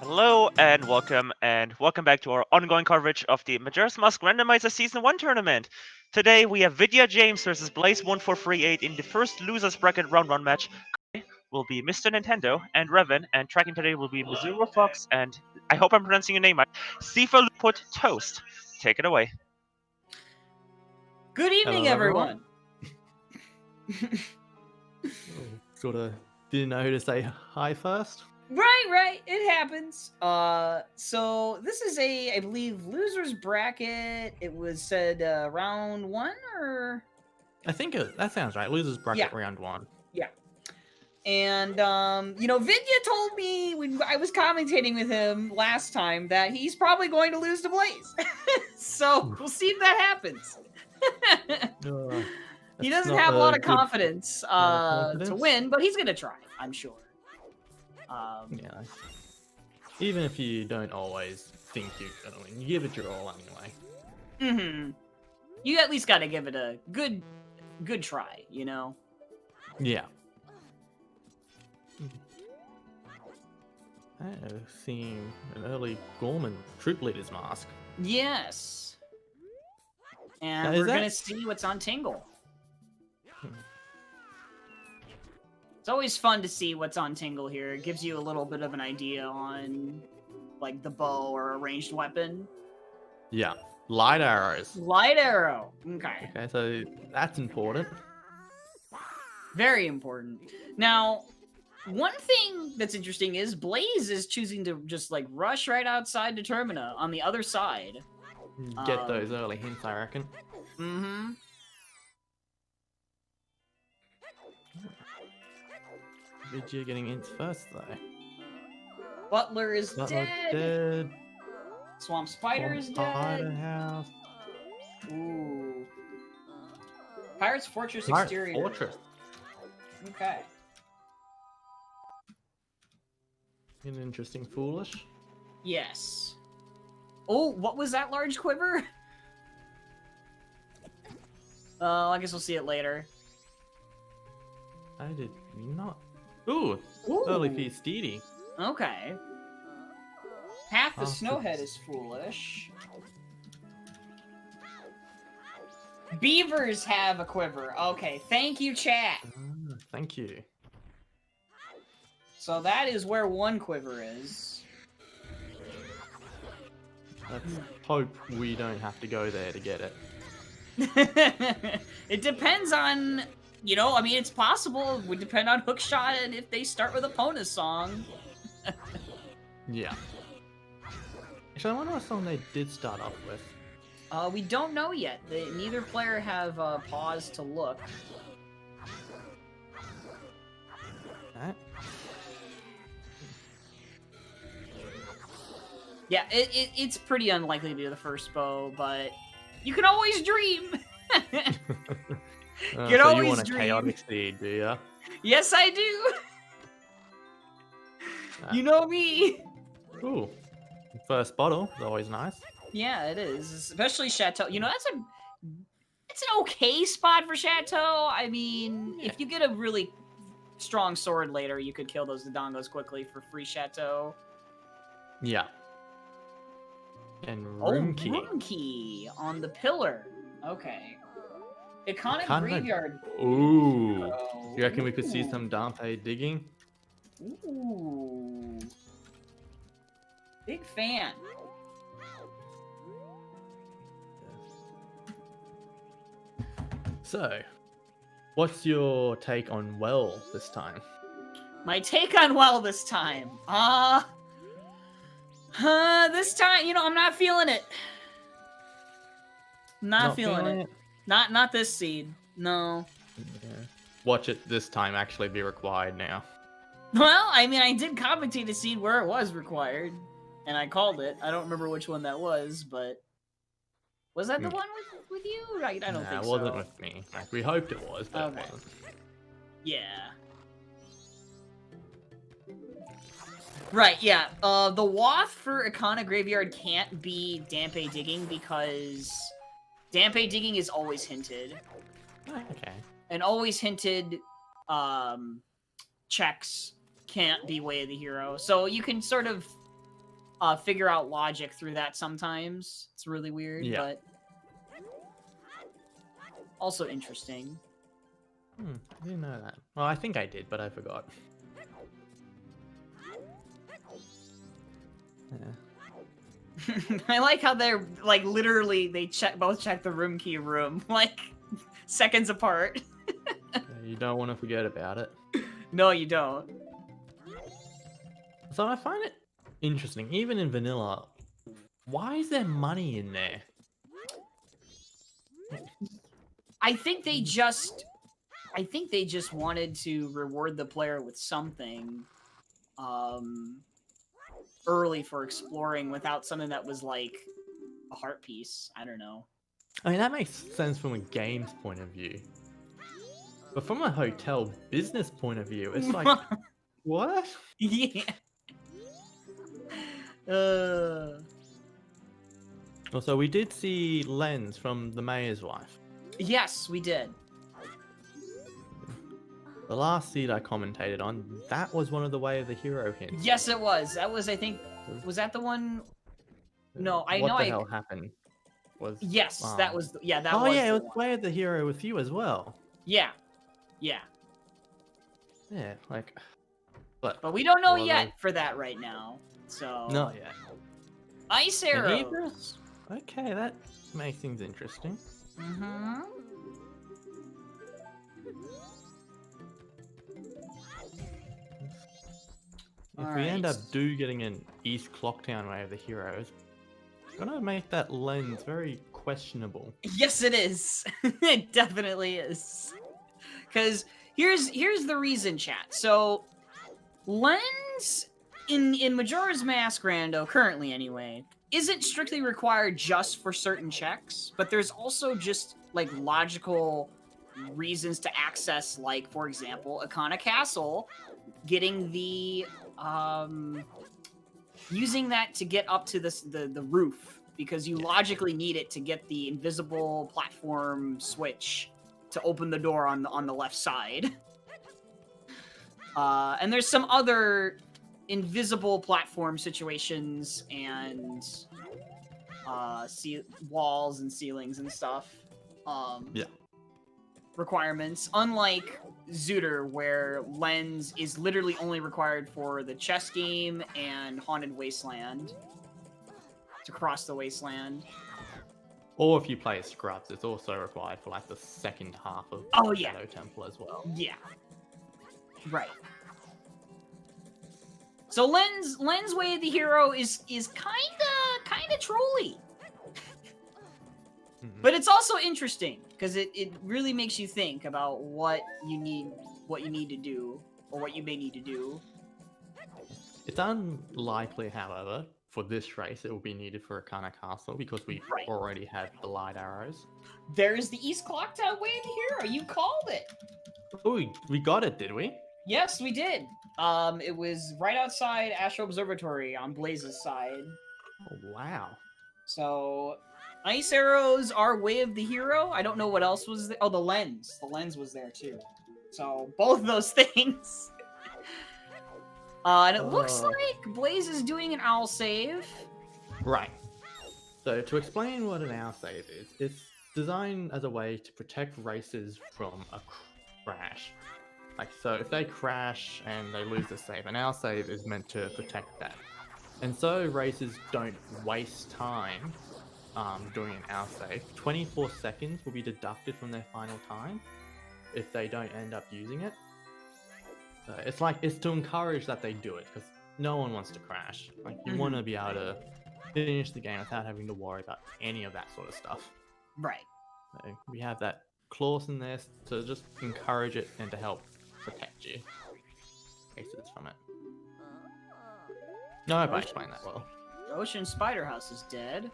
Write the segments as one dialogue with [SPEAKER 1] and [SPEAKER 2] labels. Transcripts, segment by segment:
[SPEAKER 1] Hello and welcome back to our ongoing coverage of the Majora's Mask Randomizer Season 1 tournament. Today we have VidyaJames versus Blaze1438 in the first losers bracket round 1 match. Will be Mr. Nintendo and Revan, and tracking today will be Missouri Fox and, I hope I'm pronouncing your name right, Sifa Luput Toast. Take it away.
[SPEAKER 2] Good evening,
[SPEAKER 3] Hello,
[SPEAKER 2] everyone.
[SPEAKER 3] Sort of didn't know who to say hi first.
[SPEAKER 2] Right. It happens. So this is I believe, losers bracket. It was said round 1, or
[SPEAKER 3] I think that sounds right. Losers bracket round 1.
[SPEAKER 2] yeah. And Vidya told me when I was commentating with him last time that he's probably going to lose to Blaze. So we'll see if that happens. He doesn't have a lot of confidence to win, but he's gonna try, I'm sure.
[SPEAKER 3] Yeah. Even if you don't always think you're gonna win, you give it your all anyway.
[SPEAKER 2] You at least gotta give it a good try, you know?
[SPEAKER 3] Yeah. I've seen an early Gorman troop leader's mask.
[SPEAKER 2] Yes. And
[SPEAKER 3] Now,
[SPEAKER 2] we're gonna see what's on Tingle. It's always fun to see what's on Tingle here. It gives you a little bit of an idea on, like, the bow or a ranged weapon.
[SPEAKER 3] Yeah. Light arrows.
[SPEAKER 2] Light arrow. Okay.
[SPEAKER 3] Okay, so that's important.
[SPEAKER 2] Very important. Now, one thing that's interesting is Blaze is choosing to just, like, rush right outside to Termina on the other side.
[SPEAKER 3] Get those early hints, I reckon. Vidya getting hints first, though.
[SPEAKER 2] Butler is
[SPEAKER 3] Butler
[SPEAKER 2] dead. Swamp Spider is
[SPEAKER 3] Spider
[SPEAKER 2] dead.
[SPEAKER 3] House.
[SPEAKER 2] Ooh. Pirate's Fortress
[SPEAKER 3] Pirate's
[SPEAKER 2] exterior.
[SPEAKER 3] Fortress.
[SPEAKER 2] Okay.
[SPEAKER 3] An interesting foolish.
[SPEAKER 2] Yes. Oh, what was that large quiver? I guess we'll see it later.
[SPEAKER 3] I did not. Ooh, early feast Steedy.
[SPEAKER 2] Okay. Half the
[SPEAKER 3] Oh,
[SPEAKER 2] Snowhead is foolish. Beavers have a quiver. Okay, thank you, chat.
[SPEAKER 3] Thank you.
[SPEAKER 2] So that is where one quiver is.
[SPEAKER 3] Let's hope we don't have to go there to get it.
[SPEAKER 2] It depends on, I mean, it's possible. It would depend on Hookshot and if they start with a Pona song.
[SPEAKER 3] Yeah. Actually, I wonder what song they did start off with.
[SPEAKER 2] We don't know yet. Neither player have paused to look.
[SPEAKER 3] Right.
[SPEAKER 2] Yeah, it's pretty unlikely to be the first bow, but you can always dream.
[SPEAKER 3] So
[SPEAKER 2] always
[SPEAKER 3] you want a
[SPEAKER 2] dream.
[SPEAKER 3] chaotic seed, do ya?
[SPEAKER 2] Yes, I do. You know me.
[SPEAKER 3] Ooh. First bottle is always nice.
[SPEAKER 2] Yeah, it is. Especially Chateau. It's an okay spot for Chateau. I mean, if you get a really strong sword later, you could kill those Dodongos quickly for free Chateau.
[SPEAKER 3] Yeah. And room key.
[SPEAKER 2] Room key on the pillar. Okay. Iconic
[SPEAKER 3] Kinda-
[SPEAKER 2] graveyard.
[SPEAKER 3] Ooh.
[SPEAKER 2] Oh.
[SPEAKER 3] You reckon we could see some Dante digging?
[SPEAKER 2] Ooh. Big fan.
[SPEAKER 3] So, what's your take on Well this time?
[SPEAKER 2] My take on Well this time. This time, I'm not feeling it. Not feeling it. Not this seed. No.
[SPEAKER 3] Yeah. Watch it this time actually be required now.
[SPEAKER 2] Well, I mean, I did commentate a seed where it was required, and I called it. I don't remember which one that was, but was that the one with you? I don't think so.
[SPEAKER 3] It wasn't with me. Like, we hoped it was, but
[SPEAKER 2] Okay.
[SPEAKER 3] it wasn't.
[SPEAKER 2] Yeah. Right, yeah. The Wath for Icona Graveyard can't be Dampe Digging because Dampe Digging is always hinted.
[SPEAKER 3] Okay.
[SPEAKER 2] And always hinted checks can't be Way of the Hero. So you can sort of figure out logic through that sometimes. It's really weird,
[SPEAKER 3] Yeah.
[SPEAKER 2] but also interesting.
[SPEAKER 3] I didn't know that. Well, I think I did, but I forgot. Yeah.
[SPEAKER 2] I like how they're like literally they both check the room key like seconds apart.
[SPEAKER 3] You don't want to forget about it.
[SPEAKER 2] No, you don't.
[SPEAKER 3] So I find it interesting, even in vanilla. Why is there money in there?
[SPEAKER 2] I think they just wanted to reward the player with something early for exploring without something that was like a heart piece. I don't know.
[SPEAKER 3] I mean, that makes sense from a game's point of view. But from a hotel business point of view, it's like, what?
[SPEAKER 2] Yeah.
[SPEAKER 3] Also, we did see Lens from the mayor's wife.
[SPEAKER 2] Yes, we did.
[SPEAKER 3] The last seed I commentated on, that was one of the Way of the Hero hints.
[SPEAKER 2] Yes, it was. That was, I think, was that the one? No, I
[SPEAKER 3] what
[SPEAKER 2] know.
[SPEAKER 3] What the hell happened? Was
[SPEAKER 2] yes, that was. Yeah, that
[SPEAKER 3] oh,
[SPEAKER 2] was.
[SPEAKER 3] Oh yeah, it was
[SPEAKER 2] one.
[SPEAKER 3] Way of the Hero with you as well.
[SPEAKER 2] Yeah, yeah.
[SPEAKER 3] Yeah, like.
[SPEAKER 2] But we don't know
[SPEAKER 3] well,
[SPEAKER 2] yet for that right now. So.
[SPEAKER 3] Not yet.
[SPEAKER 2] Ice arrows.
[SPEAKER 3] Okay, that makes things interesting.
[SPEAKER 2] Mm-hmm.
[SPEAKER 3] If we end up getting an East Clocktown Way of the Heroes, it's gonna make that Lens very questionable.
[SPEAKER 2] Yes, it is. It definitely is. Because here's the reason, chat. So, Lens in Majora's Mask Rando, currently anyway, isn't strictly required just for certain checks, but there's also just like logical reasons to access, like for example, Akana Castle, getting the using that to get up to the roof, because you logically need it to get the invisible platform switch to open the door on the left side. And there's some other invisible platform situations and walls and ceilings and stuff. Requirements, unlike Zooter, where Lens is literally only required for the chess game and Haunted Wasteland, to cross the wasteland.
[SPEAKER 3] Or if you play as Scrubs, it's also required for like the second half of Shadow Temple as well.
[SPEAKER 2] Yeah. Right. So Lens Way of the Hero is kinda trolly. But it's also interesting because it really makes you think about what you need to do, or what you may need to do.
[SPEAKER 3] It's unlikely, however, for this race it will be needed for Akana Castle because we already have the light arrows.
[SPEAKER 2] There's the East Clocktown Way of the Hero. You called it.
[SPEAKER 3] Oh, we got it, did we?
[SPEAKER 2] Yes, we did. It was right outside Astro Observatory on Blaze's side.
[SPEAKER 3] Oh, wow.
[SPEAKER 2] So, ice arrows are Way of the Hero. I don't know what else was there. Oh, the lens. The lens was there too. So, both those things. And it looks like Blaze is doing an owl save.
[SPEAKER 3] Right. So, to explain what an owl save is, it's designed as a way to protect racers from a crash. Like, so if they crash and they lose the save, an owl save is meant to protect that. And so racers don't waste time doing an owl save. 24 seconds will be deducted from their final time if they don't end up using it. So it's to encourage that they do it, because no one wants to crash. Like, you want to be able to finish the game without having to worry about any of that sort of stuff.
[SPEAKER 2] Right.
[SPEAKER 3] So we have that clause in there to just encourage it and to help protect you. Cases from it. No, I hope I explained that well.
[SPEAKER 2] Ocean Spider House is dead.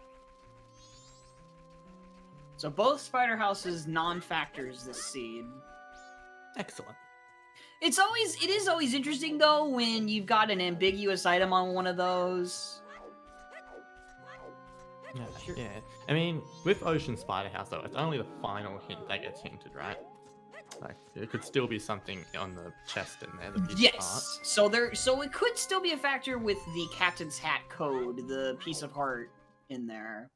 [SPEAKER 2] So both Spider Houses non-factors this seed.
[SPEAKER 3] Excellent.
[SPEAKER 2] It is always interesting though when you've got an ambiguous item on one of those.
[SPEAKER 3] Yeah, sure. Yeah. I mean, with Ocean Spider House though, it's only the final hint that gets hinted, right? Like it could still be something on the chest in there. The piece of heart.
[SPEAKER 2] Yes. So it could still be a factor with the captain's hat code, the piece of heart in there.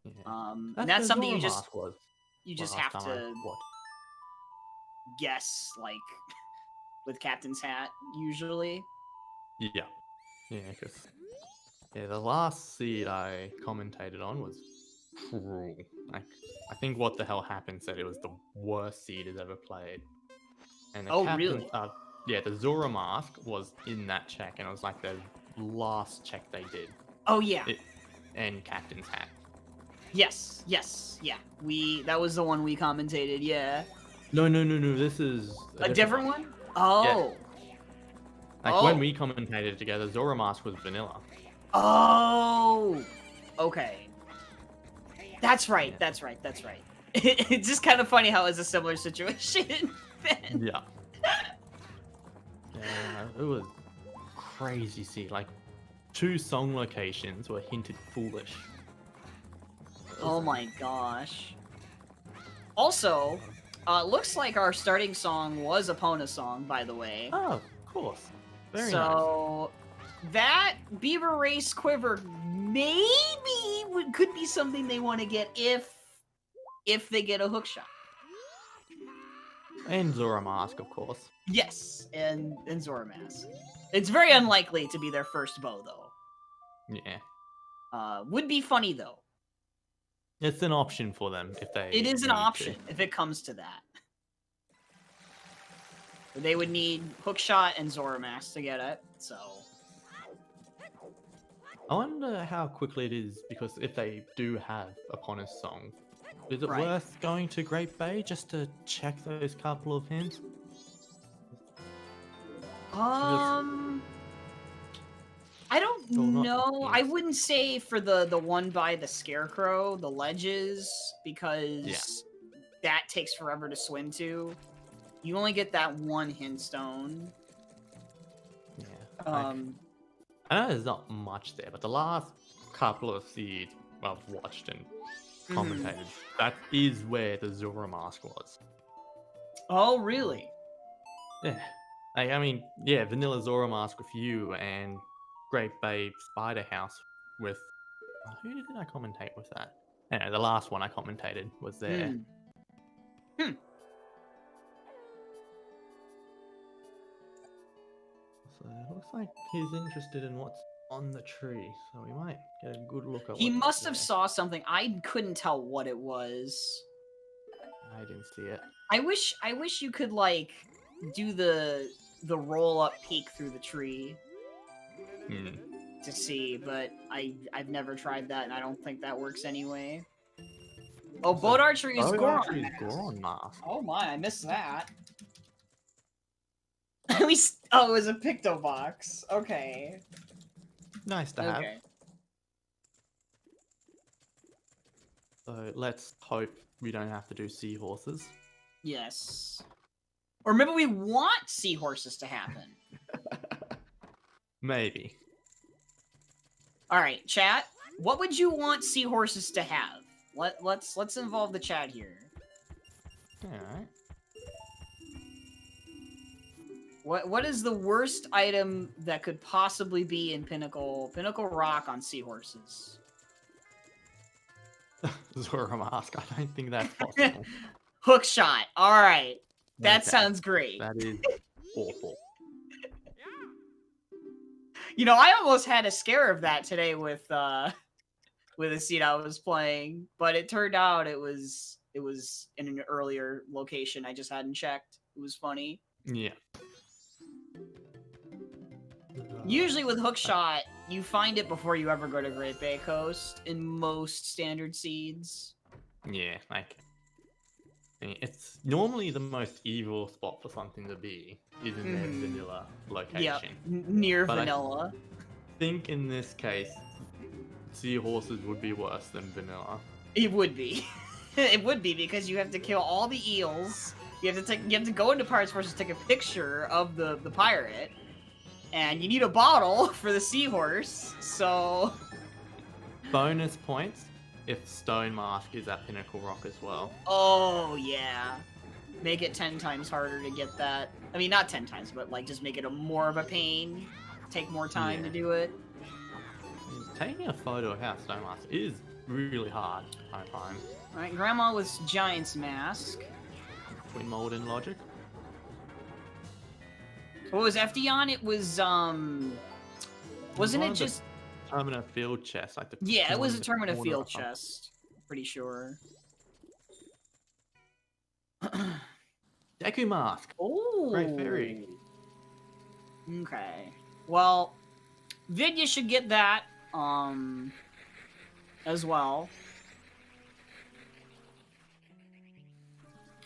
[SPEAKER 3] Yeah.
[SPEAKER 2] And that's
[SPEAKER 3] the
[SPEAKER 2] something
[SPEAKER 3] Zora
[SPEAKER 2] you just
[SPEAKER 3] mask was
[SPEAKER 2] have
[SPEAKER 3] last time I
[SPEAKER 2] to
[SPEAKER 3] watched.
[SPEAKER 2] guess, like with captain's hat usually.
[SPEAKER 3] Yeah, because the last seed I commentated on was cruel. Like, I think What the Hell Happened said it was the worst seed he's ever played. And the
[SPEAKER 2] Really?
[SPEAKER 3] the Zora mask was in that check, and it was like the last check they did.
[SPEAKER 2] Oh yeah.
[SPEAKER 3] And Captain's Hat.
[SPEAKER 2] Yes, yeah. That was the one we commentated. Yeah.
[SPEAKER 3] No. This is
[SPEAKER 2] A different one. Oh.
[SPEAKER 3] Like when we commentated together, Zora mask was vanilla.
[SPEAKER 2] Oh. Okay. That's right. It's just kind of funny how it's a similar situation.
[SPEAKER 3] Yeah. It was crazy. See, like 2 song locations were hinted foolish.
[SPEAKER 2] Oh my gosh. Also, looks like our starting song was Epona's song, by the way.
[SPEAKER 3] Oh, of course. Very
[SPEAKER 2] so that Beaver Race Quiver maybe could be something they want to get if they get a hook shot.
[SPEAKER 3] nice. And Zora mask, of course.
[SPEAKER 2] Yes, and Zora Mask. It's very unlikely to be their first bow, though.
[SPEAKER 3] Yeah.
[SPEAKER 2] Would be funny, though.
[SPEAKER 3] It's an option for them if they.
[SPEAKER 2] It is an
[SPEAKER 3] need
[SPEAKER 2] option
[SPEAKER 3] to.
[SPEAKER 2] if it comes to that. They would need Hookshot and Zora Mask to get it, so.
[SPEAKER 3] I wonder how quickly it is, because if they do have Epona's song, is it
[SPEAKER 2] Right.
[SPEAKER 3] worth going to Great Bay just to check those couple of hints?
[SPEAKER 2] I don't
[SPEAKER 3] Well, not
[SPEAKER 2] know. I
[SPEAKER 3] hints.
[SPEAKER 2] wouldn't say for the one by the Scarecrow, the ledges, because that takes forever to swim to. You only get that one hint stone.
[SPEAKER 3] Yeah. I know there's not much there, but the last couple of seeds I've watched and commentated, that is where the Zora mask was.
[SPEAKER 2] Oh, really?
[SPEAKER 3] Yeah. Like, I mean, yeah, Vanilla Zora mask with you and Great Bay Spider House with... who did I commentate with that? Anyway, the last one I commentated was there. So it looks like he's interested in what's on the tree, so we might get a good look at
[SPEAKER 2] He
[SPEAKER 3] what's
[SPEAKER 2] must have
[SPEAKER 3] there.
[SPEAKER 2] saw something. I couldn't tell what it was.
[SPEAKER 3] I didn't see it.
[SPEAKER 2] I wish you could like do the roll up peek through the tree to see, but I've never tried that, and I don't think that works anyway. Oh, boat archery is Goron.
[SPEAKER 3] Goron mask.
[SPEAKER 2] Oh my, I missed that. At least, oh, it was a Picto box. Okay.
[SPEAKER 3] Nice to have.
[SPEAKER 2] Okay.
[SPEAKER 3] So let's hope we don't have to do seahorses.
[SPEAKER 2] Yes. Or maybe we want seahorses to happen.
[SPEAKER 3] Maybe.
[SPEAKER 2] All right, chat. What would you want seahorses to have? Let's involve the chat here.
[SPEAKER 3] Alright.
[SPEAKER 2] What is the worst item that could possibly be in Pinnacle Rock on seahorses?
[SPEAKER 3] Zora mask. I don't think that's possible.
[SPEAKER 2] Hook shot. All right. That
[SPEAKER 3] Okay.
[SPEAKER 2] sounds great.
[SPEAKER 3] That is awful.
[SPEAKER 2] You know, I almost had a scare of that today with a seed I was playing, but it turned out it was in an earlier location I just hadn't checked. It was funny.
[SPEAKER 3] Yeah.
[SPEAKER 2] Usually with hookshot, you find it before you ever go to Great Bay Coast in most standard seeds.
[SPEAKER 3] Yeah, like it's normally the most evil spot for something to be is in their vanilla location.
[SPEAKER 2] Yep, near
[SPEAKER 3] But
[SPEAKER 2] vanilla.
[SPEAKER 3] I think in this case, seahorses would be worse than vanilla.
[SPEAKER 2] It would be. It would be because you have to kill all the eels. You have to go into Pirates Forces, take a picture of the pirate, and you need a bottle for the seahorse. So
[SPEAKER 3] Bonus points if Stone Mask is at Pinnacle Rock as well.
[SPEAKER 2] oh yeah. make it 10 times harder to get that. I mean, not 10 times, but like just make it more of a pain. Take more time to do it.
[SPEAKER 3] Taking a photo of House Stonemas is really hard, I find.
[SPEAKER 2] Alright, Grandma with Giant's Mask.
[SPEAKER 3] Twin mold and logic.
[SPEAKER 2] What was FD on? It was, wasn't it just...
[SPEAKER 3] Termina field chest, like the...
[SPEAKER 2] Yeah, it was a Termina
[SPEAKER 3] corner
[SPEAKER 2] field
[SPEAKER 3] up.
[SPEAKER 2] chest. Pretty sure.
[SPEAKER 3] Deku Mask!
[SPEAKER 2] Oh!
[SPEAKER 3] Great Fairy.
[SPEAKER 2] Okay. Well, Vidya should get that, as well.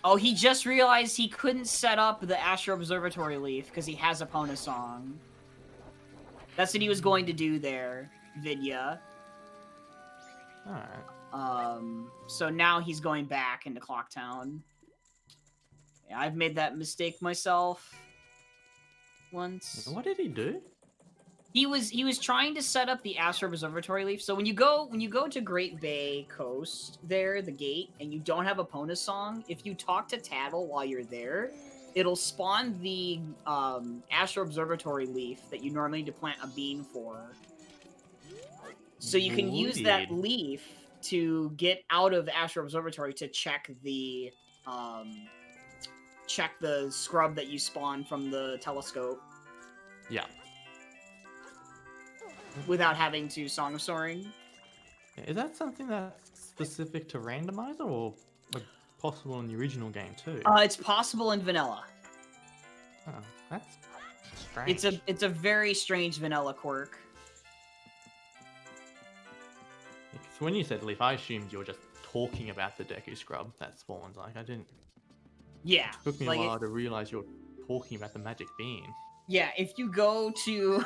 [SPEAKER 2] Oh, he just realized he couldn't set up the Astro Observatory Leaf because he has Epona Song. That's what he was going to do there, Vidya.
[SPEAKER 3] Alright.
[SPEAKER 2] So now he's going back into Clocktown. Yeah, I've made that mistake myself once.
[SPEAKER 3] What did he do?
[SPEAKER 2] He was trying to set up the Astro Observatory Leaf. So when you go to Great Bay Coast there, the gate, and you don't have Epona Song, if you talk to Tattle while you're there, it'll spawn the Astro Observatory Leaf that you normally need to plant a bean for. So you can use that leaf to get out of the Astro Observatory to check the scrub that you spawn from the telescope.
[SPEAKER 3] Yeah.
[SPEAKER 2] Without having to Song of Soaring.
[SPEAKER 3] Is that something that's specific to Randomizer or possible in the original game too?
[SPEAKER 2] It's possible in vanilla.
[SPEAKER 3] Oh, that's strange.
[SPEAKER 2] It's a very strange vanilla quirk.
[SPEAKER 3] So when you said leaf, I assumed you were just talking about the Deku scrub that spawns. Like I didn't.
[SPEAKER 2] Yeah.
[SPEAKER 3] It took me a while to realize you were talking about the magic bean.
[SPEAKER 2] Yeah, if you go to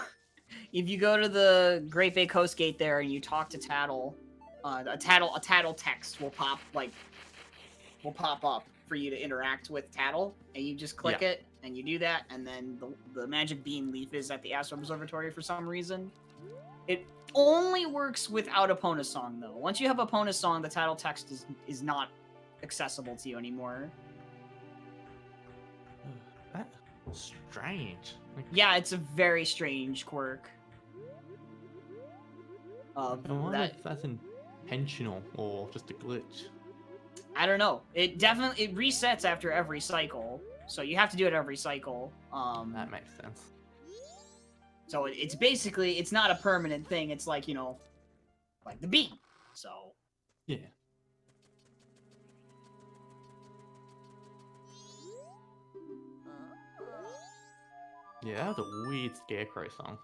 [SPEAKER 2] the Great Bay Coast Gate there and you talk to Tattle, a Tattle text will pop up for you to interact with Tattle, and you just click it and you do that, and then the magic bean leaf is at the Astro Observatory for some reason. It only works without Epona Song though. Once you have Epona Song, the Tattle text is not accessible to you anymore.
[SPEAKER 3] That's strange.
[SPEAKER 2] Yeah, it's a very strange quirk.
[SPEAKER 3] I wonder if that's intentional or just a glitch.
[SPEAKER 2] I don't know. It resets after every cycle, so you have to do it every cycle.
[SPEAKER 3] That makes sense.
[SPEAKER 2] So it's basically, it's not a permanent thing. It's like, you know, like the bean. So
[SPEAKER 3] yeah. Yeah, that was a weird Scarecrow song.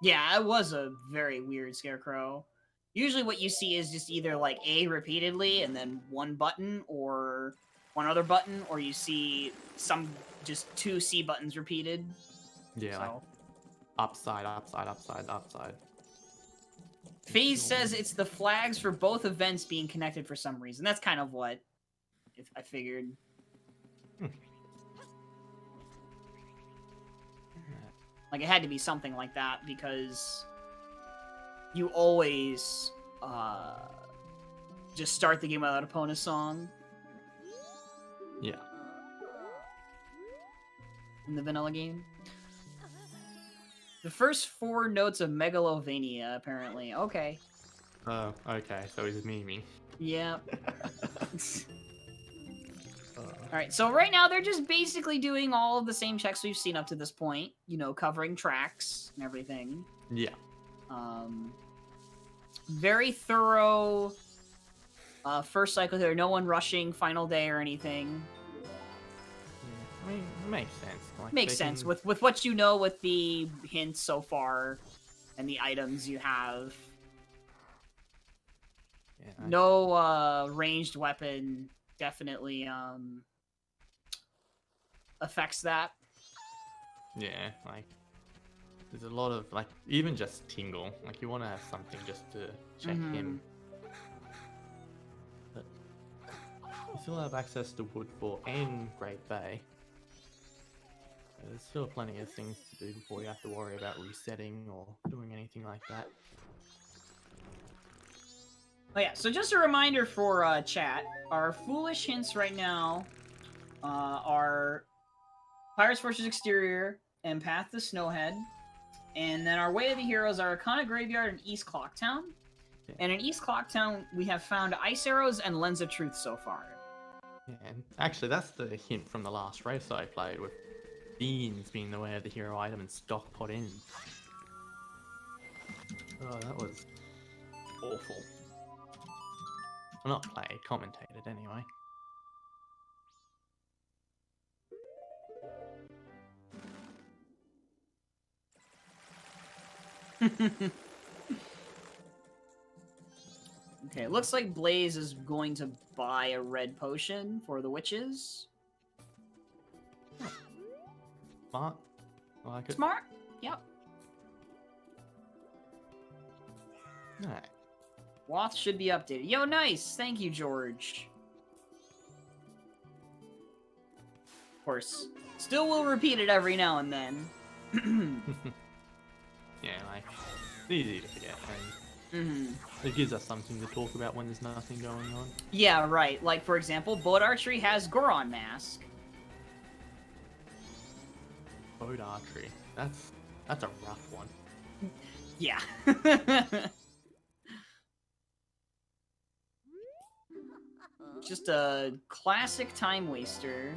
[SPEAKER 2] yeah, it was a very weird Scarecrow. Usually what you see is just either like A repeatedly and then one button or one other button, or you see just two C buttons repeated.
[SPEAKER 3] Yeah,
[SPEAKER 2] So.
[SPEAKER 3] like upside, upside, upside, upside.
[SPEAKER 2] FaZe says it's the flags for both events being connected for some reason. That's kind of what I figured. Like, it had to be something like that, because you always just start the game without Epona Song.
[SPEAKER 3] Yeah.
[SPEAKER 2] In the vanilla game. The first 4 notes of Megalovania, apparently. Okay.
[SPEAKER 3] Oh, okay, so he's memeing.
[SPEAKER 2] Yeah. Alright, so right now they're just basically doing all of the same checks we've seen up to this point. You know, covering tracks and everything.
[SPEAKER 3] Yeah.
[SPEAKER 2] Very thorough first cycle here. No one rushing final day or anything.
[SPEAKER 3] Yeah. I mean, it makes sense. Like,
[SPEAKER 2] Makes sense with what you know, with the hints so far and the items you have.
[SPEAKER 3] Yeah,
[SPEAKER 2] No ranged weapon definitely affects that.
[SPEAKER 3] Yeah, like there's a lot of like even just Tingle. Like you want to have something just to check him. But you still have access to Woodfall and Great Bay. There's still plenty of things to do before you have to worry about resetting or doing anything like that.
[SPEAKER 2] Oh yeah, so just a reminder for chat, our foolish hints right now are Pirates Fortress Exterior and Path to Snowhead. And then our Way of the Heroes are Arcana Graveyard and East Clocktown. And in East Clocktown, we have found Ice Arrows and Lens of Truth so far.
[SPEAKER 3] Yeah, and actually, that's the hint from the last race I played, with beans being the Way of the Hero item and stock pot in. Oh, that was awful. Well, not played, commentated anyway.
[SPEAKER 2] Okay, it looks like Blaze is going to buy a red potion for the witches.
[SPEAKER 3] Smart. I like it.
[SPEAKER 2] Smart? Yep.
[SPEAKER 3] Alright.
[SPEAKER 2] Wath should be updated. Yo, nice! Thank you, George. Of course. Still will repeat it every now and then.
[SPEAKER 3] Yeah, like, it's easy to forget. It gives us something to talk about when there's nothing going on.
[SPEAKER 2] Yeah, right. Like, for example, Bullet Archery has Goron Mask.
[SPEAKER 3] Boat archery. That's a rough one.
[SPEAKER 2] Yeah. Just a classic time waster.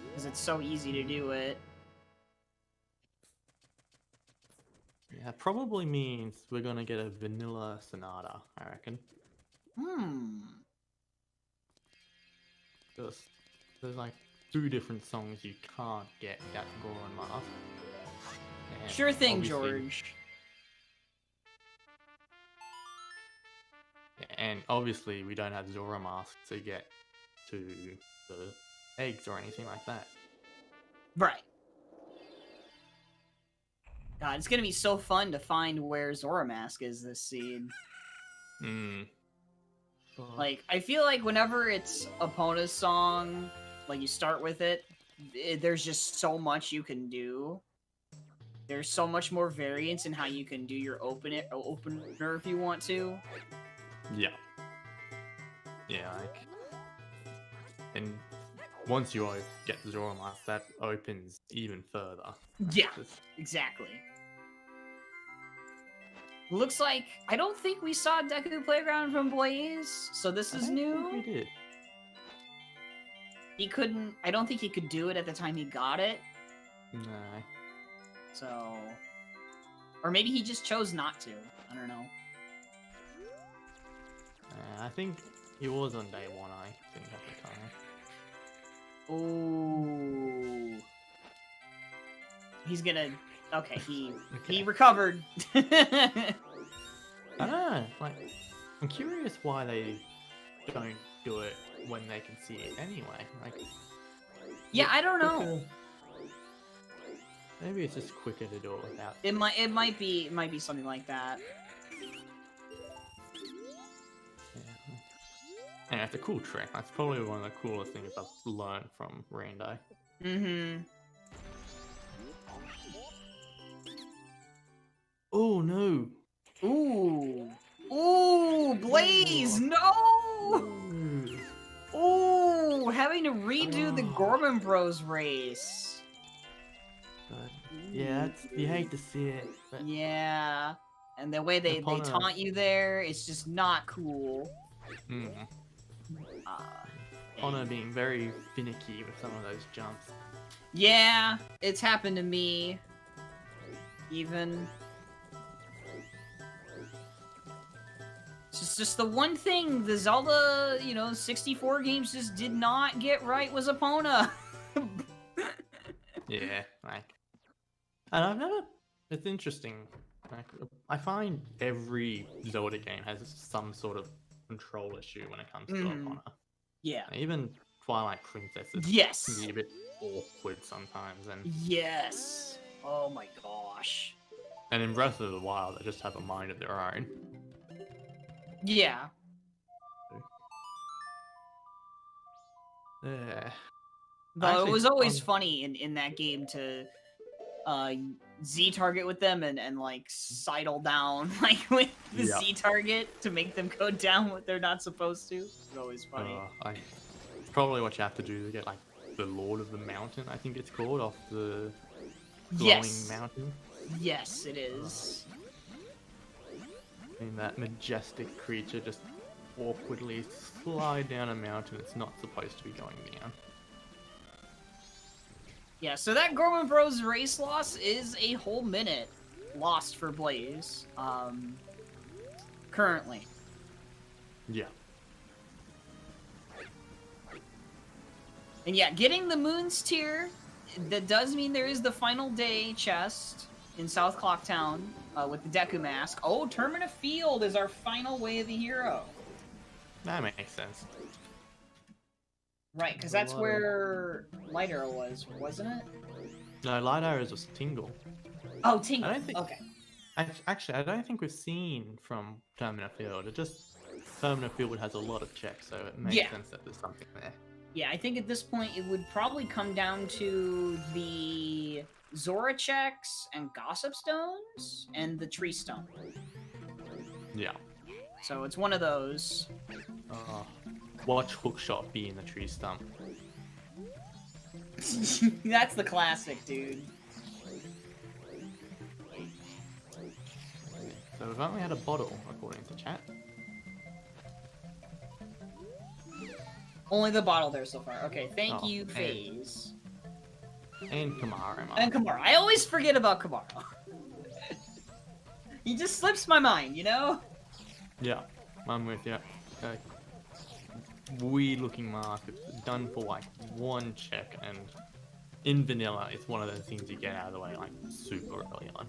[SPEAKER 2] Because it's so easy to do it.
[SPEAKER 3] Yeah, that probably means we're gonna get a vanilla sonata, I reckon. Because there's like 2 different songs you can't get without Goron Mask. And
[SPEAKER 2] Sure thing,
[SPEAKER 3] obviously-
[SPEAKER 2] George.
[SPEAKER 3] And obviously we don't have Zora Mask to get to the eggs or anything like that.
[SPEAKER 2] Right. God, it's gonna be so fun to find where Zora Mask is this seed. Like, I feel like whenever it's Epona's song, like you start with it, there's just so much you can do. There's so much more variance in how you can do your opener if you want to.
[SPEAKER 3] Yeah. Yeah, like... And once you get Zora Mask, that opens even further.
[SPEAKER 2] Yeah,
[SPEAKER 3] Just-
[SPEAKER 2] exactly. Looks like, I don't think we saw Deku Playground from Blaze, so this is
[SPEAKER 3] I don't
[SPEAKER 2] new.
[SPEAKER 3] think we did.
[SPEAKER 2] He couldn't, I don't think he could do it at the time he got it,
[SPEAKER 3] No.
[SPEAKER 2] so... Or maybe he just chose not to, I don't know.
[SPEAKER 3] I think it was on day 1, I think, at the time.
[SPEAKER 2] Ooh. He's gonna... Okay, he
[SPEAKER 3] Okay.
[SPEAKER 2] recovered.
[SPEAKER 3] I don't know, like, I'm curious why they don't do it when they can see it anyway. Like,
[SPEAKER 2] Yeah, I don't know.
[SPEAKER 3] quicker- Maybe it's just quicker to do it without.
[SPEAKER 2] It might be something like that.
[SPEAKER 3] Yeah. Yeah, it's a cool trick. That's probably one of the coolest things I've learned from Rando.
[SPEAKER 2] Mm-hmm.
[SPEAKER 3] Oh no!
[SPEAKER 2] Ooh. Ooh, Blaze, no!
[SPEAKER 3] Ooh.
[SPEAKER 2] Ooh, having to redo the
[SPEAKER 3] Oh.
[SPEAKER 2] Gorman Bros race.
[SPEAKER 3] But, yeah, you hate to see it. But
[SPEAKER 2] Yeah. And the way they
[SPEAKER 3] Epona-
[SPEAKER 2] taunt you there, it's just not cool.
[SPEAKER 3] Honor being very finicky with some of those jumps.
[SPEAKER 2] Yeah, it's happened to me. Even. It's just the one thing the Zelda, 64 games just did not get right was Epona.
[SPEAKER 3] Yeah, like, and I've never. It's interesting. Like, I find every Zelda game has some sort of control issue when it comes to Epona.
[SPEAKER 2] Yeah.
[SPEAKER 3] Even Twilight Princess can
[SPEAKER 2] Yes.
[SPEAKER 3] be a bit awkward sometimes, and
[SPEAKER 2] Yes. Oh my gosh.
[SPEAKER 3] in Breath of the Wild, they just have a mind of their own.
[SPEAKER 2] Yeah.
[SPEAKER 3] Yeah.
[SPEAKER 2] Though
[SPEAKER 3] Actually,
[SPEAKER 2] it was always funny in that game to Z target with them and like sidle down like with the
[SPEAKER 3] Yeah.
[SPEAKER 2] Z target to make them go down what they're not supposed to. It's always funny.
[SPEAKER 3] It's probably what you have to do to get like the Lord of the Mountain, I think it's called, off the glowing mountain.
[SPEAKER 2] Yes, it is.
[SPEAKER 3] And that majestic creature just awkwardly slide down a mountain it's not supposed to be going down.
[SPEAKER 2] Yeah, so that Gorman Bros race loss is a whole minute lost for Blaze, currently.
[SPEAKER 3] Yeah.
[SPEAKER 2] And yeah, getting the Moons tier, that does mean there is the final day chest in South Clocktown with the Deku Mask. Oh, Termina Field is our final Way of the Hero.
[SPEAKER 3] That makes sense.
[SPEAKER 2] Right, because that's where Light Arrow was, wasn't it?
[SPEAKER 3] No, Light Arrows was Tingle.
[SPEAKER 2] Oh, Tingle.
[SPEAKER 3] I don't think...
[SPEAKER 2] Okay.
[SPEAKER 3] Actually, I don't think we've seen from Termina Field. It just... Termina Field has a lot of checks, so it makes sense that there's something there.
[SPEAKER 2] Yeah, I think at this point it would probably come down to the Zora checks and Gossip Stones and the Tree Stump.
[SPEAKER 3] Yeah.
[SPEAKER 2] So it's one of those.
[SPEAKER 3] Watch Hookshot be in the Tree Stump.
[SPEAKER 2] That's the classic, dude.
[SPEAKER 3] So we've only had a bottle, according to chat.
[SPEAKER 2] Only the bottle there so far. Okay, thank
[SPEAKER 3] Oh,
[SPEAKER 2] you, FaZe.
[SPEAKER 3] And Kamara.
[SPEAKER 2] And Kamara. I always forget about Kamara. He just slips my mind, you know?
[SPEAKER 3] Yeah, I'm with you. Weird looking mask. It's done for like one check, and in vanilla, it's one of those things you get out of the way like super early on.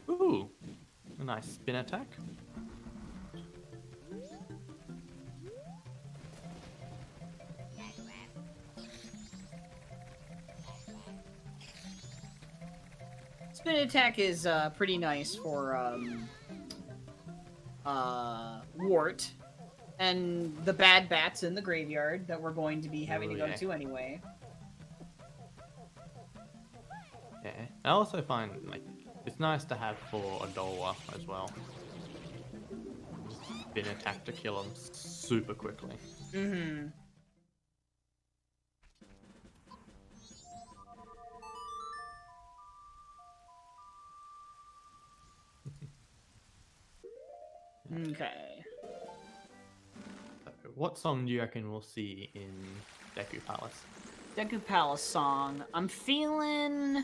[SPEAKER 3] Ooh, a nice spin attack.
[SPEAKER 2] Spin attack is pretty nice for Wart and the bad bats in the graveyard that we're going to be having to go to anyway.
[SPEAKER 3] Yeah, I also find like it's nice to have for Adola as well. Spin attack to kill him super quickly.
[SPEAKER 2] Mm-hmm. Okay.
[SPEAKER 3] What song do you reckon we'll see in Deku Palace?
[SPEAKER 2] Deku Palace song. I'm feeling...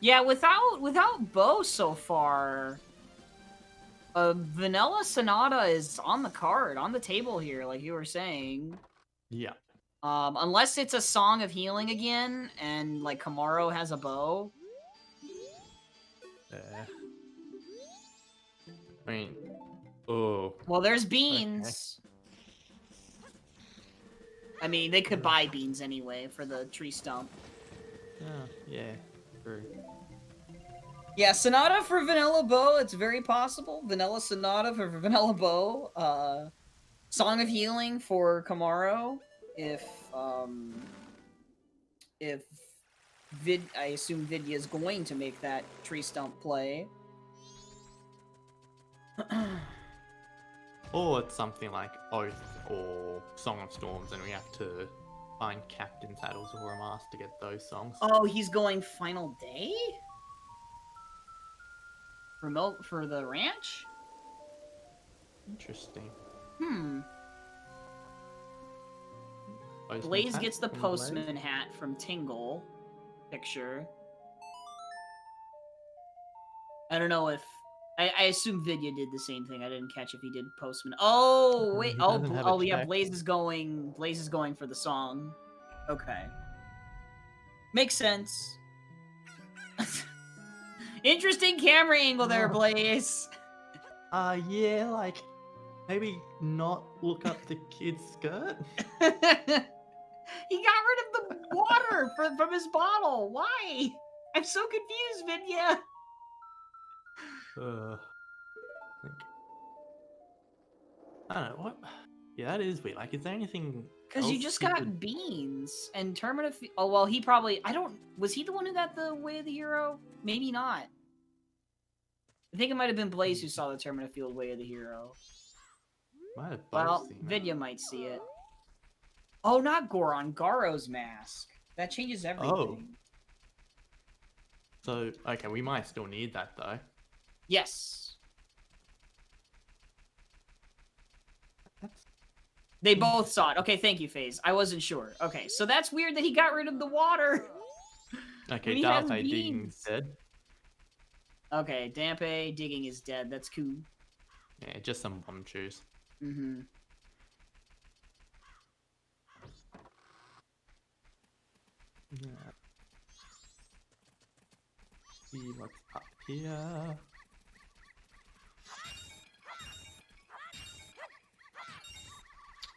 [SPEAKER 2] Yeah, without Bo so far, Vanilla Sonata is on the card, on the table here, like you were saying.
[SPEAKER 3] Yeah.
[SPEAKER 2] Unless it's a Song of Healing again, and like Kamaro has a bow.
[SPEAKER 3] I mean, oh.
[SPEAKER 2] Well, there's beans. Okay. I mean, they could buy beans anyway for the tree stump.
[SPEAKER 3] Oh, yeah, true.
[SPEAKER 2] Yeah, Sonata for Vanilla Bow, it's very possible. Vanilla Sonata for Vanilla Bow. Song of Healing for Kamaro. I assume Vidya's going to make that tree stump play.
[SPEAKER 3] Or it's something like Oath or Song of Storms, and we have to find Captain Saddles or a mask to get those songs.
[SPEAKER 2] Oh, he's going Final Day? Remote for the ranch?
[SPEAKER 3] Interesting.
[SPEAKER 2] Blaze gets the postman hat from Tingle. Picture. I don't know if... I assume Vidya did the same thing. I didn't catch if he did postman. Oh, wait. Oh, yeah, Blaze is going for the song. Okay. Makes sense. Interesting camera angle there, Blaze.
[SPEAKER 3] Yeah, like, maybe not look up the kid's skirt?
[SPEAKER 2] He got rid of the water from his bottle. Why? I'm so confused, Vidya.
[SPEAKER 3] I don't know, what? Yeah, that is weird. Like, is there anything...
[SPEAKER 2] Because you just got beans and Termina... Oh, well, he probably... Was he the one who got the Way of the Hero? Maybe not. I think it might have been Blaze who saw the Termina Field Way of the Hero.
[SPEAKER 3] Might have
[SPEAKER 2] Well, Vidya might see it. Oh, not Goron. Garo's mask. That changes everything.
[SPEAKER 3] Oh. So, okay, we might still need that, though.
[SPEAKER 2] Yes.
[SPEAKER 3] That's...
[SPEAKER 2] They both saw it. Okay, thank you, FaZe. I wasn't sure. Okay, so that's weird that he got rid of the water.
[SPEAKER 3] Okay, Dampe Digging's dead.
[SPEAKER 2] Okay, Dampe Digging is dead. That's cool.
[SPEAKER 3] Yeah, just some bomb chews.
[SPEAKER 2] Mm-hmm.
[SPEAKER 3] Yeah. See what's up here.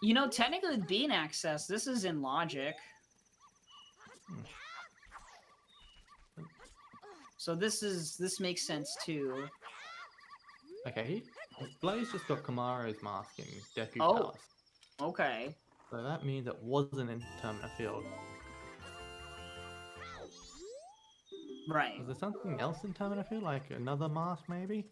[SPEAKER 2] You know, technically with bean access, this is in logic. So this makes sense too.
[SPEAKER 3] Okay, Blaze just got Kamaro's mask in Deku
[SPEAKER 2] Oh.
[SPEAKER 3] Palace.
[SPEAKER 2] Okay.
[SPEAKER 3] So that means it wasn't in Termina Field.
[SPEAKER 2] Right.
[SPEAKER 3] Was there something else in Termina Field? Like another mask, maybe?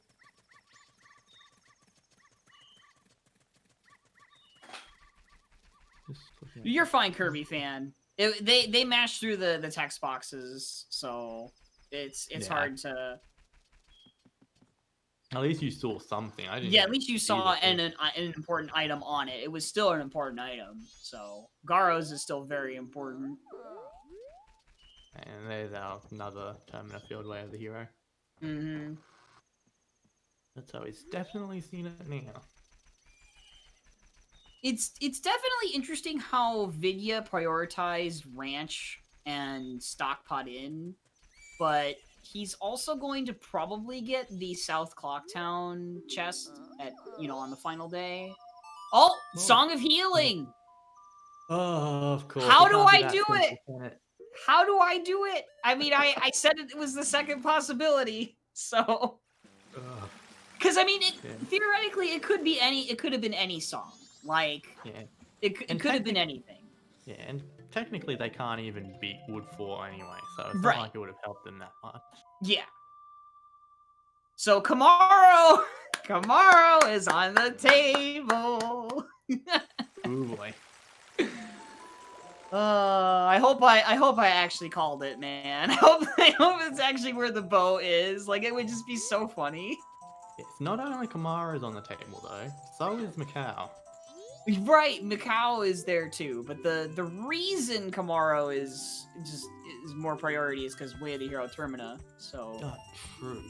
[SPEAKER 3] Just looking at-
[SPEAKER 2] You're fine, Kirby fan. They mashed through the text boxes, so it's
[SPEAKER 3] Yeah.
[SPEAKER 2] hard to.
[SPEAKER 3] At least you saw something. I didn't.
[SPEAKER 2] Yeah, at
[SPEAKER 3] even
[SPEAKER 2] least you
[SPEAKER 3] see
[SPEAKER 2] saw
[SPEAKER 3] the
[SPEAKER 2] an
[SPEAKER 3] thing.
[SPEAKER 2] important item on it. It was still an important item, so Garo's is still very important.
[SPEAKER 3] And there's our another Termina Field way of the hero.
[SPEAKER 2] Mm-hmm.
[SPEAKER 3] That's how he's definitely seen it now.
[SPEAKER 2] It's definitely interesting how Vidya prioritized Ranch and Stockpot Inn, but he's also going to probably get the South Clocktown chest at on the final day. Oh, Song of Healing!
[SPEAKER 3] Oh, of course.
[SPEAKER 2] How
[SPEAKER 3] it
[SPEAKER 2] do
[SPEAKER 3] can't be
[SPEAKER 2] I
[SPEAKER 3] that
[SPEAKER 2] do
[SPEAKER 3] simple,
[SPEAKER 2] it?
[SPEAKER 3] can it?
[SPEAKER 2] How do I do it? I mean, I said it was the second possibility, so
[SPEAKER 3] Ugh,
[SPEAKER 2] because I mean,
[SPEAKER 3] Yeah.
[SPEAKER 2] theoretically, it could have been any song. Like
[SPEAKER 3] yeah.
[SPEAKER 2] it
[SPEAKER 3] And
[SPEAKER 2] could have been anything.
[SPEAKER 3] Yeah, and technically they can't even beat Wood 4 anyway, so it's
[SPEAKER 2] Right.
[SPEAKER 3] not like it would have helped them that much.
[SPEAKER 2] Yeah. So Kamaro is on the table.
[SPEAKER 3] Ooh boy.
[SPEAKER 2] I hope I actually called it, man. I hope it's actually where the bow is. Like, it would just be so funny.
[SPEAKER 3] It's not only Kamara's on the table though, so is Macau.
[SPEAKER 2] Right, Mikao is there too, but the reason Kamaro is more priority is because Way of the Hero Termina. So
[SPEAKER 3] Oh, true.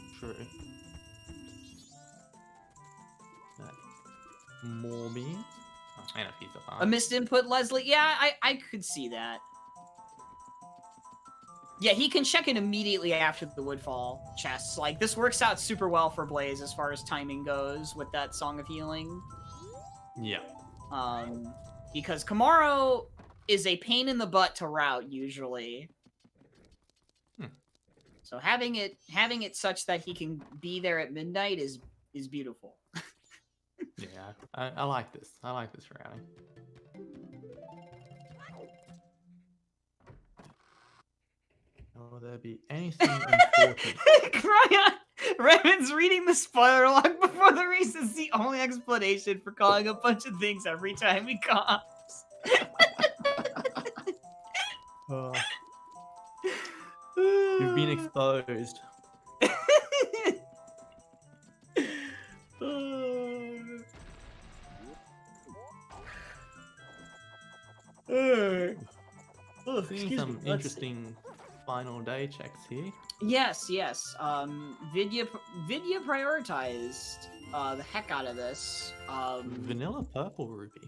[SPEAKER 3] More beans? Oh, and a piece of
[SPEAKER 2] a
[SPEAKER 3] farm.
[SPEAKER 2] missed input, Leslie. Yeah, I could see that. Yeah, he can check it immediately after the Woodfall chests. Like, this works out super well for Blaze as far as timing goes with that Song of Healing.
[SPEAKER 3] Yeah.
[SPEAKER 2] Because Kamaro is a pain in the butt to route usually. So having it such that he can be there at midnight is beautiful.
[SPEAKER 3] Yeah, I like this. I like this routing. Will there be anything important?
[SPEAKER 2] Cryon! Raymond's reading the spoiler log before the race is the only explanation for calling a bunch of things every time he coughs.
[SPEAKER 3] Oh, you've been exposed. Seeing some interesting final day checks here.
[SPEAKER 2] Yes. Vidya prioritized the heck out of this.
[SPEAKER 3] Vanilla purple ruby.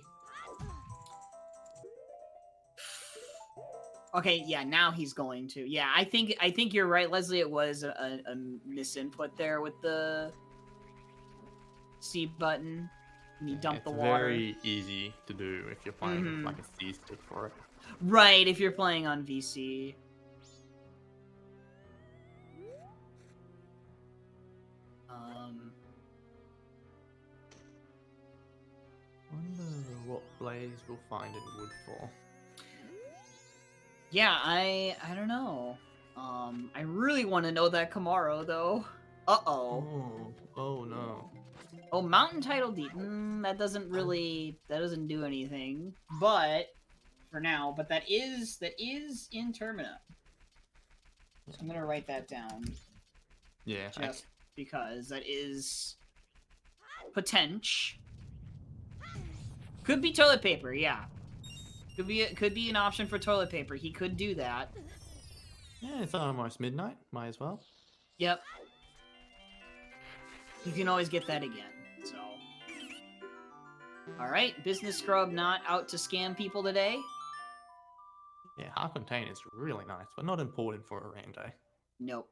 [SPEAKER 2] Okay, yeah, now he's going to. Yeah, I think you're right, Leslie. It was a misinput there with the C button. And you dump the
[SPEAKER 3] It's
[SPEAKER 2] water.
[SPEAKER 3] very easy to do if you're playing with like a C stick for it.
[SPEAKER 2] Right, if you're playing on VC.
[SPEAKER 3] Wonder what Blaze will find in Woodfall.
[SPEAKER 2] Yeah, I don't know. I really want to know that Kamaro though. Uh-oh.
[SPEAKER 3] Oh no.
[SPEAKER 2] Oh, Mountain Title Deep. That doesn't do anything. But for now, but that is in Termina. So I'm gonna write that down.
[SPEAKER 3] Yeah.
[SPEAKER 2] Just because that is potential. Could be toilet paper, yeah. Could be an option for toilet paper. He could do that.
[SPEAKER 3] Yeah, it's almost midnight. Might as well.
[SPEAKER 2] Yep. You can always get that again. So. All right, business scrub not out to scam people today.
[SPEAKER 3] Yeah, half contain is really nice, but not important for a rando.
[SPEAKER 2] Nope.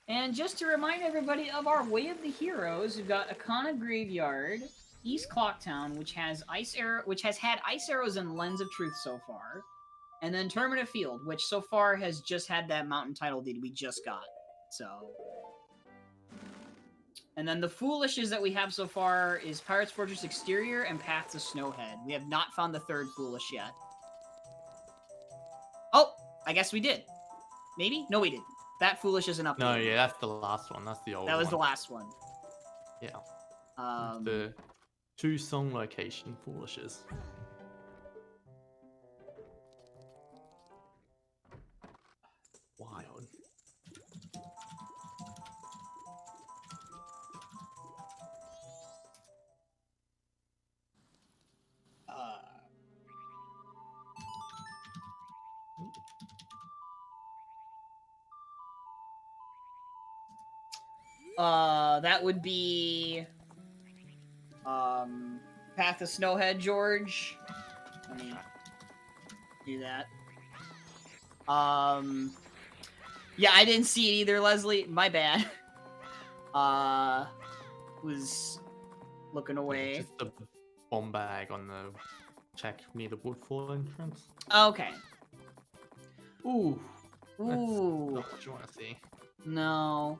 [SPEAKER 2] And just to remind everybody of our Way of the Heroes, we've got Akana Graveyard, East Clocktown, which has had ice arrows and Lens of Truth so far, and then Termina Field, which so far has just had that mountain title deed we just got. So, and then the foolishes that we have so far is Pirates Fortress Exterior and Path to Snowhead. We have not found the third foolish yet. Oh, I guess we did. Maybe? No, we didn't. That foolish isn't up.
[SPEAKER 3] No, yeah, that's the last one. That's the old one.
[SPEAKER 2] That was the last one.
[SPEAKER 3] Yeah. The 2 song location foolishes. Wild.
[SPEAKER 2] That would be Path to Snowhead, George. Let me do that. Yeah, I didn't see it either, Leslie. My bad. Was looking away.
[SPEAKER 3] Just the bomb bag on the check near the Woodfall entrance.
[SPEAKER 2] Okay.
[SPEAKER 3] Ooh.
[SPEAKER 2] Ooh.
[SPEAKER 3] That's not what you want to see.
[SPEAKER 2] No.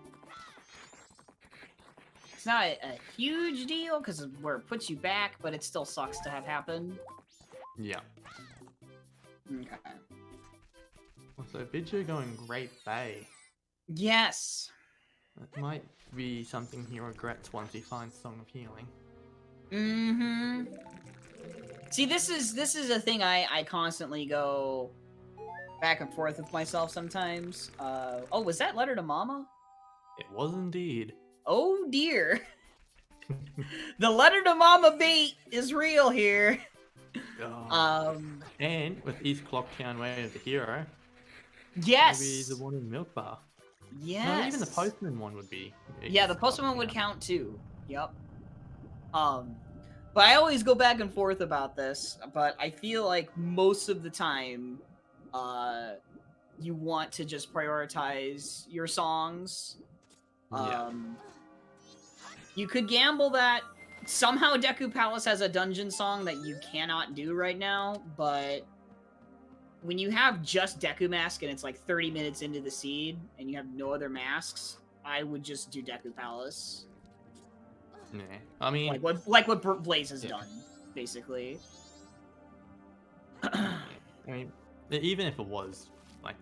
[SPEAKER 2] It's not a huge deal because where it puts you back, but it still sucks to have happen.
[SPEAKER 3] Yeah.
[SPEAKER 2] Okay.
[SPEAKER 3] Also, Vidya going Great Bay.
[SPEAKER 2] Yes.
[SPEAKER 3] That might be something he regrets once he finds Song of Healing.
[SPEAKER 2] Mm-hmm. See, this is a thing I constantly go back and forth with myself sometimes. Oh, was that Letter to Mama?
[SPEAKER 3] It was indeed.
[SPEAKER 2] Oh dear. The Letter to Mama bait is real here.
[SPEAKER 3] Oh. And with East Clocktown Way of the Hero.
[SPEAKER 2] Yes.
[SPEAKER 3] Maybe the one in Milk Bar.
[SPEAKER 2] Yes.
[SPEAKER 3] No, even the Postman one would be.
[SPEAKER 2] Yeah, the Postman one would count too. Yep. But I always go back and forth about this, but I feel like most of the time, you want to just prioritize your songs. You could gamble that somehow Deku Palace has a dungeon song that you cannot do right now, but when you have just Deku Mask and it's like 30 minutes into the seed and you have no other masks, I would just do Deku Palace.
[SPEAKER 3] Yeah, I mean,
[SPEAKER 2] like what Blaze has done, basically.
[SPEAKER 3] I mean, even if it was like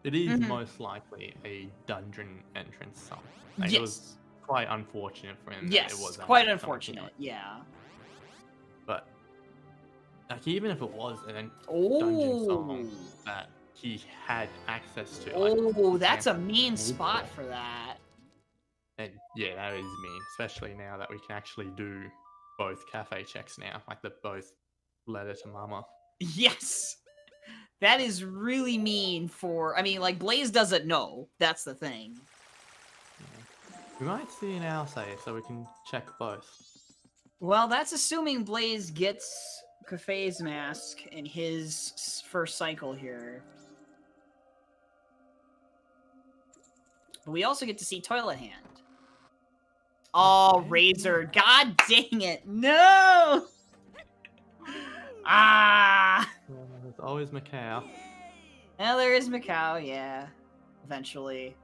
[SPEAKER 3] it is most likely a dungeon entrance song. Like,
[SPEAKER 2] yes.
[SPEAKER 3] It was quite unfortunate for him.
[SPEAKER 2] Yes,
[SPEAKER 3] that it was
[SPEAKER 2] quite unfortunate. Yeah.
[SPEAKER 3] But like, even if it was a dungeon song that he had access to.
[SPEAKER 2] Oh, that's a mean spot for that.
[SPEAKER 3] And yeah, that is mean, especially now that we can actually do both cafe checks now, like the both Letter to Mama.
[SPEAKER 2] Yes, that is really mean for. I mean, like Blaze doesn't know. That's the thing.
[SPEAKER 3] Yeah. We might see an owl save, so we can check both.
[SPEAKER 2] Well, that's assuming Blaze gets Cafe's mask in his first cycle here. But we also get to see Toilet Hand. Oh, Razor. God dang it. No! Ah!
[SPEAKER 3] There's always Macau.
[SPEAKER 2] Well, there is Macau, yeah. Eventually.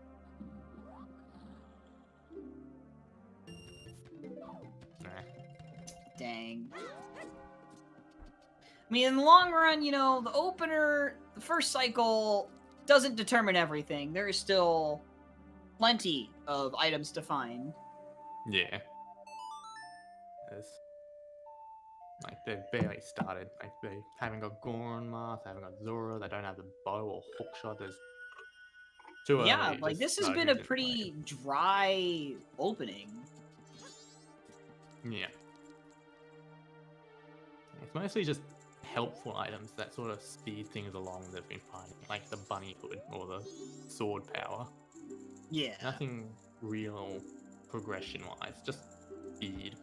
[SPEAKER 3] Nah.
[SPEAKER 2] Dang. I mean, in the long run, you know, the opener, the first cycle, doesn't determine everything. There is still plenty of items to find.
[SPEAKER 3] Yeah. as like they've barely started. Like they haven't got Goron mask, they haven't got Zora, they don't have the bow or hookshot. There's too early.
[SPEAKER 2] Yeah,
[SPEAKER 3] to
[SPEAKER 2] like
[SPEAKER 3] just
[SPEAKER 2] this has
[SPEAKER 3] know
[SPEAKER 2] been a
[SPEAKER 3] who's in the
[SPEAKER 2] pretty dry opening.
[SPEAKER 3] lane. Yeah. It's mostly just helpful items that sort of speed things along that have been finding, like the bunny hood or the sword power.
[SPEAKER 2] Yeah.
[SPEAKER 3] Nothing real progression-wise, just speed.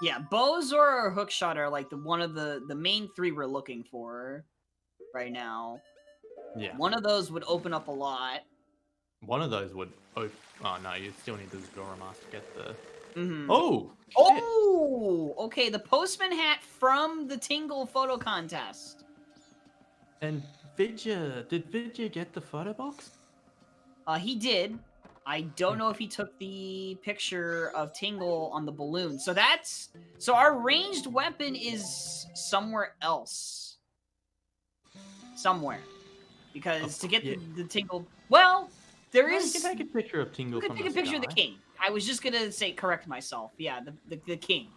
[SPEAKER 2] Yeah, bow, Zora, or hookshot are like one of the main three we're looking for right now.
[SPEAKER 3] Yeah.
[SPEAKER 2] One of those would open up a lot.
[SPEAKER 3] One of those would. Oh no, you still need the Zora mask to get the.
[SPEAKER 2] Mm-hmm.
[SPEAKER 3] Oh! Shit.
[SPEAKER 2] Oh! Okay, the postman hat from the Tingle photo contest.
[SPEAKER 3] And did Vidya get the photo box?
[SPEAKER 2] He did. I don't know if he took the picture of Tingle on the balloon. So our ranged weapon is somewhere else. Somewhere. Because to get the Tingle, well, you
[SPEAKER 3] can take a picture of Tingle.
[SPEAKER 2] You can take a picture of the king. I was just gonna say correct myself. Yeah, the king,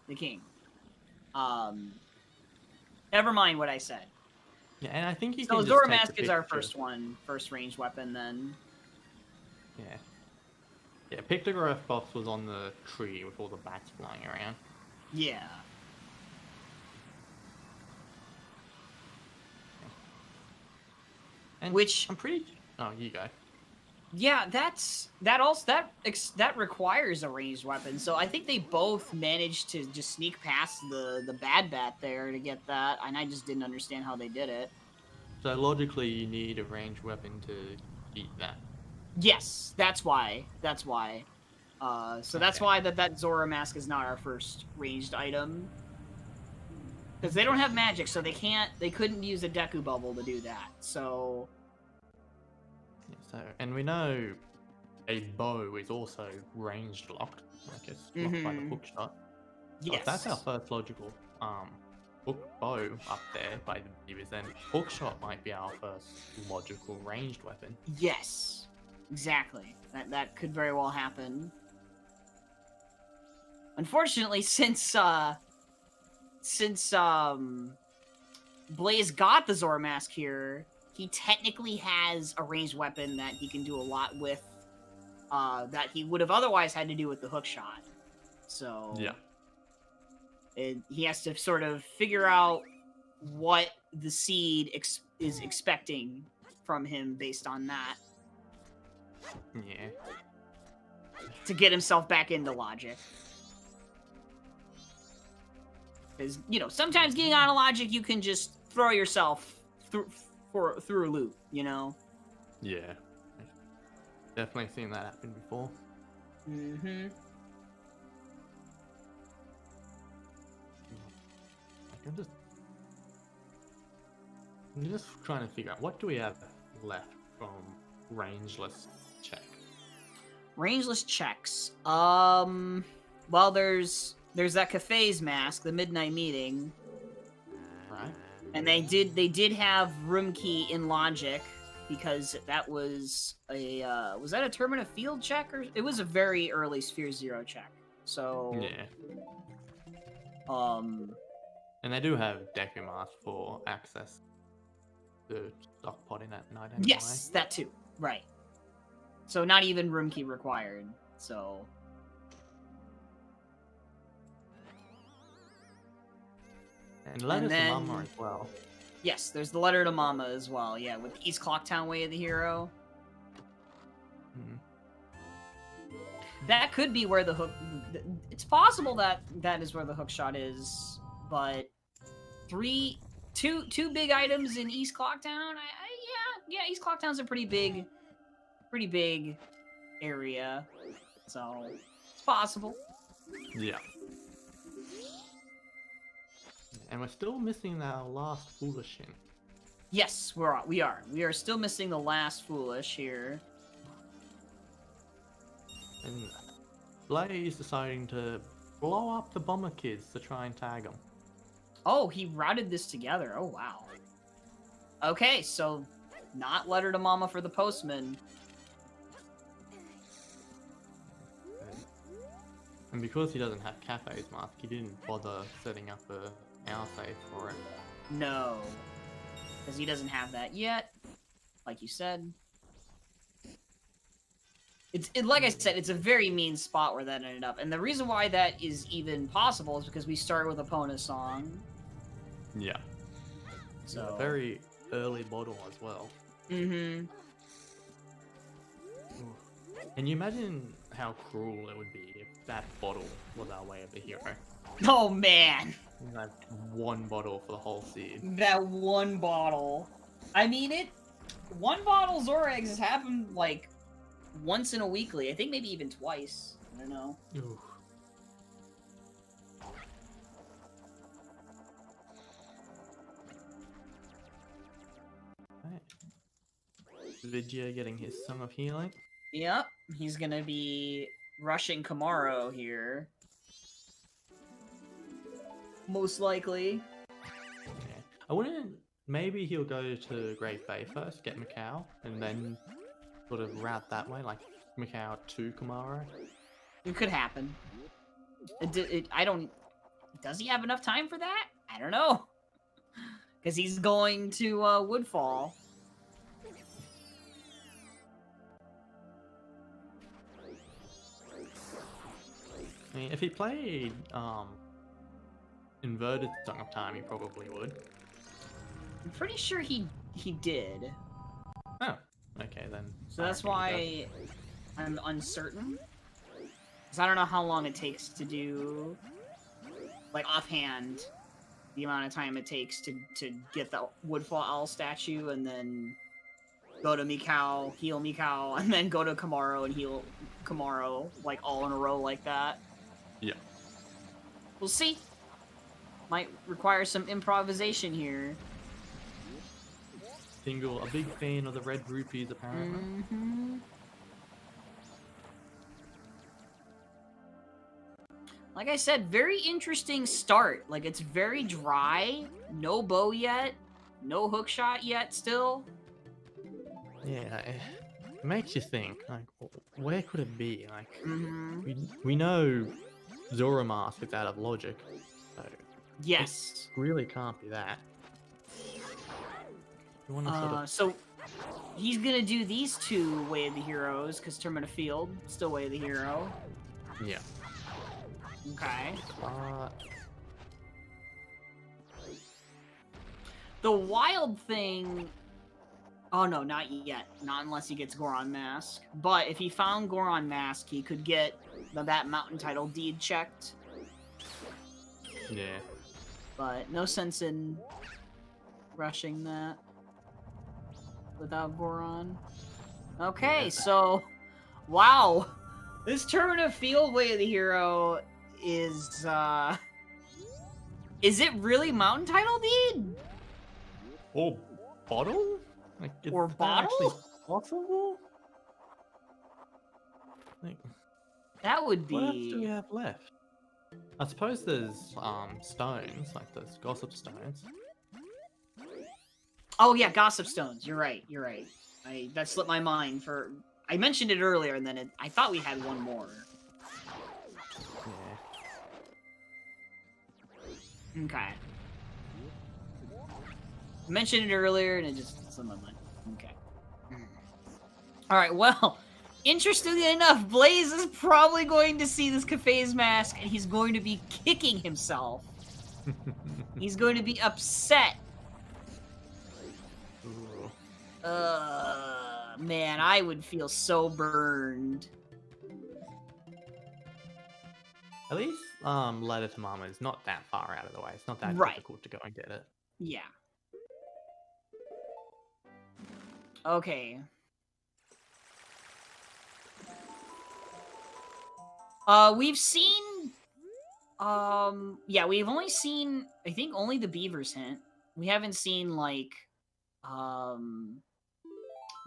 [SPEAKER 2] the king. Never mind what I said.
[SPEAKER 3] Yeah, and I think you
[SPEAKER 2] so
[SPEAKER 3] can.
[SPEAKER 2] Zora
[SPEAKER 3] just
[SPEAKER 2] Mask
[SPEAKER 3] take
[SPEAKER 2] is
[SPEAKER 3] the
[SPEAKER 2] our
[SPEAKER 3] picture.
[SPEAKER 2] first ranged weapon then.
[SPEAKER 3] Yeah. Yeah, pictograph box was on the tree with all the bats flying around.
[SPEAKER 2] Yeah.
[SPEAKER 3] And
[SPEAKER 2] Which
[SPEAKER 3] I'm pretty. Oh, you go.
[SPEAKER 2] Yeah, that requires a ranged weapon. So I think they both managed to just sneak past the bad bat there to get that, and I just didn't understand how they did it.
[SPEAKER 3] So logically, you need a ranged weapon to beat that.
[SPEAKER 2] Yes, that's why. That's why. So that's why that Zora Mask is not our first ranged item. Because they don't have magic, so they couldn't use a Deku Bubble to do that. So...
[SPEAKER 3] So, and we know a bow is also ranged locked, like it's locked by the hook shot. So if that's our first logical bow up there by the viewers, then hook shot might be our first logical ranged weapon.
[SPEAKER 2] Yes, exactly. That could very well happen. Unfortunately, since Blaze got the Zora Mask here, he technically has a ranged weapon that he can do a lot with, that he would have otherwise had to do with the hook shot. So
[SPEAKER 3] yeah,
[SPEAKER 2] he has to sort of figure out what the seed is expecting from him based on that.
[SPEAKER 3] Yeah.
[SPEAKER 2] To get himself back into logic. Because, sometimes getting out of logic, you can just throw yourself through a loop,
[SPEAKER 3] Yeah. Definitely seen that happen before.
[SPEAKER 2] Mm-hmm.
[SPEAKER 3] I'm just trying to figure out what do we have left from rangeless check.
[SPEAKER 2] Rangeless checks. Well, there's that cafe's mask, the midnight meeting.
[SPEAKER 3] Right.
[SPEAKER 2] And they did have room key in logic because that was was that a Termina field check, or it was a very early Sphere Zero check. So
[SPEAKER 3] Yeah.
[SPEAKER 2] And
[SPEAKER 3] they do have Deku Mask for access to stock potting at night anyway.
[SPEAKER 2] Yes, that too. Right. So not even room key required. So
[SPEAKER 3] And letter to Mama as well.
[SPEAKER 2] Yes, there's the letter to Mama as well. Yeah, with East Clocktown Way of the Hero.
[SPEAKER 3] Hmm.
[SPEAKER 2] That could be where the hook. It's possible that is where the hook shot is, but two big items in East Clocktown. Yeah, East Clocktown's a pretty big area, so it's possible.
[SPEAKER 3] Yeah. And we're still missing our last foolish hint.
[SPEAKER 2] Yes, we are still missing the last foolish here.
[SPEAKER 3] And Blaze deciding to blow up the bomber kids to try and tag them.
[SPEAKER 2] Oh, he routed this together. Oh, wow. Okay, so not letter to mama for the postman.
[SPEAKER 3] And because he doesn't have Cafe's mask, he didn't bother setting up a our save for it.
[SPEAKER 2] No. Because he doesn't have that yet, like you said. Like I said, it's a very mean spot where that ended up. And the reason why that is even possible is because we started with a Pona song.
[SPEAKER 3] Yeah.
[SPEAKER 2] So
[SPEAKER 3] A very early bottle as well.
[SPEAKER 2] Mm-hmm.
[SPEAKER 3] Can you imagine how cruel it would be if that bottle was our way of the hero?
[SPEAKER 2] Oh man.
[SPEAKER 3] Like one bottle for the whole seed.
[SPEAKER 2] That one bottle. I mean one bottle Zorags has happened like once in a weekly. I think maybe even twice. I don't know.
[SPEAKER 3] Ooh. Right. Vidya getting his Song of Healing.
[SPEAKER 2] Yep. He's gonna be rushing Kamaro here. Most likely.
[SPEAKER 3] Yeah. I wouldn't. Maybe he'll go to Great Bay first, get Macau, and then sort of route that way, like Macau to Kamaro.
[SPEAKER 2] It could happen. I don't... Does he have enough time for that? I don't know. Because he's going to Woodfall.
[SPEAKER 3] I mean, if he played Inverted Song of Time, he probably would.
[SPEAKER 2] I'm pretty sure he did.
[SPEAKER 3] Oh, okay then.
[SPEAKER 2] So that's why I'm uncertain. Because I don't know how long it takes to do, like, offhand, the amount of time it takes to get the Woodfall Owl statue and then go to Mikau, heal Mikau, and then go to Kamaro and heal Kamaro, like, all in a row like that.
[SPEAKER 3] Yeah.
[SPEAKER 2] We'll see. Might require some improvisation here.
[SPEAKER 3] Tingle, a big fan of the red rupees, apparently.
[SPEAKER 2] Mm-hmm. Like I said, very interesting start. Like, it's very dry. No bow yet. No hook shot yet still.
[SPEAKER 3] Yeah, it makes you think, like, where could it be? Like,
[SPEAKER 2] Mm-hmm.
[SPEAKER 3] we know Zora Mask is out of logic, so
[SPEAKER 2] Yes.
[SPEAKER 3] it really can't be that. You want to sort of...
[SPEAKER 2] So he's gonna do these two Way of the Heroes, because Tournament of Field, still Way of the Hero.
[SPEAKER 3] Yeah.
[SPEAKER 2] Okay.
[SPEAKER 3] Uh,
[SPEAKER 2] The wild thing... Oh no, not yet. Not unless he gets Goron Mask. But if he found Goron Mask, he could get that mountain title deed checked.
[SPEAKER 3] yeah.
[SPEAKER 2] But no sense in rushing that without Goron. Okay, so... Wow! This Tournament of Field Way of the Hero is, Is it really mountain title deed?
[SPEAKER 3] Or bottle? Like, is
[SPEAKER 2] Or
[SPEAKER 3] that
[SPEAKER 2] bottle?
[SPEAKER 3] actually possible? Like,
[SPEAKER 2] That would
[SPEAKER 3] what else do we
[SPEAKER 2] be...
[SPEAKER 3] have left? I suppose there's stones, like those gossip stones.
[SPEAKER 2] Oh yeah, Gossip Stones. You're right. You're right. That slipped my mind for... I mentioned it earlier, and then I thought we had one more.
[SPEAKER 3] Yeah.
[SPEAKER 2] Okay. I mentioned it earlier, and it just slipped my mind. Okay. Alright, well, interestingly enough, Blaze is probably going to see this Cafe's mask, and he's going to be kicking himself. He's going to be upset.
[SPEAKER 3] Ooh.
[SPEAKER 2] Man, I would feel so burned.
[SPEAKER 3] At least, Letter to Mama is not that far out of the way. It's not that
[SPEAKER 2] Right.
[SPEAKER 3] difficult to go and get it.
[SPEAKER 2] Yeah. Okay. We've seen... yeah, we've only seen, I think, only the Beaver's hint. We haven't seen, like,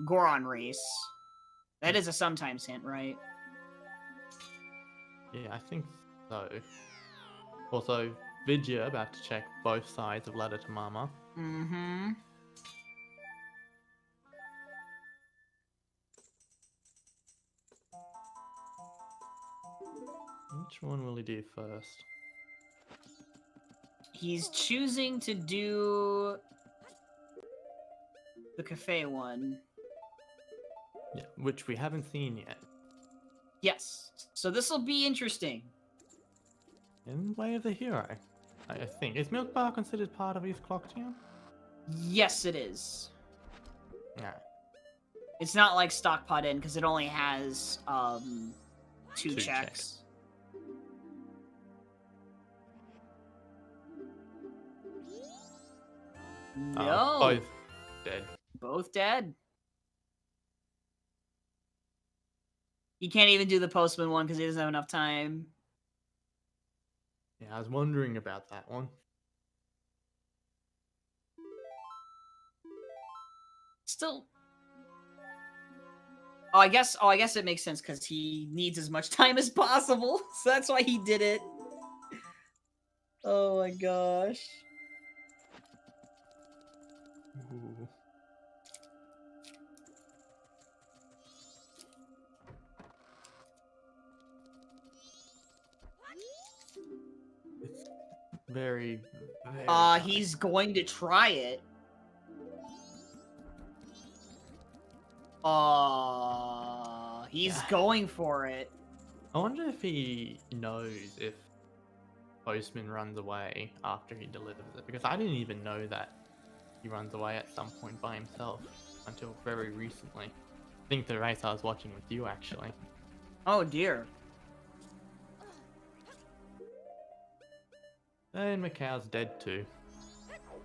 [SPEAKER 2] Goron Race. That is a sometimes hint, right?
[SPEAKER 3] Yeah, I think so. Also, Vidya about to check both sides of Letter to Mama.
[SPEAKER 2] Mm-hmm.
[SPEAKER 3] Which one will he do first?
[SPEAKER 2] He's choosing to do the cafe one.
[SPEAKER 3] Yeah, which we haven't seen yet.
[SPEAKER 2] Yes. So this will be interesting.
[SPEAKER 3] In Way of the Hero, I think. Is Milk Bar considered part of East Clocktown?
[SPEAKER 2] Yes, it is.
[SPEAKER 3] Yeah.
[SPEAKER 2] It's not like Stockpot Inn because it only has two
[SPEAKER 3] Two
[SPEAKER 2] checks. No.
[SPEAKER 3] Both dead.
[SPEAKER 2] Both dead. He can't even do the postman one because he doesn't have enough time.
[SPEAKER 3] Yeah, I was wondering about that one.
[SPEAKER 2] Still. Oh, I guess it makes sense because he needs as much time as possible, so that's why he did it. Oh my gosh.
[SPEAKER 3] Ooh. It's very, very tight.
[SPEAKER 2] He's going to try it. He's going for it.
[SPEAKER 3] I wonder if he knows if Postman runs away after he delivers it, because I didn't even know that he runs away at some point by himself until very recently. I think the race I was watching with you, actually.
[SPEAKER 2] Oh dear.
[SPEAKER 3] And Macau's dead too.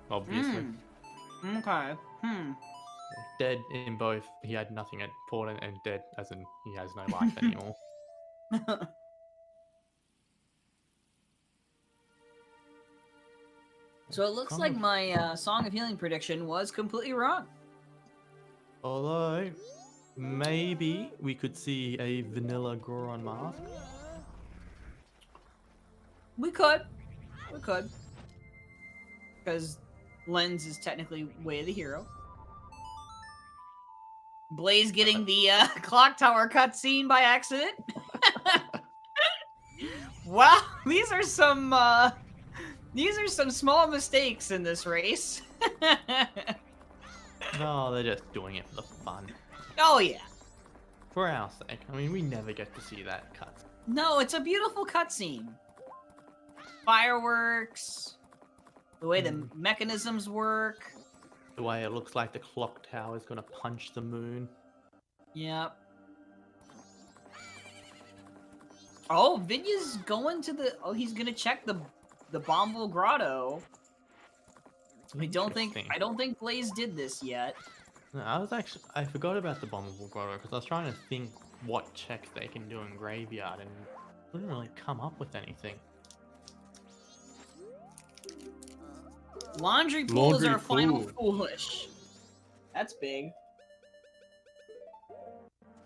[SPEAKER 3] Obviously.
[SPEAKER 2] Okay.
[SPEAKER 3] Dead in both. He had nothing at port and dead as in he has no life anymore.
[SPEAKER 2] So it looks like my Song of Healing prediction was completely wrong.
[SPEAKER 3] Although, maybe we could see a vanilla Goron mask.
[SPEAKER 2] We could. Because Lens is technically Way of the Hero. Blaze getting the clock tower cutscene by accident. Wow, these are some small mistakes in this race.
[SPEAKER 3] No, they're just doing it for the fun.
[SPEAKER 2] Oh yeah.
[SPEAKER 3] For our sake. I mean, we never get to see that cut.
[SPEAKER 2] No, it's a beautiful cutscene. Fireworks, the way the mechanisms work.
[SPEAKER 3] The way it looks like the clock tower is gonna punch the moon.
[SPEAKER 2] Yep. Oh, Vidya's going to the. Oh, he's gonna check the Bombville Grotto. I don't think Blaze did this yet.
[SPEAKER 3] No, I forgot about the Bombable Grotto because I was trying to think what checks they can do in Graveyard and couldn't really come up with anything.
[SPEAKER 2] Laundry pools are final foolish. That's big.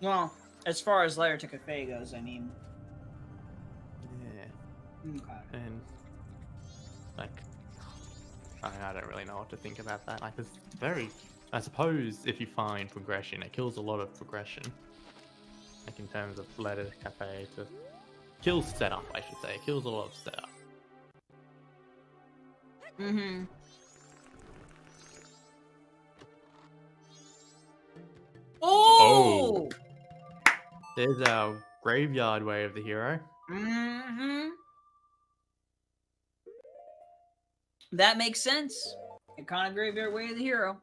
[SPEAKER 2] Well, as far as Lair to Cafe goes, I mean.
[SPEAKER 3] Yeah.
[SPEAKER 2] Okay.
[SPEAKER 3] And like, I don't really know what to think about that. Like, it's very. I suppose if you find progression, it kills a lot of progression. Like in terms of Lair to Cafe to kills setup, I should say. It kills a lot of setup.
[SPEAKER 2] Mm-hmm. Oh!
[SPEAKER 3] There's our Graveyard Way of the Hero.
[SPEAKER 2] Mm-hmm. That makes sense. Iconic Graveyard Way of the Hero.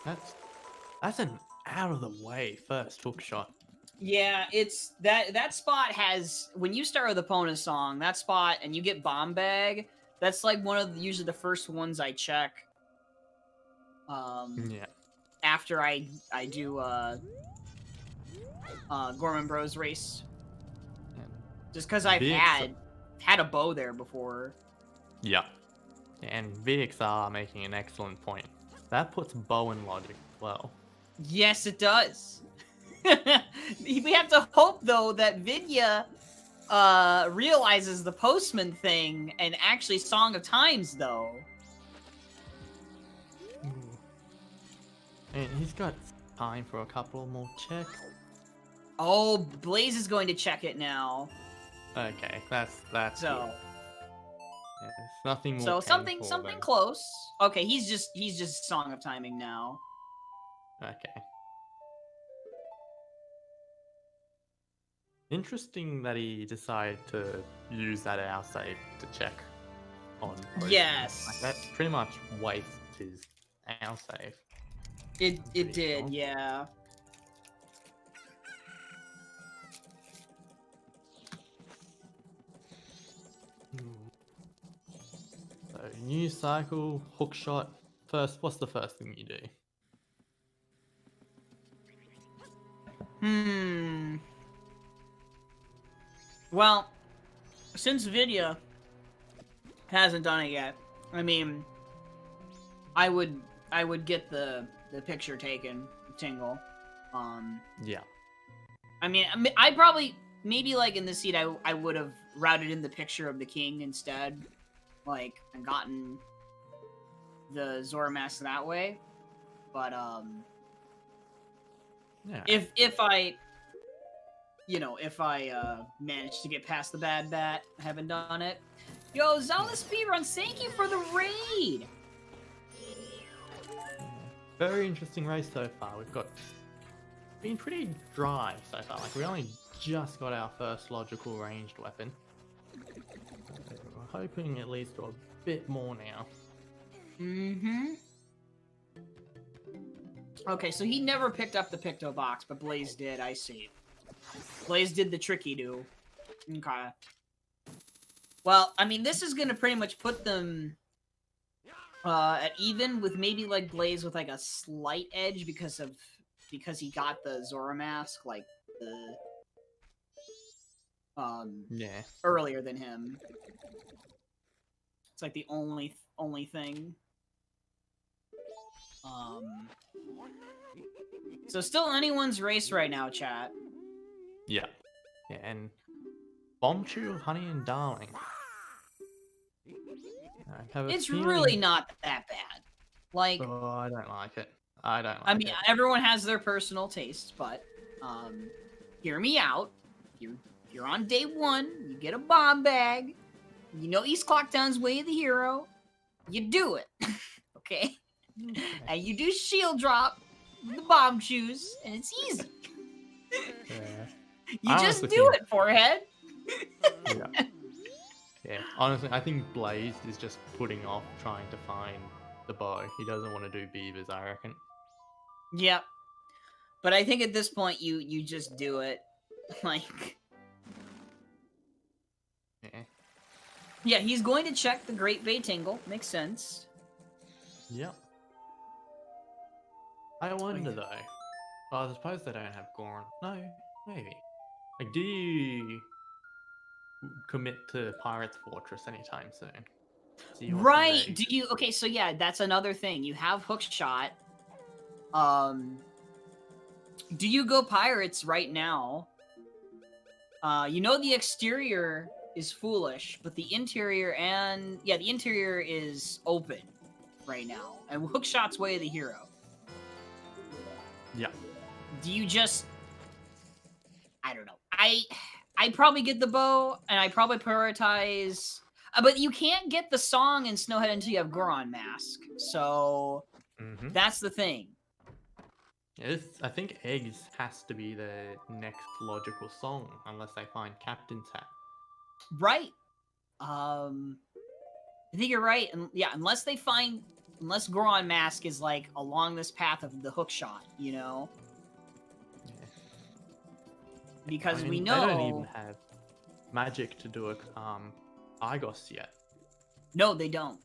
[SPEAKER 3] That's an out of the way first hook shot.
[SPEAKER 2] Yeah, it's that spot has when you start with Epona's song, that spot and you get Bomb Bag, that's like one of usually the first ones I check.
[SPEAKER 3] Yeah.
[SPEAKER 2] After I do Gorman Bros race. Just because I've had a bow there before. Yeah.
[SPEAKER 3] And VXR making an excellent point. That puts bow in logic as well.
[SPEAKER 2] Yes, it does. We have to hope though that Vidya realizes the postman thing and actually Song of Times though.
[SPEAKER 3] Ooh. And he's got time for a couple more checks.
[SPEAKER 2] Oh, Blaze is going to check it now.
[SPEAKER 3] Okay, that's
[SPEAKER 2] So,
[SPEAKER 3] good. Yeah, there's nothing more.
[SPEAKER 2] so something
[SPEAKER 3] painful
[SPEAKER 2] something
[SPEAKER 3] than-
[SPEAKER 2] close. Okay, he's just Song of Timing now.
[SPEAKER 3] Okay. Interesting that he decided to use that our save to check on. Potion.
[SPEAKER 2] Yes.
[SPEAKER 3] Like, that pretty much wastes his our save.
[SPEAKER 2] It
[SPEAKER 3] Pretty
[SPEAKER 2] did,
[SPEAKER 3] sure.
[SPEAKER 2] yeah.
[SPEAKER 3] So new cycle, hook shot. First, what's the first thing you do?
[SPEAKER 2] Well, since Vidya hasn't done it yet, I mean, I would get the picture taken, Tingle.
[SPEAKER 3] Yeah.
[SPEAKER 2] I mean, I probably maybe like in this seat I would have routed in the picture of the king instead, like and gotten the Zora mask that way. But
[SPEAKER 3] Yeah.
[SPEAKER 2] if I manage to get past the bad bat, I haven't done it. Yo, ZeldaSpeedRuns, thank you for the raid.
[SPEAKER 3] Very interesting race so far. We've been pretty dry so far. Like we only just got our first logical ranged weapon. We're hoping it leads to a bit more now.
[SPEAKER 2] Mm-hmm. Okay, so he never picked up the Picto box, but Blaze did. I see. Blaze did the tricky do. Okay. Well, I mean, this is gonna pretty much put them at even with maybe like Blaze with like a slight edge because he got the Zora mask like the
[SPEAKER 3] Yeah.
[SPEAKER 2] earlier than him. It's like the only thing. So still anyone's race right now, chat.
[SPEAKER 3] Yeah. Yeah, and Bombchew, Honey and Darling. I have a
[SPEAKER 2] It's
[SPEAKER 3] feeling-
[SPEAKER 2] really not that bad. Like,
[SPEAKER 3] Oh, I don't like it. I don't like
[SPEAKER 2] I mean,
[SPEAKER 3] it.
[SPEAKER 2] everyone has their personal tastes, but hear me out. You're on day one. You get a bomb bag. You know East Clocktown's Way of the Hero. You do it, okay?
[SPEAKER 3] Okay.
[SPEAKER 2] And you do shield drop the bomb shoes, and it's easy.
[SPEAKER 3] Yeah.
[SPEAKER 2] You
[SPEAKER 3] I
[SPEAKER 2] just
[SPEAKER 3] honestly
[SPEAKER 2] do
[SPEAKER 3] think-
[SPEAKER 2] it, forehead.
[SPEAKER 3] Yeah. Yeah. Honestly, I think Blaze is just putting off trying to find the bow. He doesn't want to do beavers, I reckon.
[SPEAKER 2] Yep. But I think at this point you just do it. Like,
[SPEAKER 3] Yeah.
[SPEAKER 2] yeah, he's going to check the Great Bay Tingle. Makes sense.
[SPEAKER 3] Yep. I wonder though. Well, I suppose they don't have Goron. No, maybe. Like, do you commit to Pirate's Fortress anytime soon? See what's
[SPEAKER 2] Right.
[SPEAKER 3] there.
[SPEAKER 2] Do you okay, so yeah, that's another thing. You have Hookshot. Do you go Pirates right now? You know the exterior is foolish, but the interior the interior is open right now. And Hookshot's Way of the Hero.
[SPEAKER 3] Yeah.
[SPEAKER 2] Do you just I don't know. I probably get the bow and I probably prioritize but you can't get the song in Snowhead until you have Goron mask. So
[SPEAKER 3] Mm-hmm.
[SPEAKER 2] that's the thing.
[SPEAKER 3] Yeah, I think Eggs has to be the next logical song, unless they find Captain's Hat.
[SPEAKER 2] Right. I think you're right. And yeah, unless Goron mask is like along this path of the hook shot, you know?
[SPEAKER 3] Yeah.
[SPEAKER 2] Because
[SPEAKER 3] I mean,
[SPEAKER 2] we
[SPEAKER 3] they don't
[SPEAKER 2] know
[SPEAKER 3] even have magic to do a Argos yet.
[SPEAKER 2] no, they don't.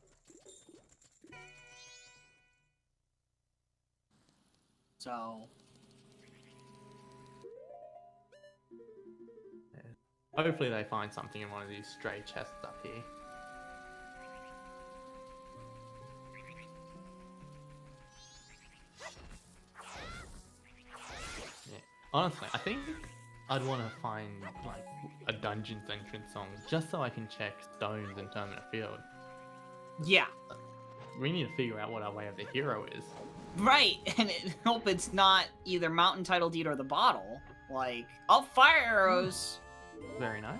[SPEAKER 2] So
[SPEAKER 3] Hopefully they find something in one of these stray chests up here. Yeah. Honestly, I think I'd want to find like a dungeon's entrance song just so I can check stones in Terminal Field.
[SPEAKER 2] yeah.
[SPEAKER 3] We need to figure out what our Way of the Hero is.
[SPEAKER 2] Right. And hope it's not either Mountain Title Deed or the bottle. Like, oh, fire arrows.
[SPEAKER 3] Very nice.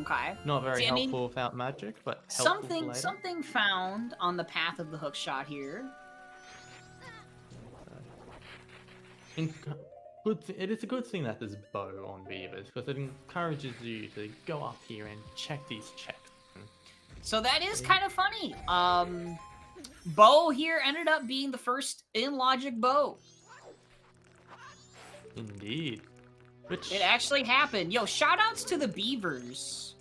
[SPEAKER 2] Okay.
[SPEAKER 3] Not very
[SPEAKER 2] See, I mean,
[SPEAKER 3] helpful without magic, but helpful for later.
[SPEAKER 2] Something found on the path of the hook shot here.
[SPEAKER 3] It is a good thing that there's bow on beavers, because it encourages you to go up here and check these checks.
[SPEAKER 2] So that is kind of funny. Bow here ended up being the first in logic bow.
[SPEAKER 3] Indeed. Which...
[SPEAKER 2] It actually happened. Yo, shoutouts to the beavers.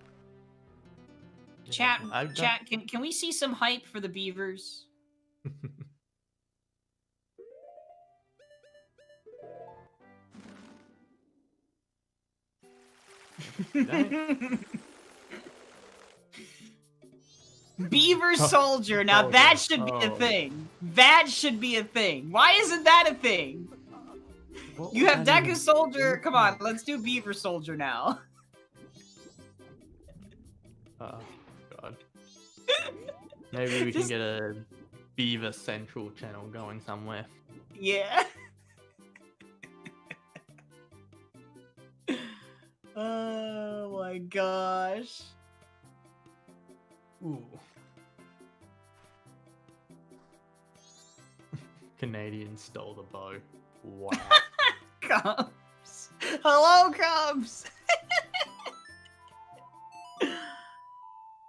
[SPEAKER 2] Chat, can we see some hype for the beavers? Beaver soldier. Now that should be a thing. That should be a thing. Why isn't that a thing? You have Deku soldier. Come on, let's do beaver soldier now.
[SPEAKER 3] Oh god. Maybe we can get a beaver central channel going somewhere.
[SPEAKER 2] Yeah. Oh my gosh.
[SPEAKER 3] Ooh. Canadians stole the bow. Wow.
[SPEAKER 2] Cubs. Hello, Cubs.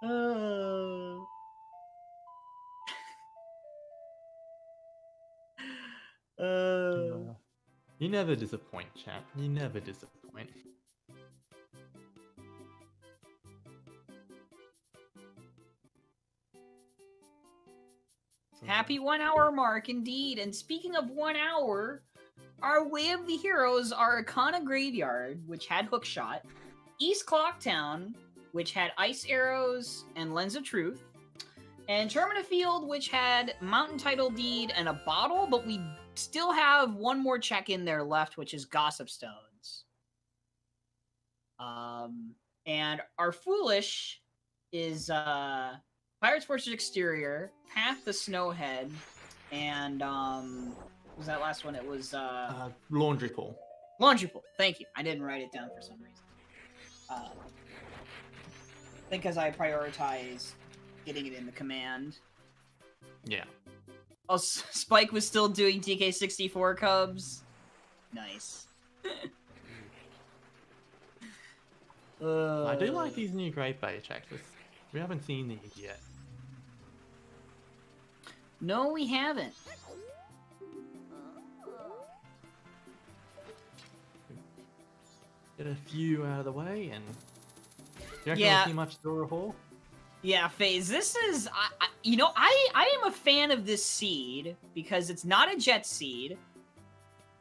[SPEAKER 2] Oh.
[SPEAKER 3] You never disappoint, chat. You never disappoint.
[SPEAKER 2] Happy 1 hour mark indeed. And speaking of 1 hour, our Way of the Heroes are Akana Graveyard, which had Hookshot, East Clocktown, which had Ice Arrows and Lens of Truth, and Termina Field, which had Mountain Title Deed and a bottle, but we still have one more check in there left, which is Gossip Stones. And our Foolish is Pirate's Fortress Exterior, Path to Snowhead, and what was that last one? It was
[SPEAKER 3] Laundry Pool.
[SPEAKER 2] Laundry Pool. Thank you. I didn't write it down for some reason. Because I prioritized getting it in the command.
[SPEAKER 3] Yeah.
[SPEAKER 2] Oh, Spike was still doing TK64 Cubs. Nice.
[SPEAKER 3] I do like these new Great Bay checks. We haven't seen these yet.
[SPEAKER 2] No, we haven't.
[SPEAKER 3] Get a few out of the way, and you reckon
[SPEAKER 2] Yeah.
[SPEAKER 3] we'll see much Dora Hall?
[SPEAKER 2] Yeah, FaZe, this is... I am a fan of this seed, because it's not a jet seed,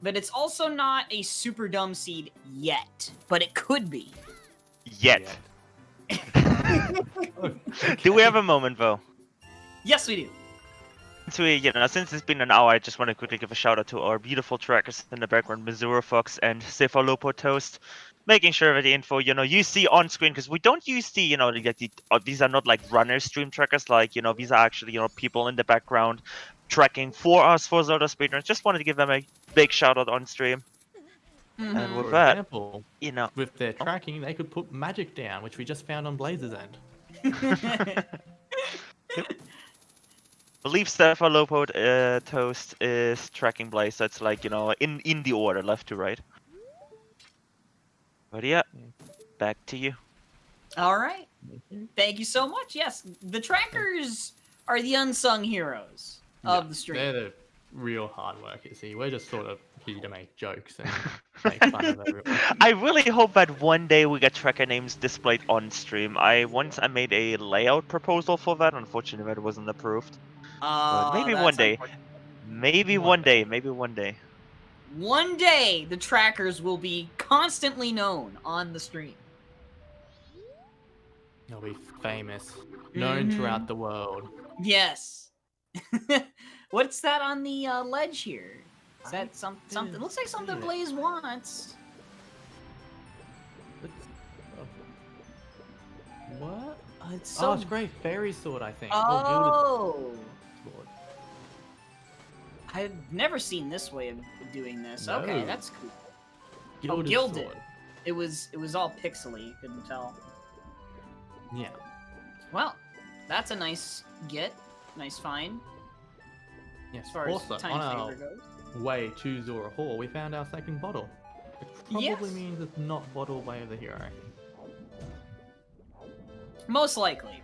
[SPEAKER 2] but it's also not a super dumb seed yet. But it could be.
[SPEAKER 1] Yet. Do we have a moment, though?
[SPEAKER 2] Yes, we do.
[SPEAKER 1] Since it's been an hour, I just want to quickly give a shout out to our beautiful trackers in the background, Missouri Fox and Cephalopo Toast, making sure that the info, you see on screen, because we don't use the, these are not like runner stream trackers, like, these are actually, people in the background tracking for us for ZeldaSpeedRuns. Just wanted to give them a big shout out on stream. And with
[SPEAKER 3] For
[SPEAKER 1] that,
[SPEAKER 3] example, with their tracking, they could put magic down, which we just found on Blaze's end.
[SPEAKER 1] I believe Cephalopo Toast is tracking Blaze, so it's like, in the order, left to right. But yeah, back to you.
[SPEAKER 2] All right. Thank you so much. Yes, the trackers are the unsung heroes of the stream.
[SPEAKER 3] They're the real hard workers here. We're just sort of here to make jokes and make fun of everyone.
[SPEAKER 1] I really hope that one day we get tracker names displayed on stream. I made a layout proposal for that. Unfortunately, that wasn't approved. But maybe one day. Maybe one day. Maybe one day.
[SPEAKER 2] One day, the trackers will be constantly known on the stream.
[SPEAKER 3] They'll be famous, known throughout the world.
[SPEAKER 2] Yes. What's that on the ledge here? Is that something? Looks like something Blaze wants.
[SPEAKER 3] What?
[SPEAKER 2] It's so...
[SPEAKER 3] it's great fairy sword, I think.
[SPEAKER 2] Oh.
[SPEAKER 3] Sword.
[SPEAKER 2] I've never seen this way of doing this.
[SPEAKER 3] No.
[SPEAKER 2] Okay, that's cool.
[SPEAKER 3] Gilded
[SPEAKER 2] gilded.
[SPEAKER 3] sword.
[SPEAKER 2] It was all pixely. Couldn't tell.
[SPEAKER 3] Yeah.
[SPEAKER 2] Well, that's a nice get. Nice find.
[SPEAKER 3] Yes.
[SPEAKER 2] As far
[SPEAKER 3] Also,
[SPEAKER 2] as time
[SPEAKER 3] on our
[SPEAKER 2] saver goes.
[SPEAKER 3] way to Zora Hall, we found our second bottle. It probably
[SPEAKER 2] Yes.
[SPEAKER 3] means it's not Bottle Way of the Hero.
[SPEAKER 2] Most likely.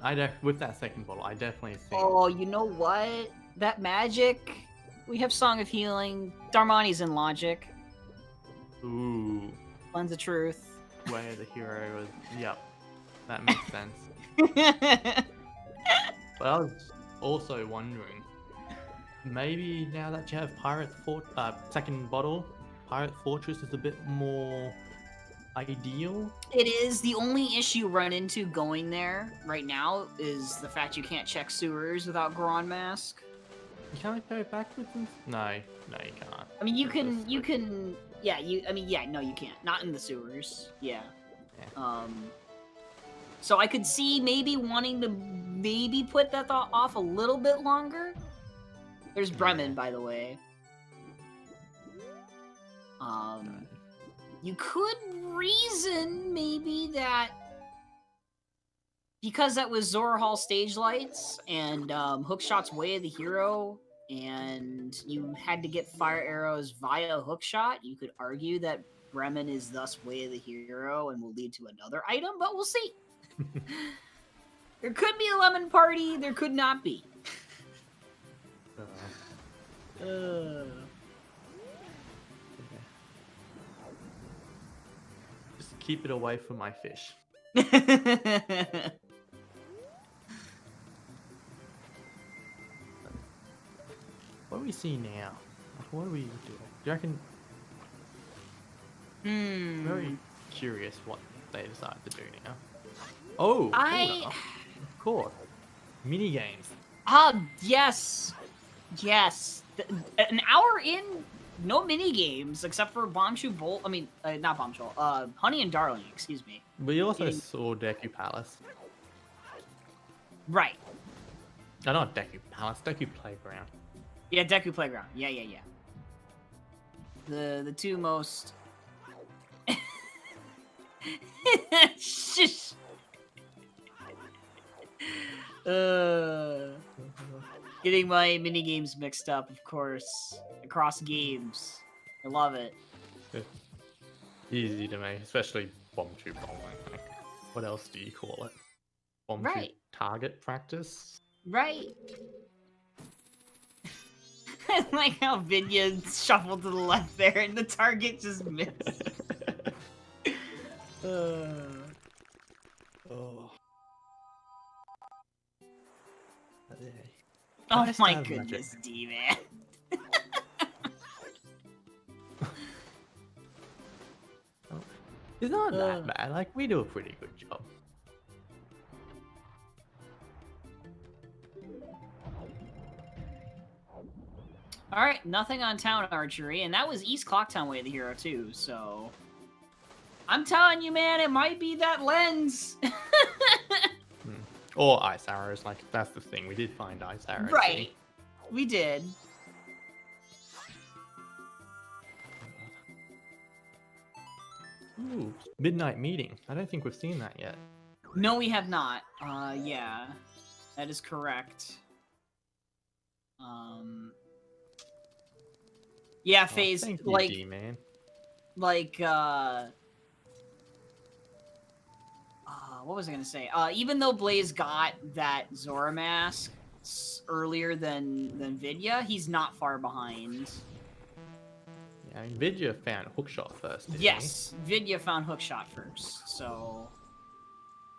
[SPEAKER 3] Yeah, with that second bottle, I definitely think.
[SPEAKER 2] Oh, you know what? That magic. We have Song of Healing. Darmani's in Logic.
[SPEAKER 3] Ooh,
[SPEAKER 2] Lens of Truth.
[SPEAKER 3] Way of the Hero was. Yep, that makes sense. But I was also wondering, maybe now that you have second bottle, Pirate Fortress is a bit more ideal.
[SPEAKER 2] It is. The only issue you run into going there right now is the fact you can't check sewers without Goron Mask.
[SPEAKER 3] You can't go backwards. No, you can't.
[SPEAKER 2] I mean, you can. Yeah, no, you can't. Not in the sewers. Yeah. So I could see maybe wanting to put that thought off a little bit longer. There's Bremen, by the way. You could reason maybe that because that was Zora Hall stage lights and Hookshot's Way of the Hero, and you had to get fire arrows via Hookshot, you could argue that Bremen is thus Way of the Hero and will lead to another item, but we'll see. There could be a lemon party, there could not be.
[SPEAKER 3] Just keep it away from my fish. What do we see now? What do we do? Do you reckon? Very curious what they decide to do now. Oh, hold up. Of course. Mini games.
[SPEAKER 2] Yes. An hour in, no mini games except for Bombshell Bolt. I mean, not Bombshell. Honey and Darling. Excuse me.
[SPEAKER 3] We also saw Deku Palace.
[SPEAKER 2] Right.
[SPEAKER 3] No, not Deku Palace. Deku Playground.
[SPEAKER 2] Yeah, Deku Playground. Yeah. The two most. Shush. Getting my mini games mixed up, of course. Across games. I love it.
[SPEAKER 3] Easy to make, especially bomb tube bowling. Like, what else do you call it? Bomb tube target practice?
[SPEAKER 2] Right. I like how Vidya shuffled to the left there and the target just missed. Oh my goodness, D-Man.
[SPEAKER 3] It's not that bad. Like, we do a pretty good job.
[SPEAKER 2] Alright, nothing on town archery, and that was East Clocktown Way of the Hero too, so... I'm telling you, man, it might be that lens!
[SPEAKER 3] Or ice arrows, like, that's the thing. We did find ice arrows.
[SPEAKER 2] Right. We did.
[SPEAKER 3] Ooh, midnight meeting. I don't think we've seen that yet.
[SPEAKER 2] No, we have not. Yeah. That is correct. Yeah, Phase,
[SPEAKER 3] thank you,
[SPEAKER 2] like...
[SPEAKER 3] D-Man.
[SPEAKER 2] Like, what was I gonna say? Even though Blaze got that Zora mask earlier than Vidya, he's not far behind.
[SPEAKER 3] Yeah, I mean, Vidya found Hookshot first, didn't
[SPEAKER 2] Yes, Vidya found Hookshot first, so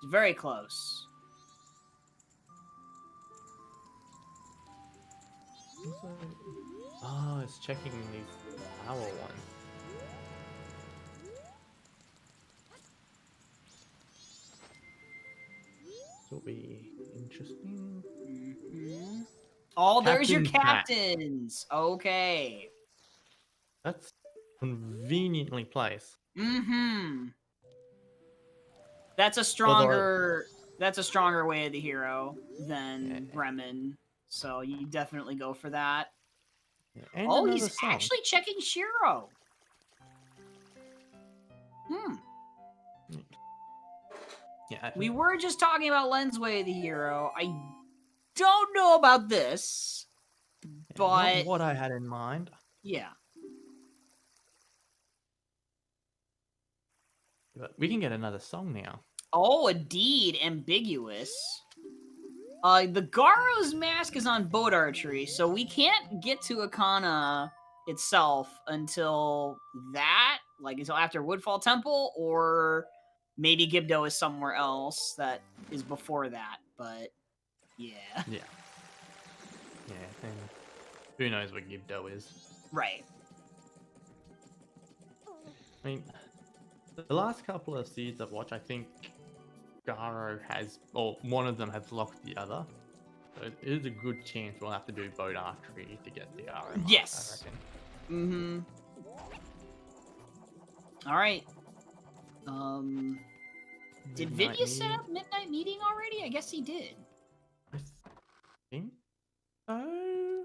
[SPEAKER 2] it's very close.
[SPEAKER 3] Oh, it's checking these flower ones. This will be interesting.
[SPEAKER 2] Oh, there's your
[SPEAKER 3] Captain's hat.
[SPEAKER 2] captains. Okay.
[SPEAKER 3] That's conveniently placed.
[SPEAKER 2] Mm-hmm. That's a stronger way of the hero than Bremen. So you definitely go for that.
[SPEAKER 3] And
[SPEAKER 2] oh, he's
[SPEAKER 3] song.
[SPEAKER 2] actually checking Shiro.
[SPEAKER 3] Yeah.
[SPEAKER 2] We were just talking about Len's way of the hero. I don't know about this, but
[SPEAKER 3] Not what I had in mind.
[SPEAKER 2] yeah.
[SPEAKER 3] But we can get another song now.
[SPEAKER 2] Oh, indeed, ambiguous. The Garo's mask is on boat archery, so we can't get to Akana itself until until after Woodfall Temple, or maybe Gibdo is somewhere else that is before that, but yeah.
[SPEAKER 3] Yeah. Yeah, and who knows what Gibdo is.
[SPEAKER 2] Right.
[SPEAKER 3] I mean, the last couple of seeds I've watched, I think Garo has, or one of them has locked the other. So it is a good chance we'll have to do boat archery to get the Garo mark,
[SPEAKER 2] Yes.
[SPEAKER 3] I reckon.
[SPEAKER 2] Mm-hmm. Alright. Did Vidya set up Midnight Meeting already? I guess he did.
[SPEAKER 3] I think so.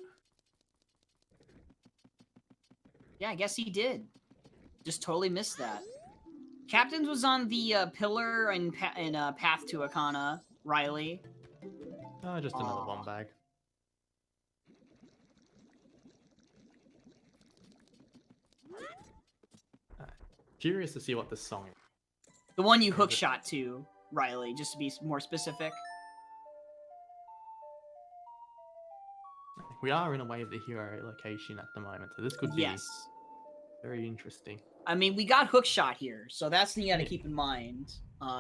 [SPEAKER 2] Yeah, I guess he did. Just totally missed that. Captains was on the pillar and Path to Akana, Riley.
[SPEAKER 3] Oh, just another one bag. Curious to see what the song is.
[SPEAKER 2] The one you hook shot to, Riley, just to be more specific.
[SPEAKER 3] We are in a way of the hero location at the moment, so this could be very interesting.
[SPEAKER 2] I mean, we got hook shot here, so that's the thing you gotta keep in mind,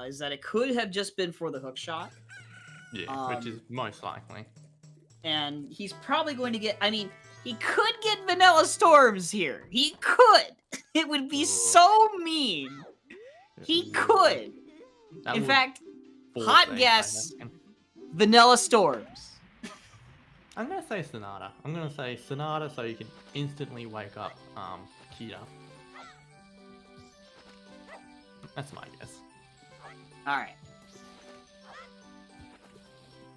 [SPEAKER 2] is that it could have just been for the hook shot.
[SPEAKER 3] Yeah, which is most likely.
[SPEAKER 2] And he's probably going to get, I mean, he could get Vanilla Storms here. He could! It would be so mean. He could. In fact, hot guess, Vanilla Storms.
[SPEAKER 3] I'm gonna say Sonata. I'm gonna say Sonata so you can instantly wake up Kita. That's my guess.
[SPEAKER 2] Alright.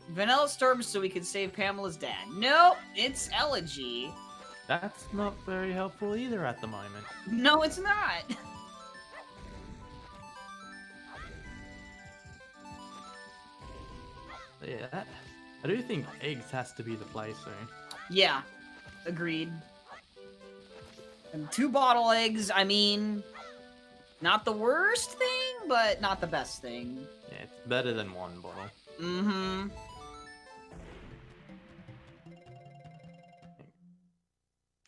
[SPEAKER 2] Vanilla Storms so we can save Pamela's dad. Nope, it's Elegy.
[SPEAKER 3] That's not very helpful either at the moment.
[SPEAKER 2] No, it's not.
[SPEAKER 3] Yeah, I do think eggs has to be the play soon.
[SPEAKER 2] Yeah, agreed. And 2 bottle eggs, I mean, not the worst thing, but not the best thing.
[SPEAKER 3] Yeah, it's better than 1 bottle.
[SPEAKER 2] Mm-hmm.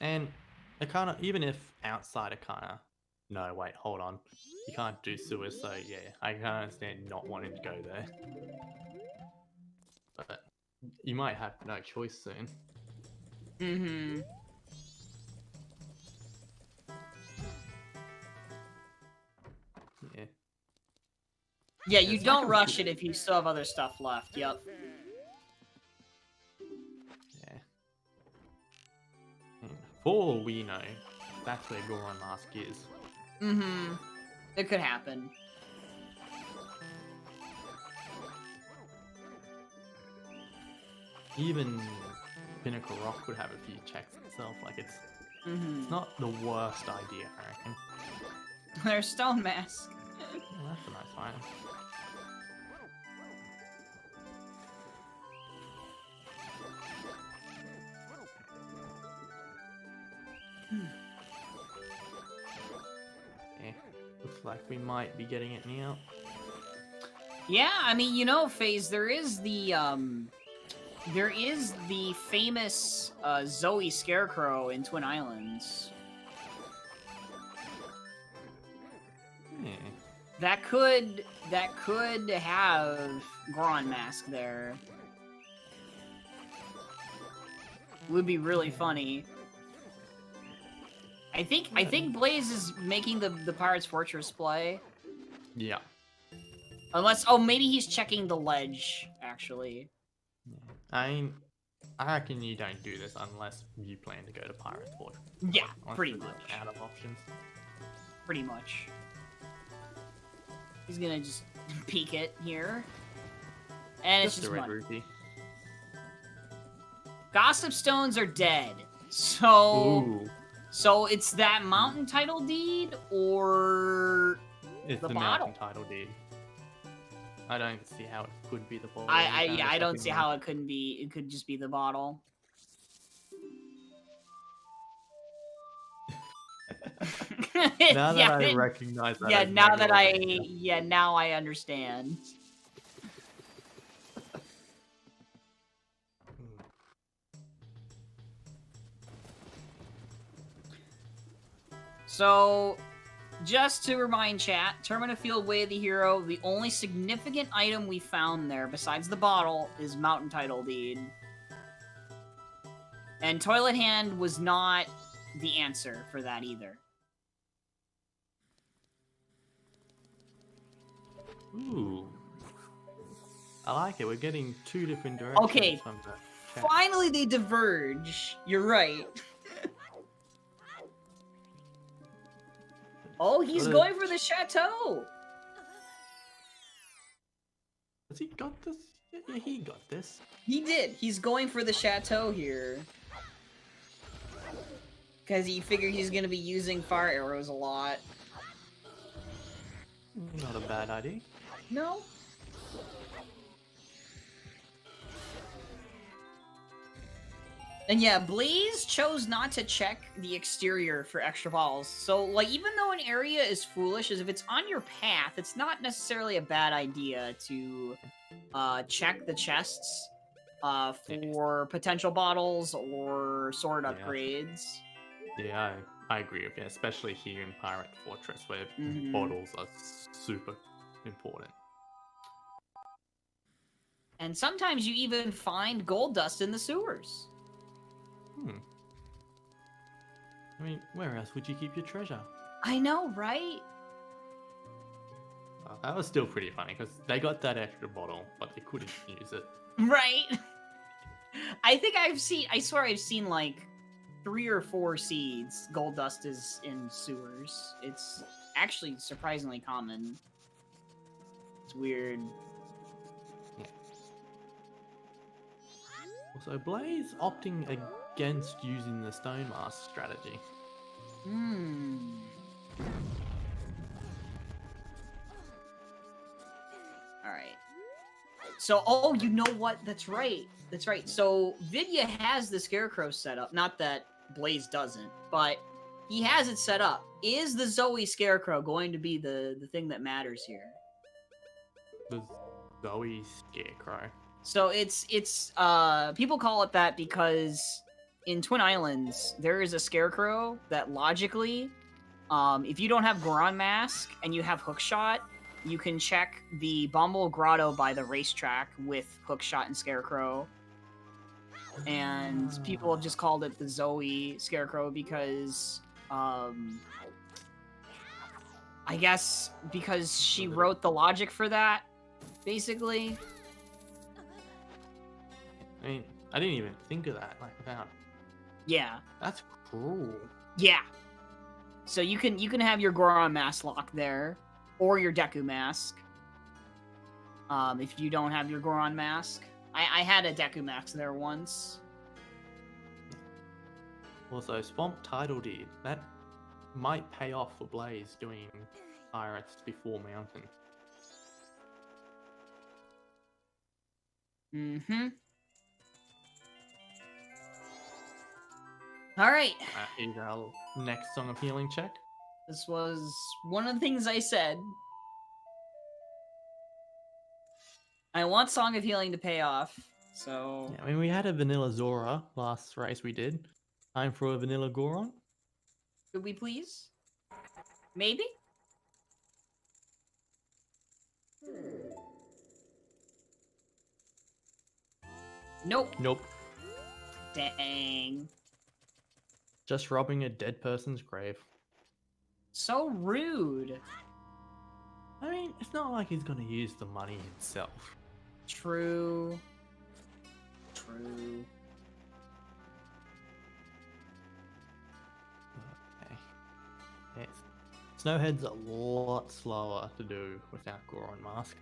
[SPEAKER 3] And Akana, even if outside Akana, no, wait, hold on. You can't do sewers, so yeah, I can understand not wanting to go there. But you might have no choice soon.
[SPEAKER 2] Mm-hmm.
[SPEAKER 3] Yeah.
[SPEAKER 2] Yeah, you don't rush it if you still have other stuff left, yep.
[SPEAKER 3] Yeah. And for all we know, that's where Goron Mask is.
[SPEAKER 2] Mm-hmm. It could happen.
[SPEAKER 3] Even Pinnacle Rock would have a few checks itself, like it's not the worst idea, I reckon.
[SPEAKER 2] There's Stone Mask.
[SPEAKER 3] Yeah, that's a nice item. Yeah, looks like we might be getting it now.
[SPEAKER 2] Yeah, I mean, you know, FaZe, there is the famous Zoe Scarecrow in Twin Islands.
[SPEAKER 3] Yeah.
[SPEAKER 2] That could have Goron Mask there. Would be really funny. I think Blaze is making the Pirate's Fortress play.
[SPEAKER 3] Yeah.
[SPEAKER 2] Unless, oh, maybe he's checking the ledge, actually.
[SPEAKER 3] I reckon you don't do this unless you plan to go to Pirate's Fortress.
[SPEAKER 2] Yeah,
[SPEAKER 3] Unless
[SPEAKER 2] pretty
[SPEAKER 3] you're
[SPEAKER 2] much.
[SPEAKER 3] out of options.
[SPEAKER 2] Pretty much. He's gonna just peek it here. And it's
[SPEAKER 3] Just
[SPEAKER 2] just
[SPEAKER 3] a red
[SPEAKER 2] mud.
[SPEAKER 3] rupee.
[SPEAKER 2] Gossip Stones are dead. So...
[SPEAKER 3] Ooh.
[SPEAKER 2] So it's that mountain title deed, or
[SPEAKER 3] It's
[SPEAKER 2] the
[SPEAKER 3] the
[SPEAKER 2] bottle?
[SPEAKER 3] mountain title deed. I don't see how it could be the bottle.
[SPEAKER 2] I don't see how it couldn't be. It could just be the bottle.
[SPEAKER 3] Now that I recognize that.
[SPEAKER 2] Yeah,
[SPEAKER 3] as
[SPEAKER 2] now that
[SPEAKER 3] Megalomania.
[SPEAKER 2] now I understand. So, just to remind chat, Termina Field Way of the Hero, the only significant item we found there, besides the bottle, is Mountain Title Deed. And Toilet Hand was not the answer for that either.
[SPEAKER 3] Ooh. I like it. We're getting two different directions
[SPEAKER 2] Okay,
[SPEAKER 3] from the chat.
[SPEAKER 2] finally they diverge. You're right. Oh, he's
[SPEAKER 3] What a-
[SPEAKER 2] going for the chateau.
[SPEAKER 3] Has he got this? Yeah, he got this.
[SPEAKER 2] He did. He's going for the chateau here. Because he figured he's going to be using fire arrows a lot.
[SPEAKER 3] Not a bad idea.
[SPEAKER 2] No? And yeah, Blaze chose not to check the exterior for extra balls. So, like, even though an area is foolish, as if it's on your path, it's not necessarily a bad idea to check the chests for potential bottles or sword
[SPEAKER 3] Yeah.
[SPEAKER 2] upgrades.
[SPEAKER 3] Yeah, I agree with you, especially here in Pirate Fortress where
[SPEAKER 2] Mhm.
[SPEAKER 3] bottles are super important.
[SPEAKER 2] And sometimes you even find gold dust in the sewers.
[SPEAKER 3] I mean, where else would you keep your treasure?
[SPEAKER 2] I know, right?
[SPEAKER 3] That was still pretty funny because they got that extra bottle, but they couldn't use it.
[SPEAKER 2] Right? I think I swear I've seen like 3 or 4 seeds. Gold dust is in sewers. It's actually surprisingly common. It's weird.
[SPEAKER 3] Also, Blaze opting against using the Stone Mask strategy.
[SPEAKER 2] Alright. So, oh, you know what? That's right. That's right. So, Vidya has the Scarecrow set up. Not that Blaze doesn't, but he has it set up. Is the Zoe Scarecrow going to be the thing that matters here?
[SPEAKER 3] The Zoe Scarecrow.
[SPEAKER 2] So it's people call it that because in Twin Islands there is a scarecrow that logically, if you don't have Goron Mask and you have Hookshot, you can check the Bumble Grotto by the racetrack with Hookshot and Scarecrow. And people have just called it the Zoe Scarecrow because, I guess because she wrote the logic for that, basically.
[SPEAKER 3] I mean, I didn't even think of that. Like, wow,
[SPEAKER 2] Yeah.
[SPEAKER 3] that's cruel.
[SPEAKER 2] Yeah. So you can have your Goron Mask lock there, or your Deku Mask. If you don't have your Goron Mask, I had a Deku Mask there once.
[SPEAKER 3] Also, Swamp Tidal Deed. That might pay off for Blaze doing Pirates before Mountain.
[SPEAKER 2] Mm-hmm. All right.
[SPEAKER 3] Is our next Song of Healing check?
[SPEAKER 2] This was one of the things I said. I want Song of Healing to pay off, so...
[SPEAKER 3] Yeah, I mean, we had a Vanilla Zora last race we did. Time for a Vanilla Goron?
[SPEAKER 2] Could we please? Maybe? Nope.
[SPEAKER 3] Nope.
[SPEAKER 2] Dang.
[SPEAKER 3] Just robbing a dead person's grave.
[SPEAKER 2] So rude.
[SPEAKER 3] I mean, it's not like he's gonna use the money himself.
[SPEAKER 2] True. True.
[SPEAKER 3] Okay. Yes. Snowhead's a lot slower to do without Goron Mask.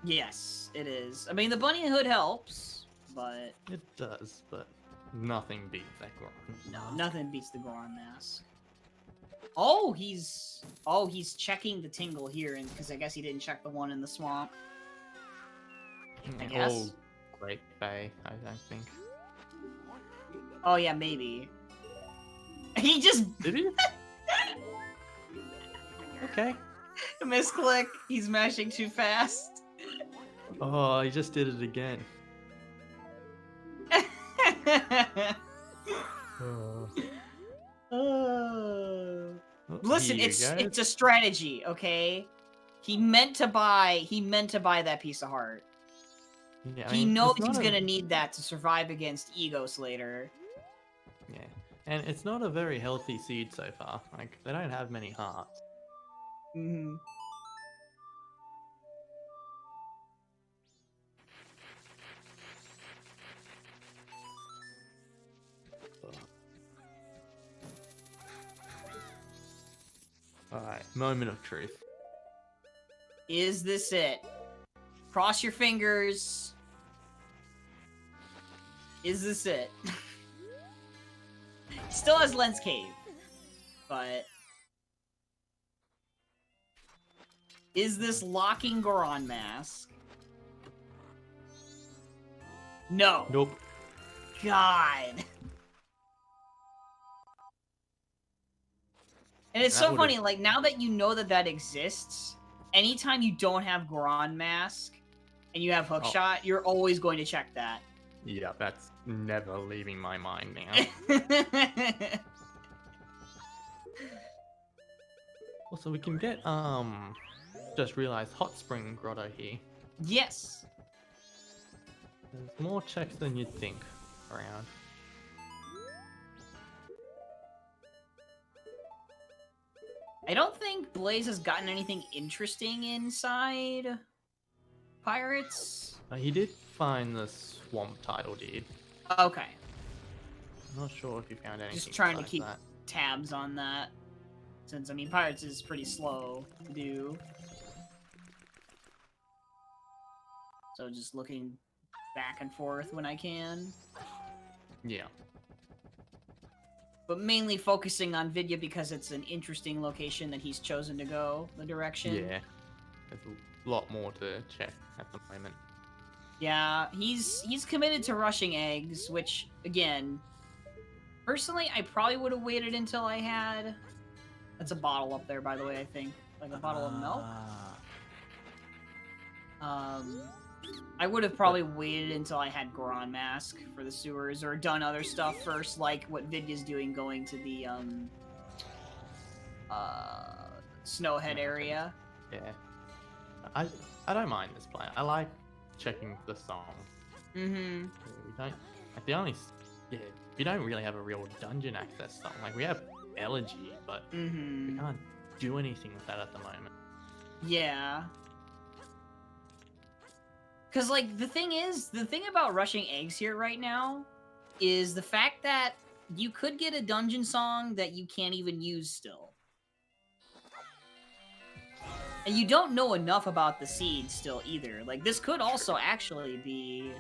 [SPEAKER 2] Yes, it is. I mean, the bunny hood helps, but
[SPEAKER 3] It does, but nothing beats that Goron Mask.
[SPEAKER 2] nothing beats the Goron mask. He's checking the tingle here, and because I guess he didn't check the one in the swamp. I guess.
[SPEAKER 3] Oh, Great Bay, I think.
[SPEAKER 2] Oh yeah, maybe. He just
[SPEAKER 3] Did he? Okay.
[SPEAKER 2] misclick. He's mashing too fast.
[SPEAKER 3] Oh, he just did it again. Oh,
[SPEAKER 2] Listen,
[SPEAKER 3] here you go.
[SPEAKER 2] it's a strategy, okay? He meant to buy that piece of heart.
[SPEAKER 3] Yeah, I
[SPEAKER 2] He
[SPEAKER 3] mean,
[SPEAKER 2] knows
[SPEAKER 3] it's not
[SPEAKER 2] he's
[SPEAKER 3] a-
[SPEAKER 2] gonna need that to survive against Egos later.
[SPEAKER 3] Yeah, and it's not a very healthy seed so far. Like, they don't have many hearts.
[SPEAKER 2] Mm-hmm.
[SPEAKER 3] Alright, moment of truth.
[SPEAKER 2] Is this it? Cross your fingers. Is this it? Still has Lens Cave, but is this locking Goron Mask? No.
[SPEAKER 3] Nope.
[SPEAKER 2] God. And it's
[SPEAKER 3] That
[SPEAKER 2] so
[SPEAKER 3] would've-
[SPEAKER 2] funny, like, now that you know that that exists, anytime you don't have Goron Mask and you have Hookshot, you're always going to check that.
[SPEAKER 3] Yeah, that's never leaving my mind now. Also, we can get, just realized Hot Spring Grotto here.
[SPEAKER 2] Yes.
[SPEAKER 3] There's more checks than you'd think around.
[SPEAKER 2] I don't think Blaze has gotten anything interesting inside Pirates.
[SPEAKER 3] He did find the swamp title deed.
[SPEAKER 2] Okay.
[SPEAKER 3] I'm not sure if you found anything.
[SPEAKER 2] Just trying to
[SPEAKER 3] besides
[SPEAKER 2] keep
[SPEAKER 3] that.
[SPEAKER 2] tabs on that. Since, I mean, Pirates is pretty slow to do. So just looking back and forth when I can.
[SPEAKER 3] Yeah.
[SPEAKER 2] But mainly focusing on Vidya because it's an interesting location that he's chosen to go, the direction.
[SPEAKER 3] Yeah. There's a lot more to check at the moment.
[SPEAKER 2] Yeah, he's committed to rushing eggs, which, again, personally, I probably would have waited until I had... That's a bottle up there, by the way, I think. Like a bottle of milk. I would have probably waited until I had Goron Mask for the sewers, or done other stuff first, like what Vidya's doing, going to the, Snowhead area.
[SPEAKER 3] Yeah. I don't mind this plan. I like checking the song.
[SPEAKER 2] Mm-hmm.
[SPEAKER 3] We don't. Like, the only. Yeah. We don't really have a real dungeon access song. Like, we have Elegy, but we
[SPEAKER 2] Mm-hmm.
[SPEAKER 3] can't do anything with that at the moment.
[SPEAKER 2] Yeah. Because, like, the thing about rushing eggs here right now is the fact that you could get a dungeon song that you can't even use still. And you don't know enough about the seed still either. Like, this could also actually be...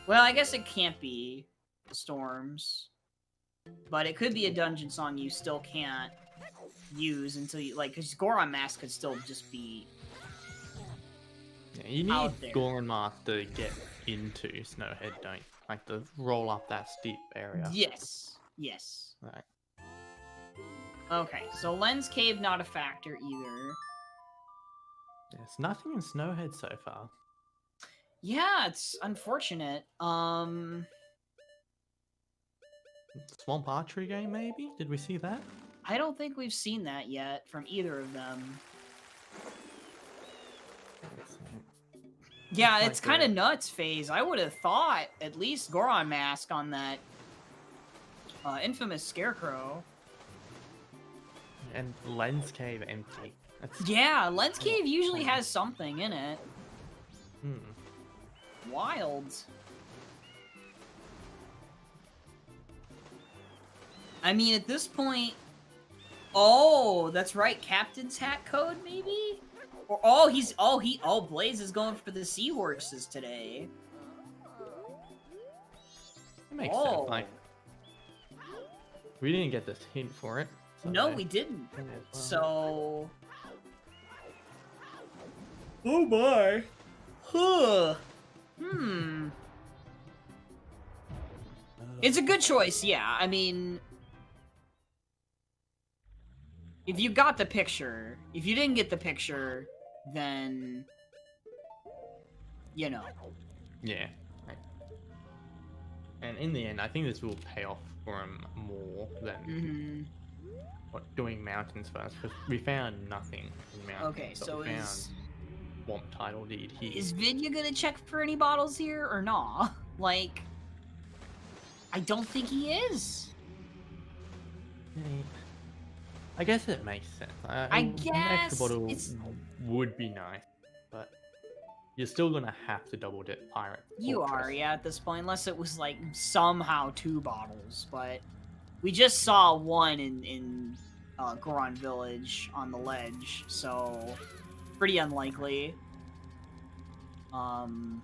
[SPEAKER 2] Well, I guess it can't be the Storms. But it could be a dungeon song you still can't use until you... Like, because Goron Mask could still just be...
[SPEAKER 3] Yeah, you
[SPEAKER 2] out
[SPEAKER 3] need
[SPEAKER 2] there.
[SPEAKER 3] Goron Mask to get into Snowhead, don't you? Like, to roll up that steep area.
[SPEAKER 2] Yes. Yes.
[SPEAKER 3] Right.
[SPEAKER 2] Okay, so Lens Cave not a factor either.
[SPEAKER 3] There's nothing in Snowhead so far.
[SPEAKER 2] Yeah, it's unfortunate.
[SPEAKER 3] Swamp Archery game, maybe? Did we see that?
[SPEAKER 2] I don't think we've seen that yet from either of them. Yeah,
[SPEAKER 3] Looks
[SPEAKER 2] it's
[SPEAKER 3] like
[SPEAKER 2] kind of
[SPEAKER 3] they're-
[SPEAKER 2] nuts, FaZe. I would have thought at least Goron Mask on that infamous Scarecrow.
[SPEAKER 3] And Lens Cave empty. That's...
[SPEAKER 2] Yeah, Lens Cave usually has something in it.
[SPEAKER 3] Hmm.
[SPEAKER 2] Wild. I mean, at this point... Oh, that's right. Captain's hat code, maybe? Or Blaze is going for the seahorses today.
[SPEAKER 3] That makes sense. Like, we didn't get this hint for it. So
[SPEAKER 2] no, we didn't.
[SPEAKER 3] Well.
[SPEAKER 2] So. Oh my. Huh. It's a good choice, yeah. I mean, if you got the picture, if you didn't get the picture, then, you know.
[SPEAKER 3] Yeah. Right. And in the end, I think this will pay off for him more than doing mountains first, because we found nothing in mountains.
[SPEAKER 2] Okay, so
[SPEAKER 3] we found Swamp Title Deed here.
[SPEAKER 2] Is Vidya gonna check for any bottles here or not? Like, I don't think he is.
[SPEAKER 3] I guess it makes sense.
[SPEAKER 2] I guess
[SPEAKER 3] an extra bottle would be nice, but you're still gonna have to double dip Pirate.
[SPEAKER 2] You are, yeah, at this point, unless it was like somehow 2 bottles. But we just saw one in Goron Village on the ledge, so pretty unlikely. Man.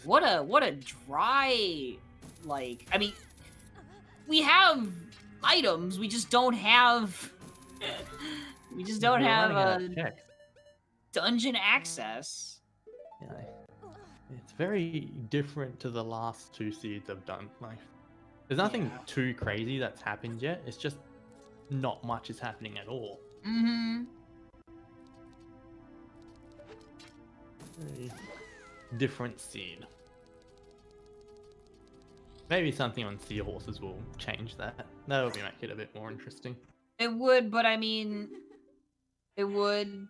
[SPEAKER 2] What a dry, like, I mean, we have items, we just don't have dungeon access.
[SPEAKER 3] Yeah, it's very different to the last 2 seeds I've done. Like, there's nothing too crazy that's happened yet. It's just not much is happening at all. Very different seed. Maybe something on seahorses will change that. That would make it a bit more interesting.
[SPEAKER 2] It would, but I mean, it would.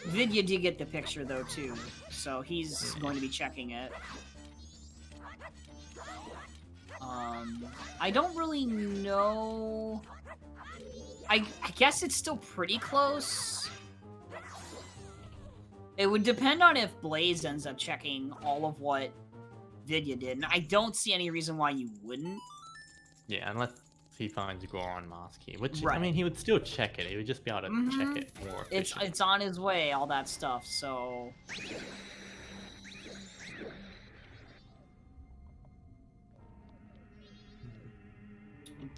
[SPEAKER 2] Vidya did get the picture though too, so he's going to be checking it. I don't really know. I guess it's still pretty close. It would depend on if Blaze ends up checking all of what Vidya did, and I don't see any reason why you wouldn't.
[SPEAKER 3] Yeah, unless he finds Goron Mask here, which, I mean, he would still check it. He would just be able to check it more efficiently.
[SPEAKER 2] It's on his way, all that stuff, so...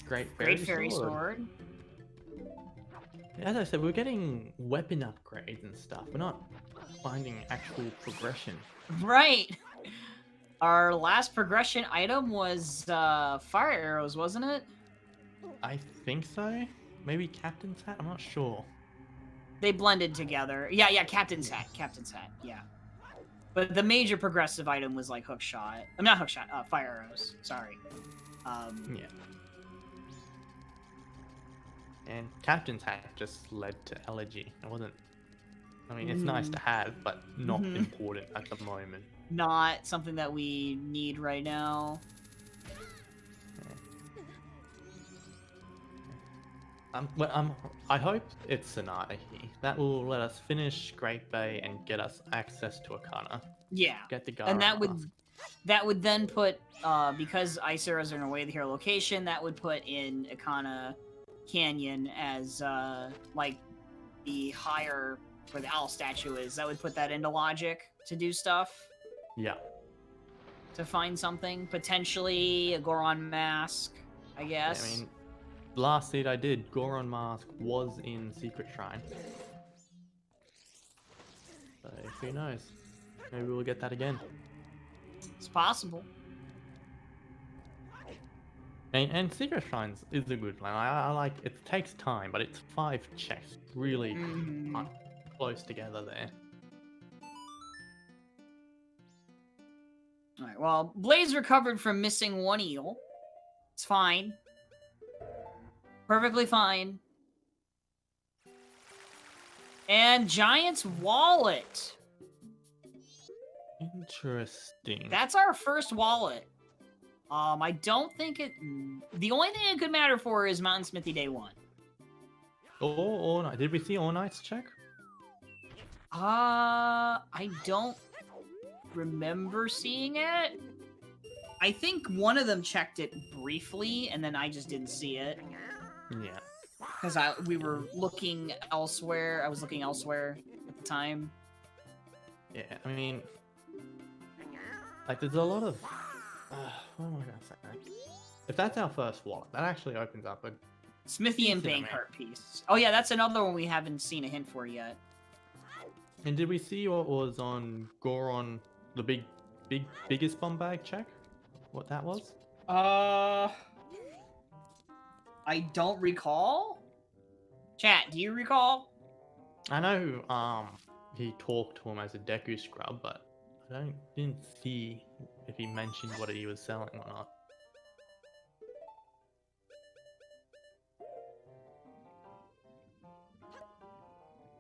[SPEAKER 3] Great Fairy
[SPEAKER 2] Sword.
[SPEAKER 3] As I said, we're getting weapon upgrades and stuff. We're not finding actual progression.
[SPEAKER 2] Right! Our last progression item was fire arrows, wasn't it?
[SPEAKER 3] I think so. Maybe Captain's Hat? I'm not sure.
[SPEAKER 2] They blended together. Yeah, Captain's Hat, yeah. But the major progressive item was like hookshot. I'm not hookshot, fire arrows. Sorry.
[SPEAKER 3] Yeah. And Captain's Hat just led to Elegy. It wasn't... I mean, it's nice to have, but not important at the moment.
[SPEAKER 2] Not something that we need right now.
[SPEAKER 3] I hope it's Sonata here. That will let us finish Great Bay and get us access to Akana.
[SPEAKER 2] Yeah.
[SPEAKER 3] Get the
[SPEAKER 2] and that would then put, because ice arrows are in a way the hero location, that would put in Akana Canyon as like the higher where the owl statue is. That would put that into logic to do stuff.
[SPEAKER 3] Yeah.
[SPEAKER 2] To find something, potentially a Goron Mask, I guess.
[SPEAKER 3] Yeah, I mean, last seed I did, Goron Mask was in Secret Shrine. So who knows? Maybe we'll get that again.
[SPEAKER 2] It's possible.
[SPEAKER 3] And Secret Shrines is a good one. I like it. Takes time, but it's 5 checks really close together there.
[SPEAKER 2] Alright, well, Blaze recovered from missing 1 eel. It's fine. Perfectly fine. And Giant's Wallet.
[SPEAKER 3] Interesting.
[SPEAKER 2] That's our first wallet. I don't think it... The only thing it could matter for is Mountain Smithy Day 1.
[SPEAKER 3] All Night. Did we see All Night's check?
[SPEAKER 2] I don't remember seeing it. I think one of them checked it briefly, and then I just didn't see it.
[SPEAKER 3] Yeah.
[SPEAKER 2] Because we were looking elsewhere. I was looking elsewhere at the time.
[SPEAKER 3] Yeah, I mean, like, there's a lot of... what am I going to say? Like, if that's our first wallet, that actually opens up a...
[SPEAKER 2] Smithy and
[SPEAKER 3] decent
[SPEAKER 2] Bankheart piece. Oh yeah, that's another one we haven't seen a hint for yet.
[SPEAKER 3] And did we see what was on Goron, the biggest bomb bag check? What that was?
[SPEAKER 2] I don't recall. Chat, do you recall?
[SPEAKER 3] I know he talked to him as a Deku scrub, but I didn't see if he mentioned what he was selling or not.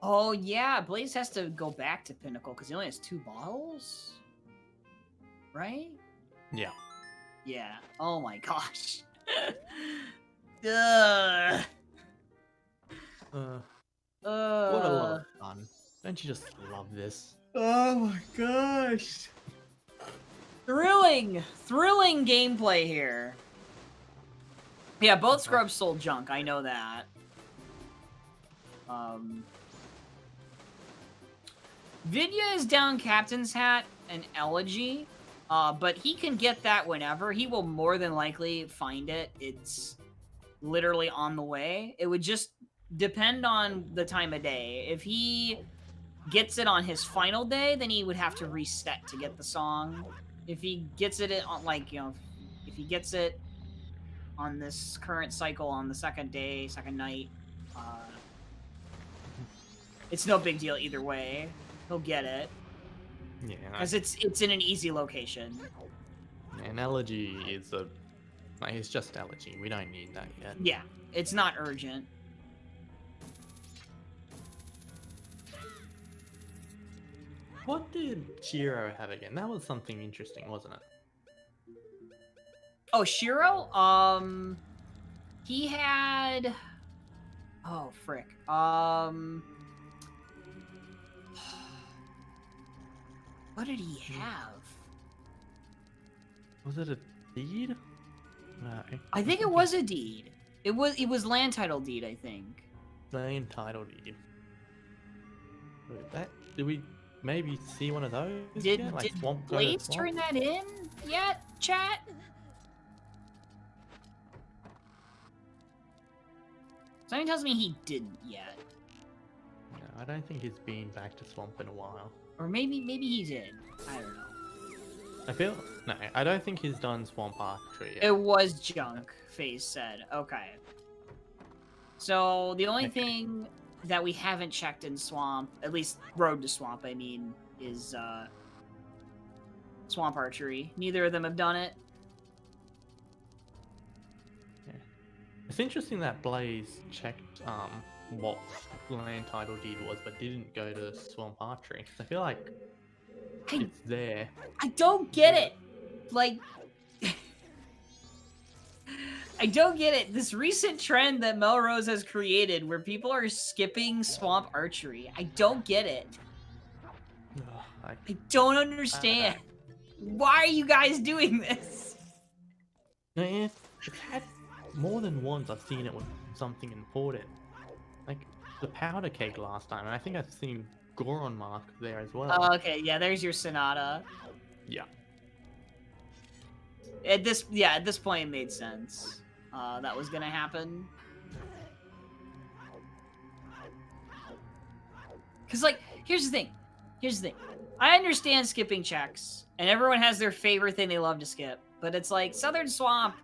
[SPEAKER 2] Oh yeah, Blaze has to go back to Pinnacle because he only has 2 bottles, right?
[SPEAKER 3] Yeah.
[SPEAKER 2] Yeah. Oh my gosh. Ugh.
[SPEAKER 3] What a lot of fun. Don't you just love this?
[SPEAKER 2] Oh my gosh. Thrilling gameplay here. Yeah, both scrubs sold junk. I know that. Vidya is down Captain's Hat and Elegy, but he can get that whenever. He will more than likely find it. It's literally on the way. It would just depend on the time of day. If he gets it on his final day, then he would have to reset to get the song. If he gets it on, like, you know, if he gets it on this current cycle on the second day, second night, it's no big deal either way. He'll get it.
[SPEAKER 3] Yeah.
[SPEAKER 2] Because it's in an easy location.
[SPEAKER 3] And Elegy is a... Like, it's just Elegy. We don't need that yet.
[SPEAKER 2] Yeah, it's not urgent.
[SPEAKER 3] What did Shiro have again? That was something interesting, wasn't it?
[SPEAKER 2] Oh, Shiro? He had... Oh, frick. What did he have?
[SPEAKER 3] Was it a deed? No.
[SPEAKER 2] I think it was a deed. It was land title deed, I think.
[SPEAKER 3] Land title deed. Did we maybe see one of those?
[SPEAKER 2] Did
[SPEAKER 3] Swamp
[SPEAKER 2] Blaze turn that in yet, chat? Something tells me he didn't yet.
[SPEAKER 3] No, I don't think he's been back to Swamp in a while.
[SPEAKER 2] Or maybe he did. I don't know.
[SPEAKER 3] No, I don't think he's done Swamp Archery yet.
[SPEAKER 2] It was junk, FaZe said. Okay. So the only thing that we haven't checked in Swamp, at least Road to Swamp, I mean, is Swamp Archery. Neither of them have done it.
[SPEAKER 3] Yeah. It's interesting that Blaze checked what land title deed was, but didn't go to Swamp Archery. I feel like it's there.
[SPEAKER 2] I don't get it. Like, I don't get it. This recent trend that Melrose has created where people are skipping Swamp Archery. I don't get it. I don't understand. Why are you guys doing this?
[SPEAKER 3] No, yeah, it's had more than once I've seen it with something important. Like the powder keg last time, and I think I've seen Goron mark there as well.
[SPEAKER 2] Oh, okay, yeah, there's your Sonata.
[SPEAKER 3] Yeah.
[SPEAKER 2] At this point it made sense. That was gonna happen. Cause like, here's the thing. I understand skipping checks, and everyone has their favorite thing they love to skip, but it's like Southern Swamp,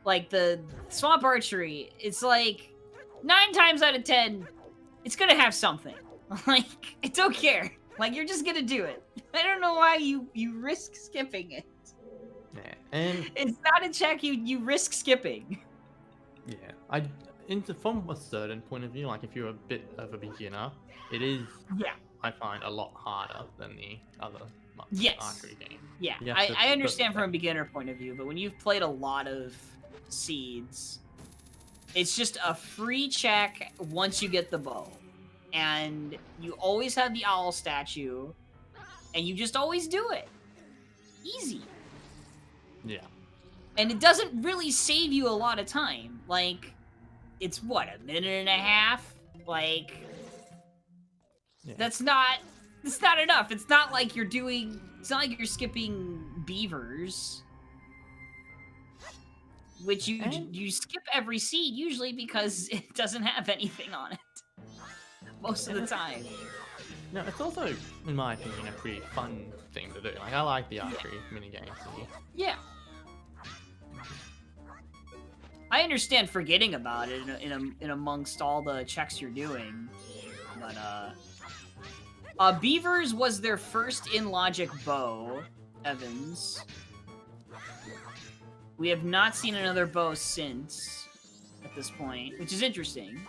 [SPEAKER 2] like the Swamp Archery, it's like 9 times out of 10, it's gonna have something. Like, I don't care. Like, you're just gonna do it. I don't know why you risk skipping it.
[SPEAKER 3] Yeah, and
[SPEAKER 2] it's not a check you risk skipping.
[SPEAKER 3] Yeah, from a certain point of view, like if you're a bit of a beginner, it is. Yeah. I find a lot harder than the other archery game.
[SPEAKER 2] Yeah, I understand from a beginner point of view, but when you've played a lot of seeds, it's just a free check once you get the bow. And you always have the owl statue, and you just always do it. Easy.
[SPEAKER 3] Yeah.
[SPEAKER 2] And it doesn't really save you a lot of time. Like, it's what, a minute and a half? Like,
[SPEAKER 3] Yeah.
[SPEAKER 2] it's not enough. It's not like it's not like you're skipping beavers. Which you skip every seed usually because it doesn't have anything on it. Most of the time.
[SPEAKER 3] No, it's also, in my opinion, a pretty fun thing to do. Like, I like the archery minigames here.
[SPEAKER 2] Yeah. I understand forgetting about it in amongst all the checks you're doing, but Beavers was their first in-logic bow, Evans. We have not seen another bow since, at this point, which is interesting.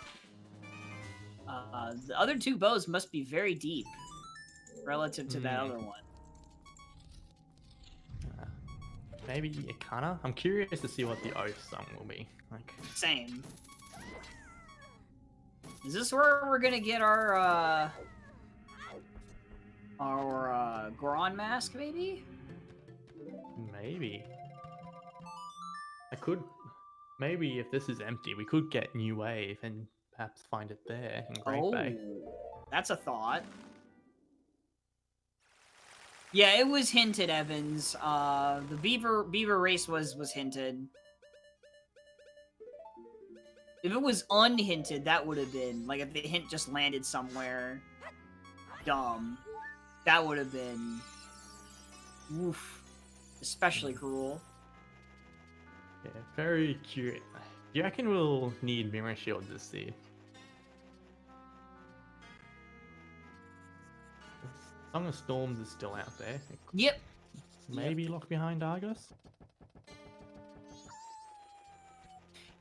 [SPEAKER 2] The other two bows must be very deep, relative to that other one.
[SPEAKER 3] Maybe Ikana? I'm curious to see what the Oath song will be. Like,
[SPEAKER 2] same. Is this where we're gonna get our Goron mask, maybe?
[SPEAKER 3] Maybe. Maybe if this is empty, we could get New Wave and perhaps find it there in Great Bay.
[SPEAKER 2] That's a thought. Yeah, it was hinted, Evans. The beaver race was hinted. If it was unhinted, that would have been like if the hint just landed somewhere dumb. That would have been especially cruel.
[SPEAKER 3] Yeah, very curious. Do you reckon we'll need mirror shield to see? Song of Storms is still out there.
[SPEAKER 2] Yep.
[SPEAKER 3] Maybe locked behind Argus?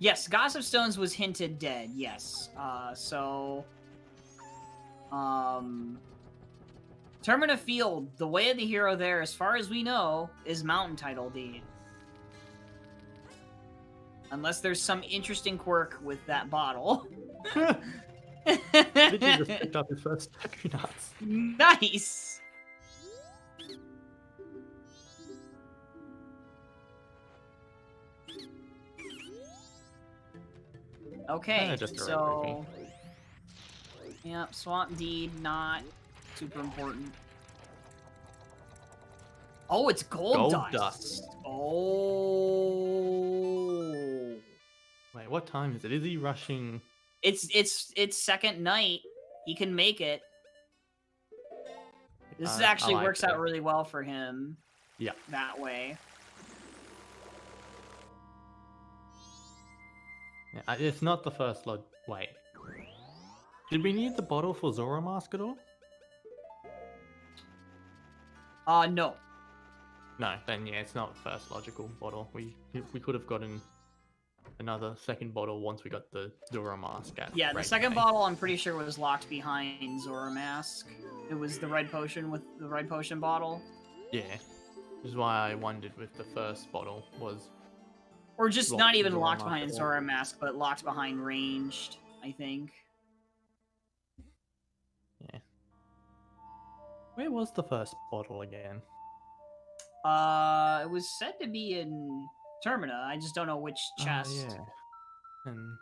[SPEAKER 2] Yes, Gods of Stones was hinted dead, yes. Termina Field, the way of the hero there, as far as we know, is Mountain Title Deed. Unless there's some interesting quirk with that bottle.
[SPEAKER 3] Vidya just picked up his first Taku nuts.
[SPEAKER 2] Nice! Okay, so... Yep, Swamp Deed, not super important. Oh, it's gold dust. Oh.
[SPEAKER 3] Wait, what time is it? Is he rushing?
[SPEAKER 2] It's second night. He can make it. This actually works out really well for him.
[SPEAKER 3] Yeah.
[SPEAKER 2] That way.
[SPEAKER 3] Yeah, it's not the first lot. Wait. Did we need the bottle for Zora Mask at all?
[SPEAKER 2] No.
[SPEAKER 3] No, then yeah, it's not the first logical bottle. We could have gotten another second bottle once we got the Zora Mask at
[SPEAKER 2] the second bottle I'm pretty sure was locked behind Zora Mask. It was the red potion with the red potion bottle.
[SPEAKER 3] Yeah. Which is why I wondered if the first bottle was...
[SPEAKER 2] Or just not even locked behind Zora Mask, but locked behind ranged, I think.
[SPEAKER 3] Yeah. Where was the first bottle again?
[SPEAKER 2] It was said to be in Termina. I just don't know which chest.
[SPEAKER 3] Yeah. And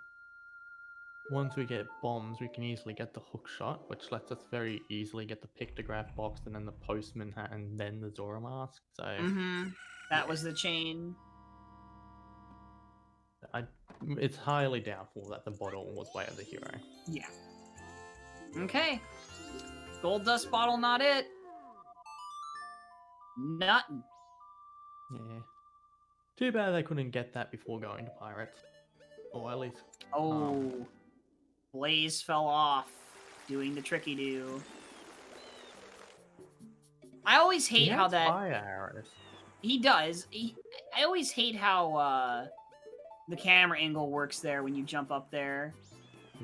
[SPEAKER 3] once we get bombs, we can easily get the hook shot, which lets us very easily get the pictograph box and then the postman hat and then the Zora Mask. So
[SPEAKER 2] that was the chain.
[SPEAKER 3] It's highly doubtful that the bottle was Way of the Hero.
[SPEAKER 2] Yeah. Okay. Gold dust bottle, not it. Nothing.
[SPEAKER 3] Yeah. Too bad they couldn't get that before going to Pirates. Or at least...
[SPEAKER 2] Blaze fell off doing the tricky do. I always hate how that...
[SPEAKER 3] fire arrows.
[SPEAKER 2] He does. I always hate how the camera angle works there when you jump up there.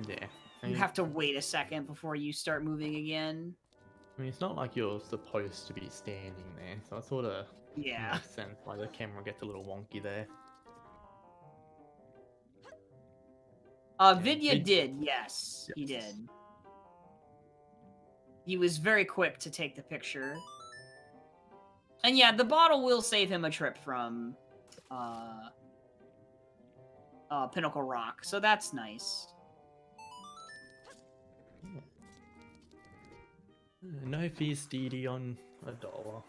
[SPEAKER 3] Yeah.
[SPEAKER 2] You have to wait a second before you start moving again.
[SPEAKER 3] I mean, it's not like you're supposed to be standing there, so it sort of makes sense why the camera gets a little wonky there.
[SPEAKER 2] Vidya did, yes, he did. He was very quick to take the picture. And yeah, the bottle will save him a trip from Pinnacle Rock. So that's nice.
[SPEAKER 3] No fees DD on $1.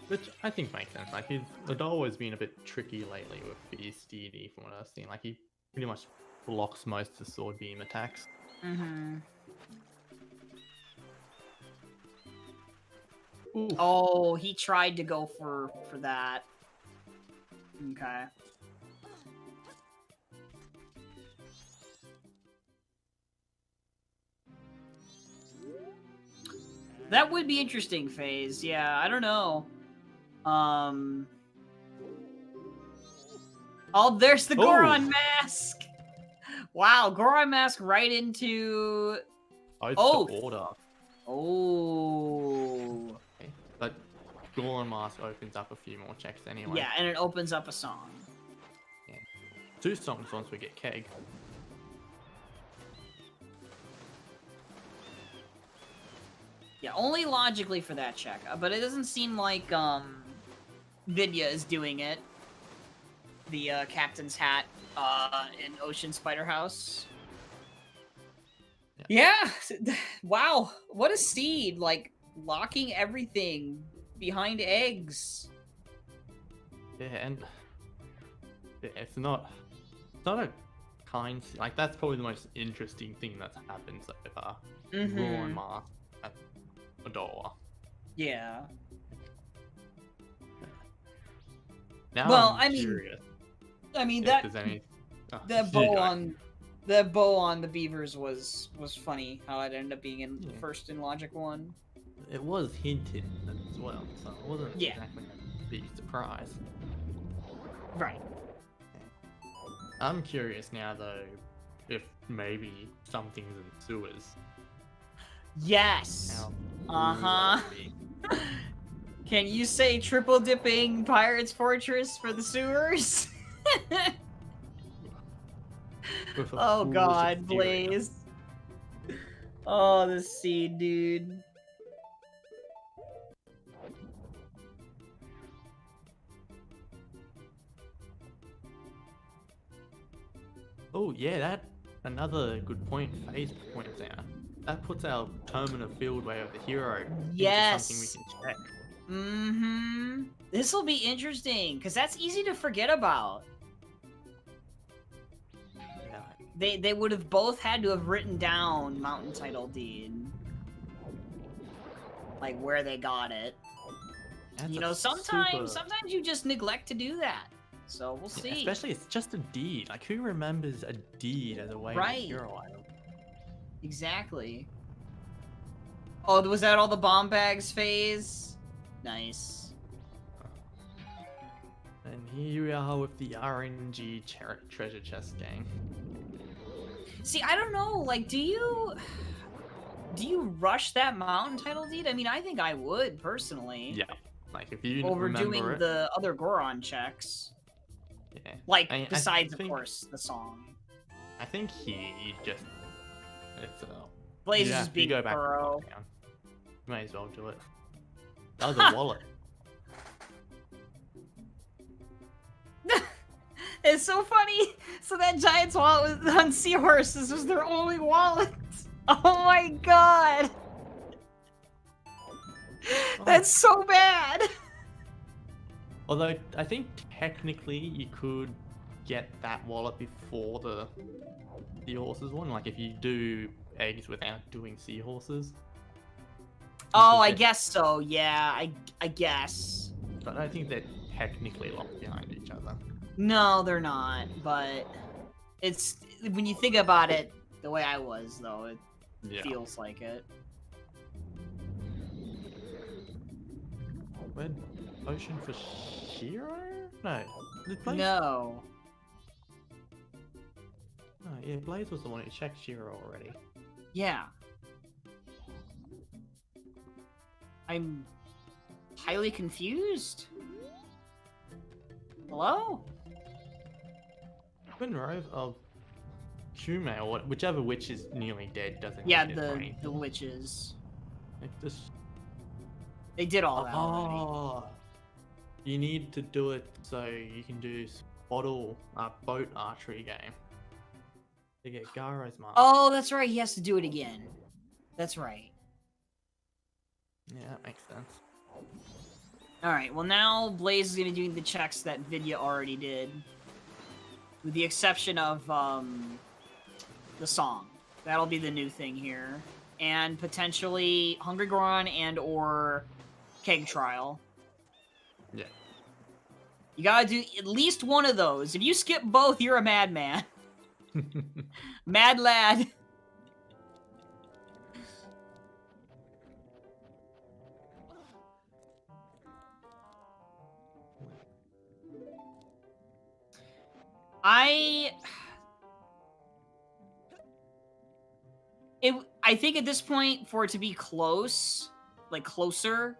[SPEAKER 3] Which I think makes sense. Like, $1 has been a bit tricky lately with fees DD from what I've seen. Like, he pretty much blocks most of the sword beam attacks.
[SPEAKER 2] Mm-hmm.
[SPEAKER 3] Oof.
[SPEAKER 2] Oh, he tried to go for that. Okay. That would be interesting, FaZe. Yeah, I don't know. Oh, there's the Goron mask! Wow, Goron mask right into...
[SPEAKER 3] It's
[SPEAKER 2] Oh!
[SPEAKER 3] the order.
[SPEAKER 2] Oh.
[SPEAKER 3] Okay. But Goron mask opens up a few more checks anyway.
[SPEAKER 2] Yeah, and it opens up a song.
[SPEAKER 3] Yeah. 2 songs once we get Keg.
[SPEAKER 2] Yeah, only logically for that check. But it doesn't seem like Vidya is doing it. The captain's hat in Ocean Spider House. Yeah. Wow. What a seed. Like, locking everything behind eggs.
[SPEAKER 3] Yeah, and it's not a kind... Like, that's probably the most interesting thing that's happened so far. Goron mask at $1.
[SPEAKER 2] Yeah.
[SPEAKER 3] Now
[SPEAKER 2] Well,
[SPEAKER 3] I'm curious
[SPEAKER 2] I mean
[SPEAKER 3] if
[SPEAKER 2] that
[SPEAKER 3] there's any...
[SPEAKER 2] that bow on the beavers was funny. How it ended up being in the first in Logic 1.
[SPEAKER 3] It was hinted as well, so it wasn't exactly a big surprise.
[SPEAKER 2] Right.
[SPEAKER 3] I'm curious now though, if maybe something's in sewers.
[SPEAKER 2] Yes.
[SPEAKER 3] How
[SPEAKER 2] Can you say triple dipping Pirate's Fortress for the sewers? Oh god, Blaze. Oh, this seed, dude.
[SPEAKER 3] Oh yeah, that another good point FaZe points out. That puts our Termina Fieldway of the hero into something we can check.
[SPEAKER 2] Mm-hmm. This will be interesting, because that's easy to forget about.
[SPEAKER 3] Yeah.
[SPEAKER 2] They would have both had to have written down Mountain Title Deed. Like, where they got it.
[SPEAKER 3] That's
[SPEAKER 2] You
[SPEAKER 3] a
[SPEAKER 2] know, sometimes
[SPEAKER 3] super-
[SPEAKER 2] you just neglect to do that. So, we'll see.
[SPEAKER 3] Especially, it's just a deed. Like, who remembers a deed as a way
[SPEAKER 2] Right.
[SPEAKER 3] to hero item?
[SPEAKER 2] Exactly. Oh, was that all the bomb bags phase? Nice.
[SPEAKER 3] And here we are with the RNG treasure chest gang.
[SPEAKER 2] See, I don't know, like, do you rush that Mountain Title Deed? I mean, I think I would, personally.
[SPEAKER 3] Yeah. Like, if you
[SPEAKER 2] Over
[SPEAKER 3] remember
[SPEAKER 2] doing
[SPEAKER 3] it,
[SPEAKER 2] the other Goron checks.
[SPEAKER 3] yeah.
[SPEAKER 2] Like,
[SPEAKER 3] I
[SPEAKER 2] besides, of
[SPEAKER 3] think-
[SPEAKER 2] course, the song.
[SPEAKER 3] I think he just... It's
[SPEAKER 2] Blaze
[SPEAKER 3] yeah,
[SPEAKER 2] is
[SPEAKER 3] you
[SPEAKER 2] being
[SPEAKER 3] go back to
[SPEAKER 2] thorough.
[SPEAKER 3] lockdown. You may as well do it. That was a wallet.
[SPEAKER 2] It's so funny. So that Giant's wallet was on Seahorses was their only wallet. Oh my god. That's so bad.
[SPEAKER 3] Although, I think technically you could get that wallet before the seahorses one. Like, if you do eggs without doing seahorses.
[SPEAKER 2] Oh, I guess so. Yeah, I guess.
[SPEAKER 3] But I think they're technically locked behind each other.
[SPEAKER 2] No, they're not. But it's when you think about it, the way I was though, it
[SPEAKER 3] Yeah.
[SPEAKER 2] feels like it.
[SPEAKER 3] Red potion for Shiro? No. Did Blaze...
[SPEAKER 2] No.
[SPEAKER 3] No, yeah, Blaze was the one who checked Shiro already.
[SPEAKER 2] Yeah. I'm highly confused. Hello?
[SPEAKER 3] Monroe of Shume, or whichever witch is nearly dead doesn't
[SPEAKER 2] Yeah,
[SPEAKER 3] need it for anything.
[SPEAKER 2] the witches.
[SPEAKER 3] Like this...
[SPEAKER 2] They did all that already.
[SPEAKER 3] Oh, you need to do it so you can do boat archery game. To get Garo's mark.
[SPEAKER 2] Oh, that's right. He has to do it again. That's right.
[SPEAKER 3] Yeah, that makes sense.
[SPEAKER 2] All right. Well, now Blaze is gonna be doing the checks that Vidya already did, with the exception of the song. That'll be the new thing here, and potentially Hungry Goron and/or Keg Trial.
[SPEAKER 3] Yeah.
[SPEAKER 2] You gotta do at least one of those. If you skip both, you're a madman. Mad lad. I think at this point, for it to be close, like closer,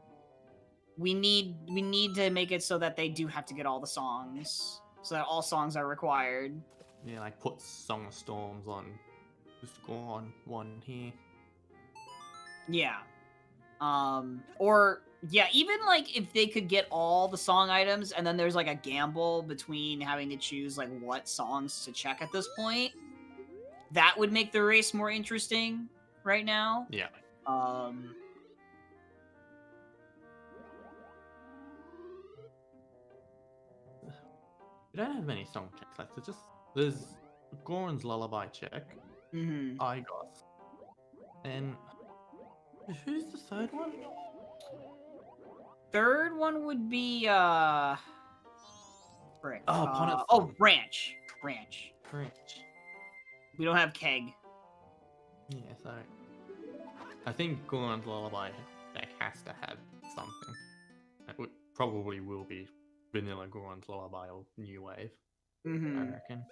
[SPEAKER 2] we need to make it so that they do have to get all the songs, so that all songs are required.
[SPEAKER 3] Yeah, like put Song of Storms on. Just go on one here.
[SPEAKER 2] Yeah. Or yeah, even like if they could get all the song items, and then there's like a gamble between having to choose like what songs to check at this point, that would make the race more interesting right now.
[SPEAKER 3] Yeah. We don't have many song checks left. There's Goron's Lullaby check.
[SPEAKER 2] Mm-hmm.
[SPEAKER 3] Igos. And who's the third one?
[SPEAKER 2] Third one would be frick. Branch.
[SPEAKER 3] Branch.
[SPEAKER 2] We don't have Keg.
[SPEAKER 3] Yeah, so I think Goron's Lullaby deck has to have something. It probably will be Vanilla Goron's Lullaby or New Wave.
[SPEAKER 2] Mm-hmm.
[SPEAKER 3] I reckon.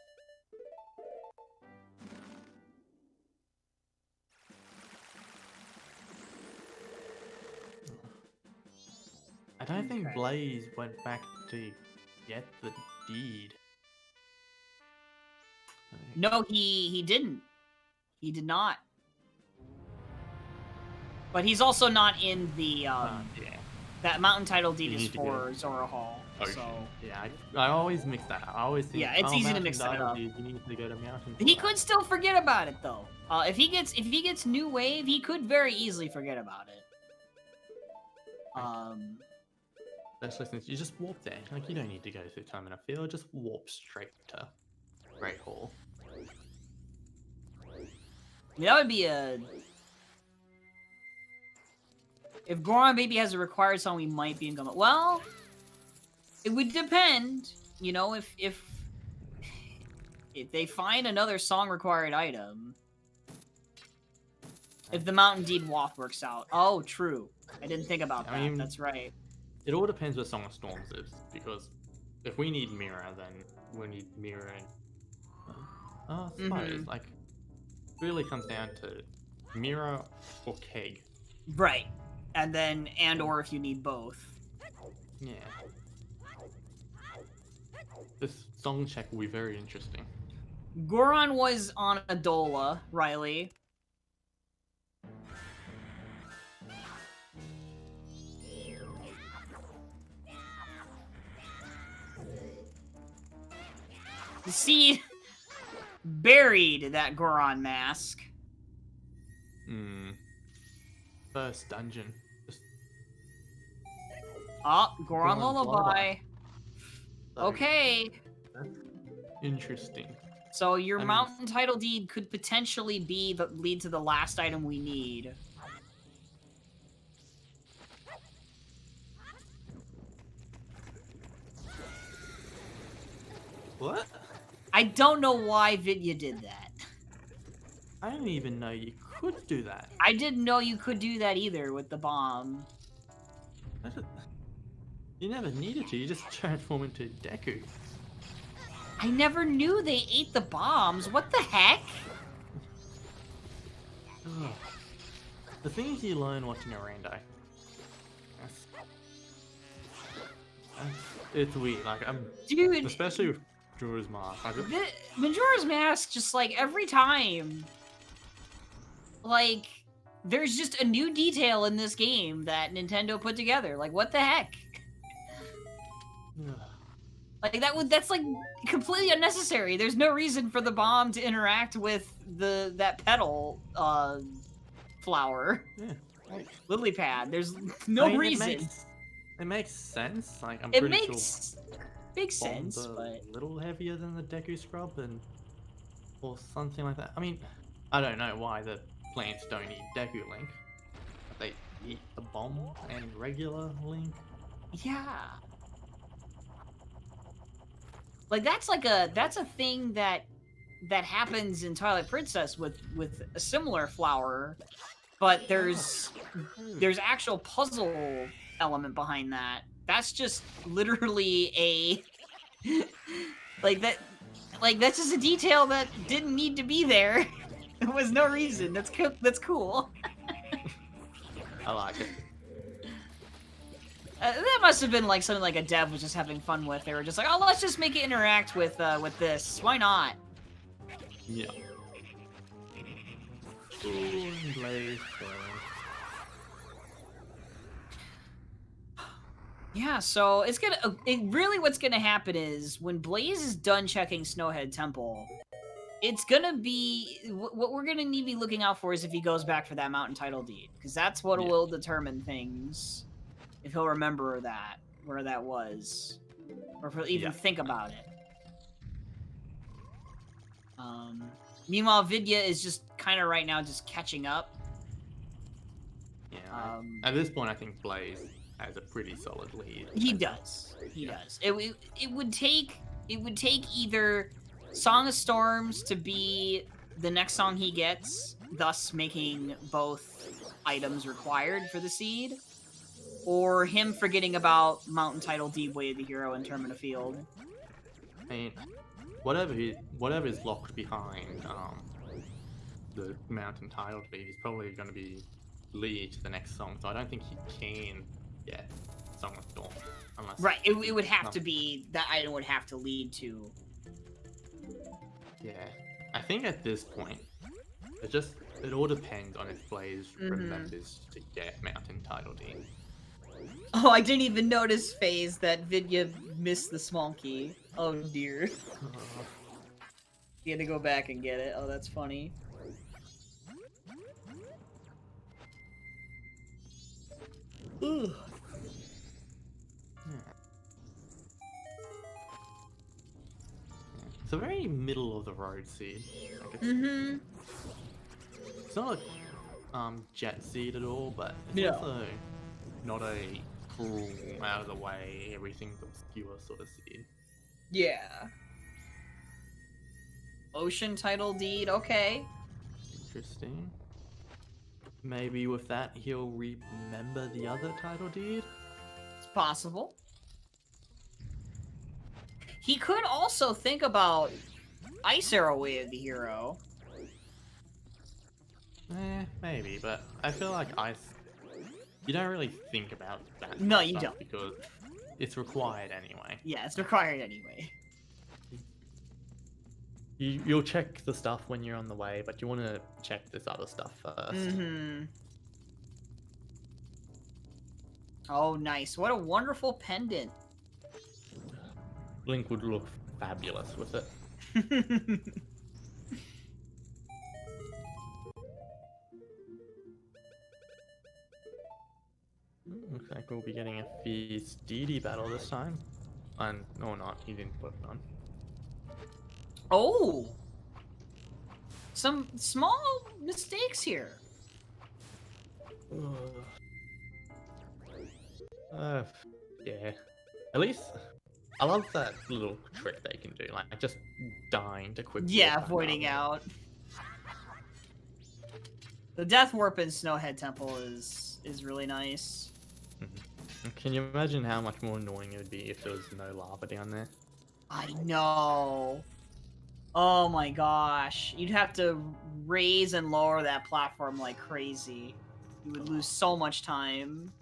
[SPEAKER 3] I don't think Blaze went back to get the deed.
[SPEAKER 2] No, he didn't. He did not. But he's also not in the
[SPEAKER 3] yeah.
[SPEAKER 2] That mountain title deed
[SPEAKER 3] You
[SPEAKER 2] is
[SPEAKER 3] need to
[SPEAKER 2] for Zora Hall.
[SPEAKER 3] Okay.
[SPEAKER 2] So
[SPEAKER 3] Yeah, I always mix that up. I always think,
[SPEAKER 2] yeah, it's easy to mix that up.
[SPEAKER 3] You need to go to mountain.
[SPEAKER 2] he could still forget about it though. If he gets New Wave, he could very easily forget about it.
[SPEAKER 3] Especially since you just warp there. Like, you don't need to go through time in a field, just warp straight to Great Hall.
[SPEAKER 2] That would be a... If Goron Baby has a required song, we might be in Gummo. Well, it would depend, you know, if they find another song required item. If the Mountain Deed Waft works out. Oh, true. I didn't think about that.
[SPEAKER 3] mean,
[SPEAKER 2] That's right.
[SPEAKER 3] It all depends what Song of Storms is, because if we need Mirror, then we need Mirror and... I suppose, like, really comes down to Mirror or Keg.
[SPEAKER 2] Right. And then, or if you need both.
[SPEAKER 3] Yeah. This song check will be very interesting.
[SPEAKER 2] Goron was on Adola, Riley. The seed buried that Goron mask.
[SPEAKER 3] First dungeon. Just...
[SPEAKER 2] Oh, Goron
[SPEAKER 3] Goron's
[SPEAKER 2] Lullaby.
[SPEAKER 3] So,
[SPEAKER 2] Okay.
[SPEAKER 3] that's interesting.
[SPEAKER 2] So your
[SPEAKER 3] I mean-
[SPEAKER 2] mountain title deed could potentially be lead to the last item we need.
[SPEAKER 3] What?
[SPEAKER 2] I don't know why Vidya did that.
[SPEAKER 3] I didn't even know you could do that.
[SPEAKER 2] I didn't know you could do that either with the bomb.
[SPEAKER 3] You never needed to, you just transform into Deku.
[SPEAKER 2] I never knew they ate the bombs. What the heck?
[SPEAKER 3] Ugh. The things you learn watching a rando. It's weird, like,
[SPEAKER 2] Dude,
[SPEAKER 3] especially with Majora's Mask.
[SPEAKER 2] Majora's Mask, just like every time, like there's just a new detail in this game that Nintendo put together. Like, what the heck? Like that's like completely unnecessary. There's no reason for the bomb to interact with that petal flower.
[SPEAKER 3] Yeah. Right.
[SPEAKER 2] Lily pad. There's no reason.
[SPEAKER 3] It makes sense. Like I'm
[SPEAKER 2] It
[SPEAKER 3] pretty
[SPEAKER 2] makes
[SPEAKER 3] sure
[SPEAKER 2] big sense,
[SPEAKER 3] bombs are
[SPEAKER 2] but
[SPEAKER 3] a little heavier than the Deku Scrub or something like that. I mean, I don't know why the plants don't eat Deku Link. They eat the bomb and regular Link.
[SPEAKER 2] yeah. Like that's a thing that happens in Twilight Princess with a similar flower, but there's actual puzzle element behind that. That's just literally a that's just a detail that didn't need to be there. There was no reason. That's cool.
[SPEAKER 3] I like it.
[SPEAKER 2] That must have been like something like a dev was just having fun with. They were just like, oh, let's just make it interact with this. Why not?
[SPEAKER 3] Yeah. Ooh, Blaze.
[SPEAKER 2] Yeah, so it's gonna. Really, what's gonna happen is when Blaze is done checking Snowhead Temple, it's gonna be what we're gonna need to be looking out for is if he goes back for that mountain title deed, because that's what will determine things. If he'll remember that, where that was, or if he'll even think about it. Meanwhile, Vidya is just kind of right now just catching up.
[SPEAKER 3] Yeah. At this point, I think Blaze has a pretty solid lead.
[SPEAKER 2] He does. He does. It would take either Song of Storms to be the next song he gets, thus making both items required for the seed, or him forgetting about Mountain Title Deed Way of the Hero and Termina Field.
[SPEAKER 3] I mean, whatever is locked behind the Mountain Title Deed is probably going to be lead to the next song, so I don't think he can get Song of Storm. Unless
[SPEAKER 2] right, it would have to be, that item would have to lead to...
[SPEAKER 3] Yeah, I think at this point, it all depends on if Blaze remembers to get Mountain Title Deed.
[SPEAKER 2] Oh, I didn't even notice, FaZe, that Vidya missed the small key. Oh dear. You had to go back and get it. Oh, that's funny. Ugh.
[SPEAKER 3] It's a very middle of the road seed. Like it's not a jet seed at all, but it's also not a cruel, out of the way, everything's obscure sort of seed.
[SPEAKER 2] Yeah. Ocean Title Deed, okay.
[SPEAKER 3] Interesting. Maybe with that he'll remember the other title deed?
[SPEAKER 2] It's possible. He could also think about Ice Arrow Way of the Hero.
[SPEAKER 3] Maybe, but I feel like you don't really think about that.
[SPEAKER 2] No, you don't.
[SPEAKER 3] Because it's required anyway.
[SPEAKER 2] Yeah, it's required anyway.
[SPEAKER 3] You'll check the stuff when you're on the way, but you want to check this other stuff first.
[SPEAKER 2] Oh, nice. What a wonderful pendant.
[SPEAKER 3] Link would look fabulous with it. Looks like we'll be getting a Fierce Deity battle this time. No, not. He didn't put it on.
[SPEAKER 2] Oh! Some small mistakes here.
[SPEAKER 3] Yeah. At least, I love that little trick they can do, like just dying to quickly.
[SPEAKER 2] Yeah, avoiding out. The Death Warp in Snowhead Temple is really nice.
[SPEAKER 3] Can you imagine how much more annoying it would be if there was no lava down there?
[SPEAKER 2] I know. Oh my gosh. You'd have to raise and lower that platform like crazy. You would lose so much time.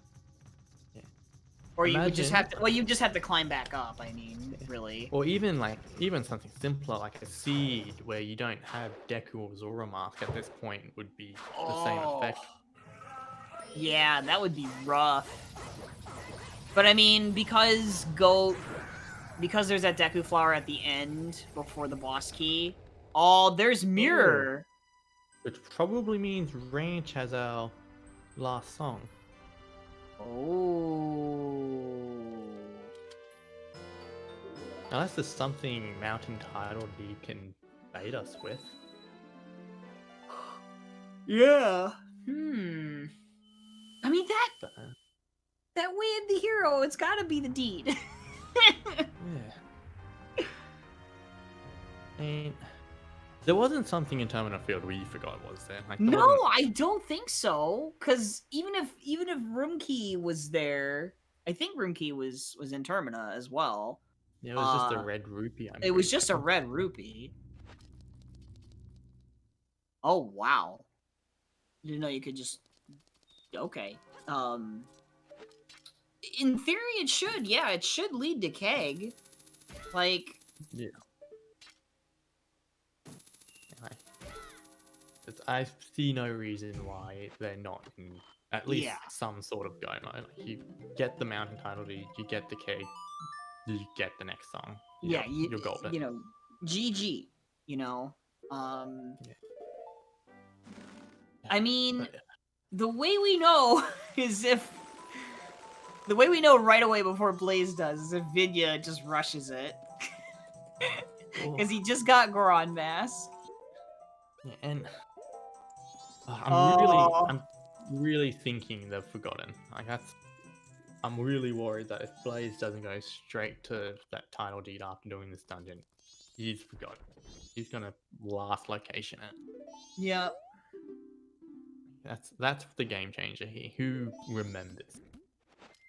[SPEAKER 3] Yeah.
[SPEAKER 2] Or you would just have to, well, you just have to climb back up, I mean, really.
[SPEAKER 3] Or even something simpler like a seed where you don't have Deku or Zora Mask at this point would be the same effect
[SPEAKER 2] Yeah, that would be rough. But I mean, because there's that Deku flower at the end before the boss key. Oh, there's mirror.
[SPEAKER 3] Which probably means Ranch has our last song.
[SPEAKER 2] Oh.
[SPEAKER 3] Unless there's something Mountain Title D can bait us with.
[SPEAKER 2] Yeah. I mean that way of the hero, it's gotta be the deed.
[SPEAKER 3] Yeah. I mean, there wasn't something in Terminal Field we forgot, was there? Like, there
[SPEAKER 2] No,
[SPEAKER 3] wasn't-
[SPEAKER 2] I don't think so. Cause even if Room Key was there, I think Room Key was in Termina as well.
[SPEAKER 3] Yeah, it was just a red rupee.
[SPEAKER 2] It was just a red rupee. Oh wow. Didn't know you could just okay. In theory it should, yeah, it should lead to Keg. Like
[SPEAKER 3] Yeah. I see no reason why they're not in at least some sort of go mode. Like, you get the Mountain Title D, you get the keg, you get the next song. You're golden.
[SPEAKER 2] You know, GG. You know, I mean, the way we know is the way we know right away before Blaze does is if Vidya just rushes it. Because he just got Goron Mask.
[SPEAKER 3] Yeah, and I'm really thinking they've forgotten. Like I'm really worried that if Blaze doesn't go straight to that title deed after doing this dungeon, he's forgotten. He's gonna last location it.
[SPEAKER 2] Yep.
[SPEAKER 3] That's the game changer here. Who remembers?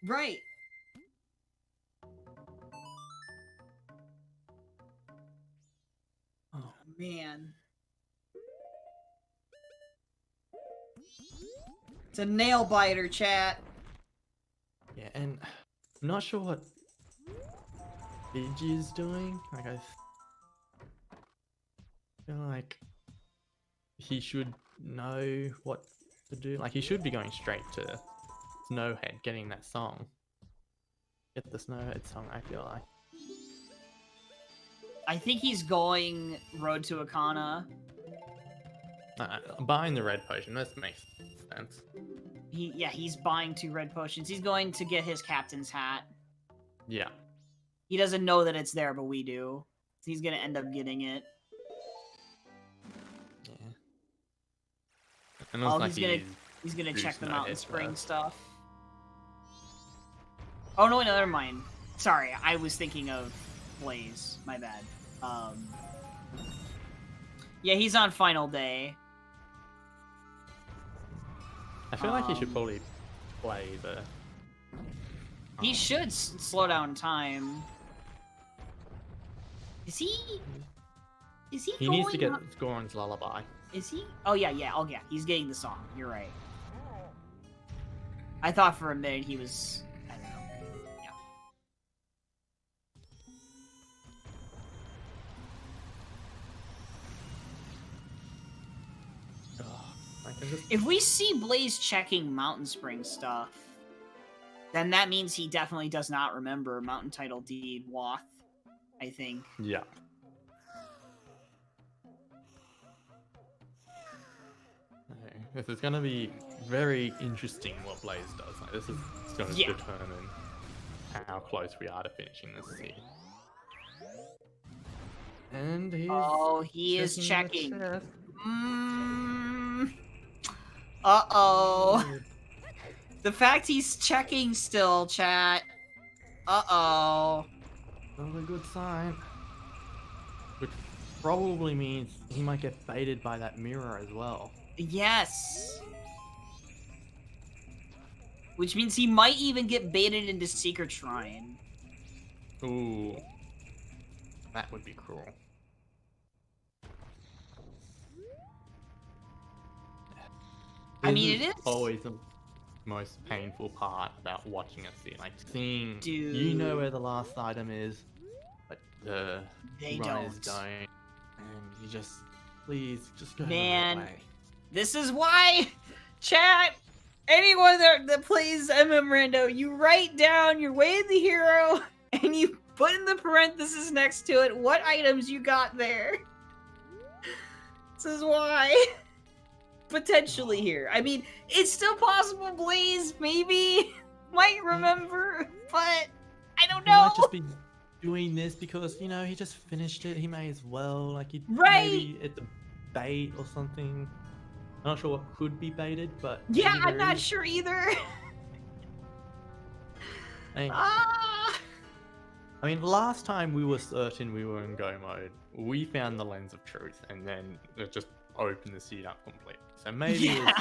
[SPEAKER 2] Right. Oh man. It's a nail biter, chat.
[SPEAKER 3] Yeah, and I'm not sure what Vidya's doing. Like I feel like he should know what to do. Like he should be going straight to Snowhead, getting that song. Get the Snowhead song, I feel like.
[SPEAKER 2] I think he's going Road to Akana.
[SPEAKER 3] Buying the red potion, this makes sense.
[SPEAKER 2] He's buying 2 red potions. He's going to get his captain's hat.
[SPEAKER 3] Yeah.
[SPEAKER 2] He doesn't know that it's there, but we do. He's gonna end up getting it.
[SPEAKER 3] Yeah. And looks like
[SPEAKER 2] he's gonna check the
[SPEAKER 3] Snowhead
[SPEAKER 2] Mountain Spring
[SPEAKER 3] first.
[SPEAKER 2] stuff. Oh no, never mind. Sorry, I was thinking of Blaze. My bad. Yeah, he's on final day.
[SPEAKER 3] I feel like he should probably play the...
[SPEAKER 2] He should slow down time. Is he
[SPEAKER 3] He
[SPEAKER 2] going
[SPEAKER 3] needs to get Goron's Lullaby.
[SPEAKER 2] Is he? Oh yeah. Oh yeah. He's getting the song. You're right. I thought for a minute he was. I don't know. Yeah. If we see Blaze checking Mountain Spring stuff, then that means he definitely does not remember Mountain Title Deed Wath, I think.
[SPEAKER 3] Yeah. Okay, this is going to be very interesting what Blaze does. Like, this is going to determine how close we are to finishing this seed. And
[SPEAKER 2] he is checking. Uh-oh. The fact he's checking still, chat. Uh-oh.
[SPEAKER 3] Not a good sign. Which probably means he might get baited by that mirror as well.
[SPEAKER 2] Yes. Which means he might even get baited into Secret Shrine.
[SPEAKER 3] Ooh. That would be cruel.
[SPEAKER 2] I mean, it is
[SPEAKER 3] always the most painful part about watching a scene, like seeing
[SPEAKER 2] Dude.
[SPEAKER 3] you know where the last item is, but the
[SPEAKER 2] They
[SPEAKER 3] runners
[SPEAKER 2] don't.
[SPEAKER 3] and you just please just go
[SPEAKER 2] Man.
[SPEAKER 3] away.
[SPEAKER 2] This is why, chat, anyone that plays Rando, you write down your way of the hero, and you put in the parentheses next to it what items you got there. This is why. Potentially here. I mean, it's still possible Blaze maybe might remember, but I don't know.
[SPEAKER 3] He might just be doing this because, you know, he just finished it. He may as well. Like, he maybe it's a bait or something. I'm not sure what could be baited, but
[SPEAKER 2] yeah, I'm not sure either.
[SPEAKER 3] I mean, last time we were certain we were in go mode, we found the lens of truth, and then it just opened the seed up completely. So maybe there's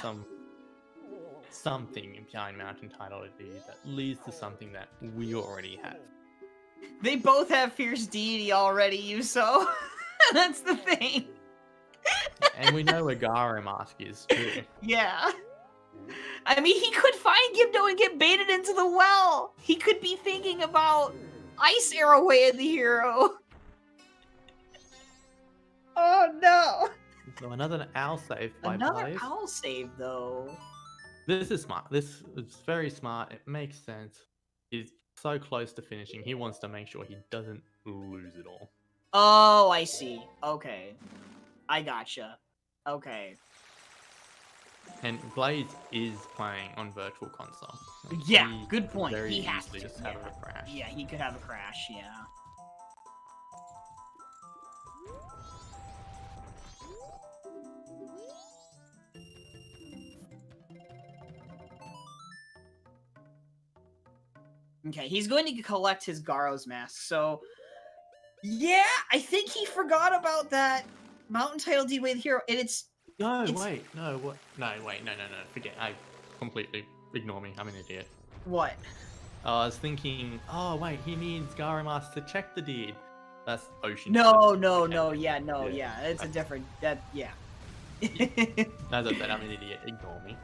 [SPEAKER 3] something behind Mountain Title Deed that leads to something that we already have.
[SPEAKER 2] They both have Fierce Deity already, Yuso. That's the thing.
[SPEAKER 3] And we know where Gara Mask is too.
[SPEAKER 2] Yeah. I mean, he could find Gibdo and get baited into the well. He could be thinking about Ice Arrow Way of the hero. Oh no.
[SPEAKER 3] So another owl save by
[SPEAKER 2] Another
[SPEAKER 3] Blaze.
[SPEAKER 2] owl save though.
[SPEAKER 3] This is smart. This is very smart. It makes sense. He's so close to finishing. He wants to make sure he doesn't lose it all.
[SPEAKER 2] Oh, I see. Okay. I gotcha. Okay.
[SPEAKER 3] And Blaze is playing on Virtual Console.
[SPEAKER 2] Yeah,
[SPEAKER 3] He
[SPEAKER 2] good point.
[SPEAKER 3] Very
[SPEAKER 2] He has
[SPEAKER 3] easily
[SPEAKER 2] to.
[SPEAKER 3] just have a crash.
[SPEAKER 2] Yeah, he could have a crash, yeah. Okay, he's going to collect his Garo's mask, so... Yeah, I think he forgot about that Mountain Title D Way of the Hero, and it's...
[SPEAKER 3] No, wait, no, what? No, wait, no, forget. I completely ignore me. I'm an idiot.
[SPEAKER 2] What?
[SPEAKER 3] I was thinking, oh, wait, he needs Garamas to check the deed. That's Ocean.
[SPEAKER 2] No,
[SPEAKER 3] Yeah.
[SPEAKER 2] yeah, it's a different... yeah.
[SPEAKER 3] As I said, I'm an idiot. Ignore me.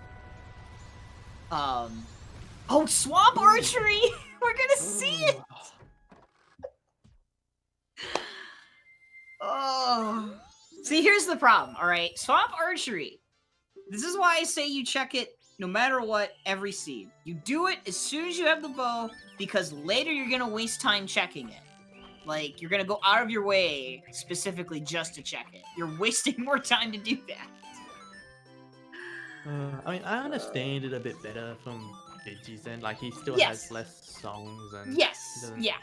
[SPEAKER 2] Oh, Swamp Archery! We're gonna see it! Oh. See, here's the problem, alright? Swamp Archery. This is why I say you check it no matter what every seed. You do it as soon as you have the bow, because later you're gonna waste time checking it. Like, you're gonna go out of your way specifically just to check it. You're wasting more time to do that.
[SPEAKER 3] I mean, I understand it a bit better from Vidi's end. Like, he still
[SPEAKER 2] Yes.
[SPEAKER 3] has less songs and...
[SPEAKER 2] Yes,
[SPEAKER 3] doesn't-
[SPEAKER 2] yeah.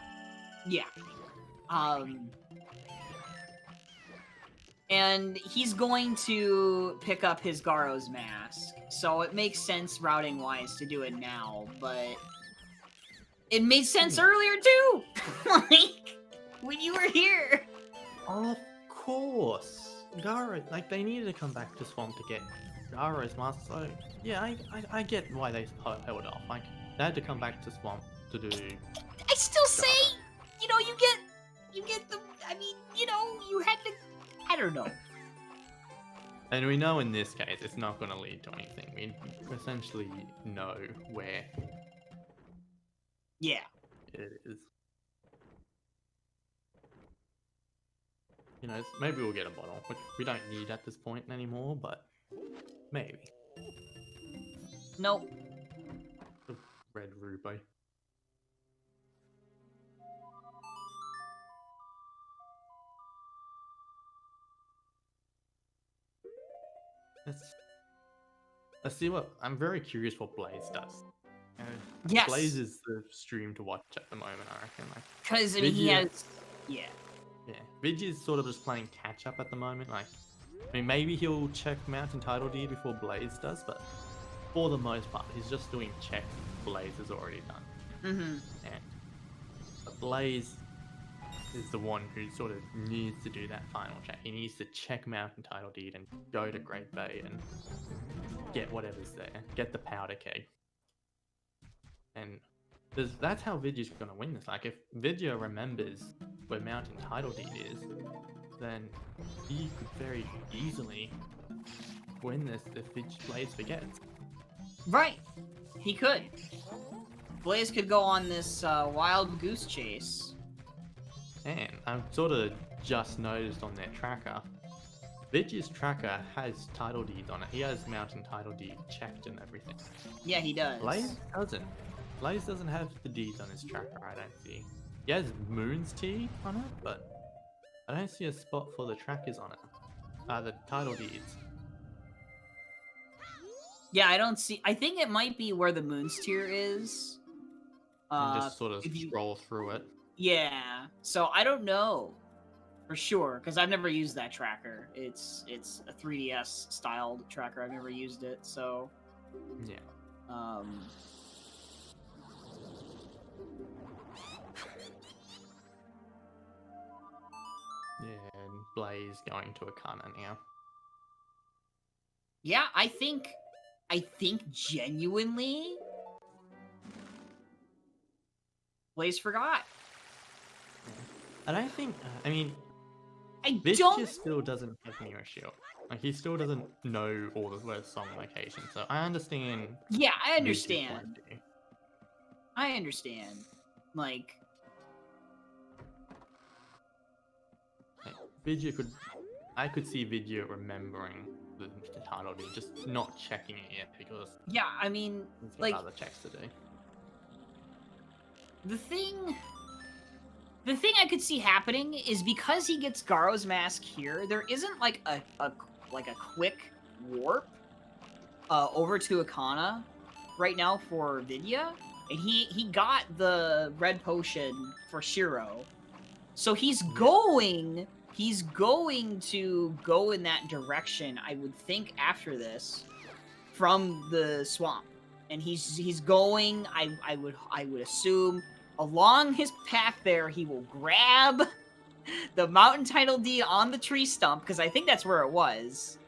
[SPEAKER 2] And he's going to pick up his Garo's mask, so it makes sense routing-wise to do it now, but it made sense earlier too! Like, when you were here!
[SPEAKER 3] Of course! Gara, like, they needed to come back to Swamp to get Garo's mask, so... Yeah, I get why they held off. Like, they had to come back to Swamp to do...
[SPEAKER 2] I still say, you know, you get the, I mean, you know, you had to, I don't know.
[SPEAKER 3] And we know in this case, it's not going to lead to anything. We essentially know where
[SPEAKER 2] Yeah.
[SPEAKER 3] it is. You know, maybe we'll get a bottle, which we don't need at this point anymore, but maybe.
[SPEAKER 2] Nope.
[SPEAKER 3] The red rupee. Let's see what... I'm very curious what Blaze does.
[SPEAKER 2] Yes.
[SPEAKER 3] Blaze is the stream to watch at the moment, I reckon. Like,
[SPEAKER 2] Because, I mean, he
[SPEAKER 3] Vidya-
[SPEAKER 2] has, yeah.
[SPEAKER 3] yeah, Vidya is sort of just playing catch up at the moment. Like, I mean, maybe he'll check Mountain Title Deed before Blaze does, but for the most part, he's just doing check Blaze has already done.
[SPEAKER 2] Mm-hmm.
[SPEAKER 3] But Blaze is the one who sort of needs to do that final check. He needs to check Mountain Title Deed and go to Great Bay and get whatever's there. Get the powder keg. And that's how Vidya's gonna win this. Like, if Vidya remembers where Mountain Title Deed is, then he could very easily win this if Blaze forgets.
[SPEAKER 2] Right. He could. Blaze could go on this wild goose chase.
[SPEAKER 3] And I've sort of just noticed on their tracker, Vidya's tracker has title deeds on it. He has mountain title deed checked and everything.
[SPEAKER 2] Yeah, he does.
[SPEAKER 3] Blaze doesn't. Blaze doesn't have the deeds on his tracker, I don't see. He has Moon's Tea on it, but I don't see a spot for the trackers on it. The title deeds.
[SPEAKER 2] Yeah, I don't see. I think it might be where the Moon's Tier is.
[SPEAKER 3] And just sort of
[SPEAKER 2] if you-
[SPEAKER 3] scroll through it.
[SPEAKER 2] Yeah. So I don't know for sure because I've never used that tracker. It's a 3DS styled tracker. I've never used it. So
[SPEAKER 3] Yeah. Yeah, and Blaze going to Akana now.
[SPEAKER 2] Yeah, I think genuinely Blaze forgot.
[SPEAKER 3] I don't think. I mean,
[SPEAKER 2] I
[SPEAKER 3] Vidya
[SPEAKER 2] don't.
[SPEAKER 3] still doesn't have Mirror Shield. Like he still doesn't know all the song locations. So I understand.
[SPEAKER 2] Yeah, I
[SPEAKER 3] Vidya's point
[SPEAKER 2] understand.
[SPEAKER 3] of view.
[SPEAKER 2] I understand. Like,
[SPEAKER 3] Like, Vidya could. I could see Vidya remembering the title deed, just not checking it yet because
[SPEAKER 2] yeah, I mean,
[SPEAKER 3] he's got
[SPEAKER 2] like
[SPEAKER 3] other checks to do.
[SPEAKER 2] the thing I could see happening is because he gets Garo's mask here, there isn't like a quick warp over to Akana right now for Vidya, and he got the red potion for Shiro, so he's going to go in that direction. I would think after this from the swamp, and he's going. I would assume. Along his path there, he will grab the mountain title deed on the tree stump, because I think that's where it was.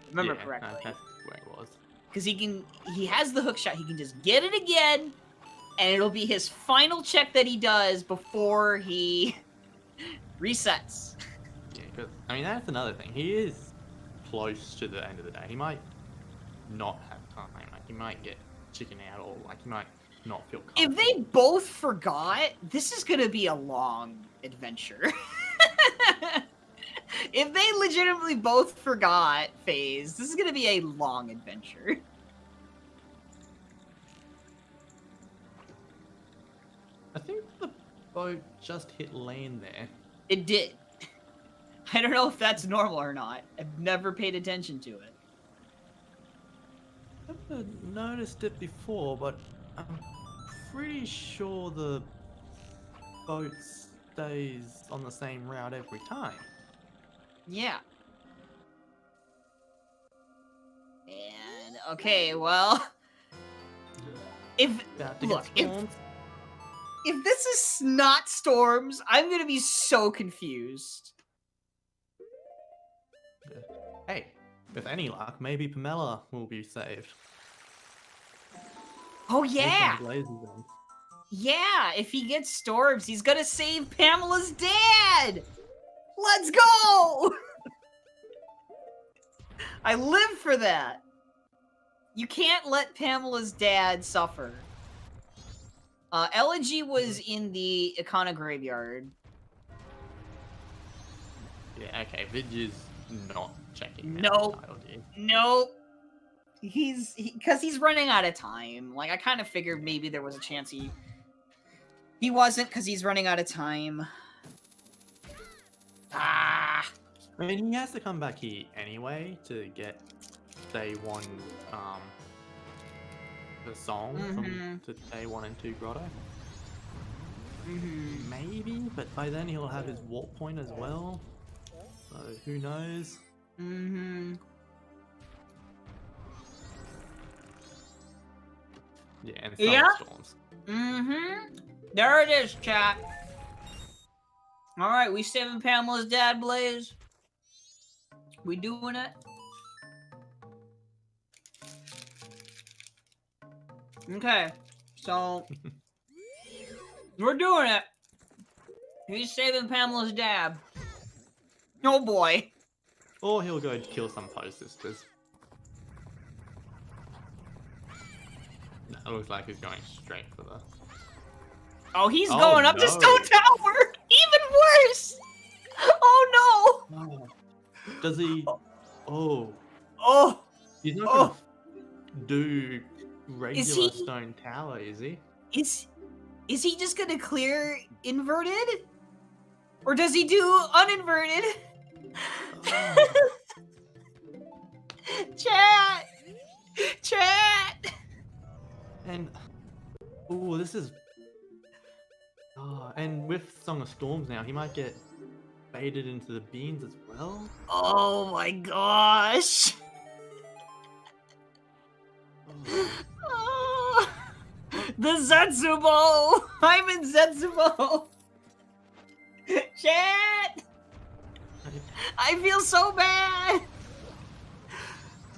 [SPEAKER 2] Remember
[SPEAKER 3] Yeah,
[SPEAKER 2] correctly.
[SPEAKER 3] that's where it was.
[SPEAKER 2] Because he has the hook shot, he can just get it again, and it'll be his final check that he does before he resets.
[SPEAKER 3] Yeah, because I mean that's another thing. He is close to the end of the day. He might not have time. Like he might get chicken out, or like he might not feel
[SPEAKER 2] If
[SPEAKER 3] comfortable.
[SPEAKER 2] they both forgot, this is gonna be a long adventure. If they legitimately both forgot phase, this is gonna be a long adventure.
[SPEAKER 3] I think the boat just hit land there.
[SPEAKER 2] It did. I don't know if that's normal or not. I've never paid attention to it.
[SPEAKER 3] I've never noticed it before, but I'm pretty sure the boat stays on the same route every time.
[SPEAKER 2] Yeah. And okay, well, if
[SPEAKER 3] About to
[SPEAKER 2] look,
[SPEAKER 3] get
[SPEAKER 2] if
[SPEAKER 3] stormed.
[SPEAKER 2] if this is not storms, I'm gonna be so confused.
[SPEAKER 3] Hey, with any luck, maybe Pamela will be saved.
[SPEAKER 2] Oh
[SPEAKER 3] Based on
[SPEAKER 2] yeah,
[SPEAKER 3] Blaze's end.
[SPEAKER 2] yeah. If he gets storms, he's gonna save Pamela's dad. Let's go! I live for that. You can't let Pamela's dad suffer. Elegy was in the Ikana graveyard.
[SPEAKER 3] Yeah, okay, Vidya's not checking. out
[SPEAKER 2] Nope.
[SPEAKER 3] the title deed.
[SPEAKER 2] Nope. Because he's running out of time. Like, I kind of figured maybe there was a chance he wasn't, because he's running out of time. Ah!
[SPEAKER 3] I mean, he has to come back here anyway to get day one, the song from to day 1 and 2 grotto. Maybe, but by then he'll have his warp point as well. So who knows? Yeah, and
[SPEAKER 2] Yeah.
[SPEAKER 3] thunderstorms.
[SPEAKER 2] There it is, chat. Alright, we saving Pamela's dad, Blaze. We doing it? Okay, so we're doing it. He's saving Pamela's dad. Oh boy.
[SPEAKER 3] Or he'll go kill some posters. That looks like he's going straight for the...
[SPEAKER 2] Oh, he's
[SPEAKER 3] Oh,
[SPEAKER 2] going up to
[SPEAKER 3] no.
[SPEAKER 2] Stone Tower! Even worse! Oh no!
[SPEAKER 3] Does he Oh,
[SPEAKER 2] Oh!
[SPEAKER 3] he's not
[SPEAKER 2] Oh!
[SPEAKER 3] gonna do regular
[SPEAKER 2] he-
[SPEAKER 3] stone tower, is he?
[SPEAKER 2] Is he just gonna clear inverted? Or does he do uninverted?
[SPEAKER 3] Oh.
[SPEAKER 2] Chat! Chat!
[SPEAKER 3] And oh, this is. Oh, and with Song of Storms now, he might get baited into the beans as well.
[SPEAKER 2] Oh my gosh!
[SPEAKER 3] Oh.
[SPEAKER 2] Oh, the Zetsubo! I'm in Zetsubo! Chat! I feel so bad!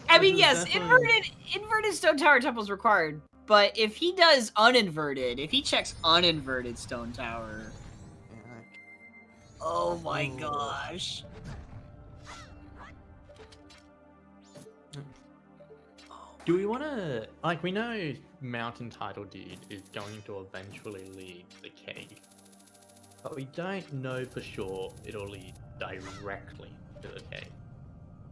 [SPEAKER 2] I mean,
[SPEAKER 3] This is
[SPEAKER 2] yes,
[SPEAKER 3] definitely-
[SPEAKER 2] inverted stone tower temple is required, but if he does uninverted, if he checks uninverted stone tower,
[SPEAKER 3] Yeah, like-
[SPEAKER 2] oh my
[SPEAKER 3] Oh.
[SPEAKER 2] gosh.
[SPEAKER 3] Do we want to, like, we know Mountain Title Deed is going to eventually lead the keg, but we don't know for sure it'll lead directly to the keg.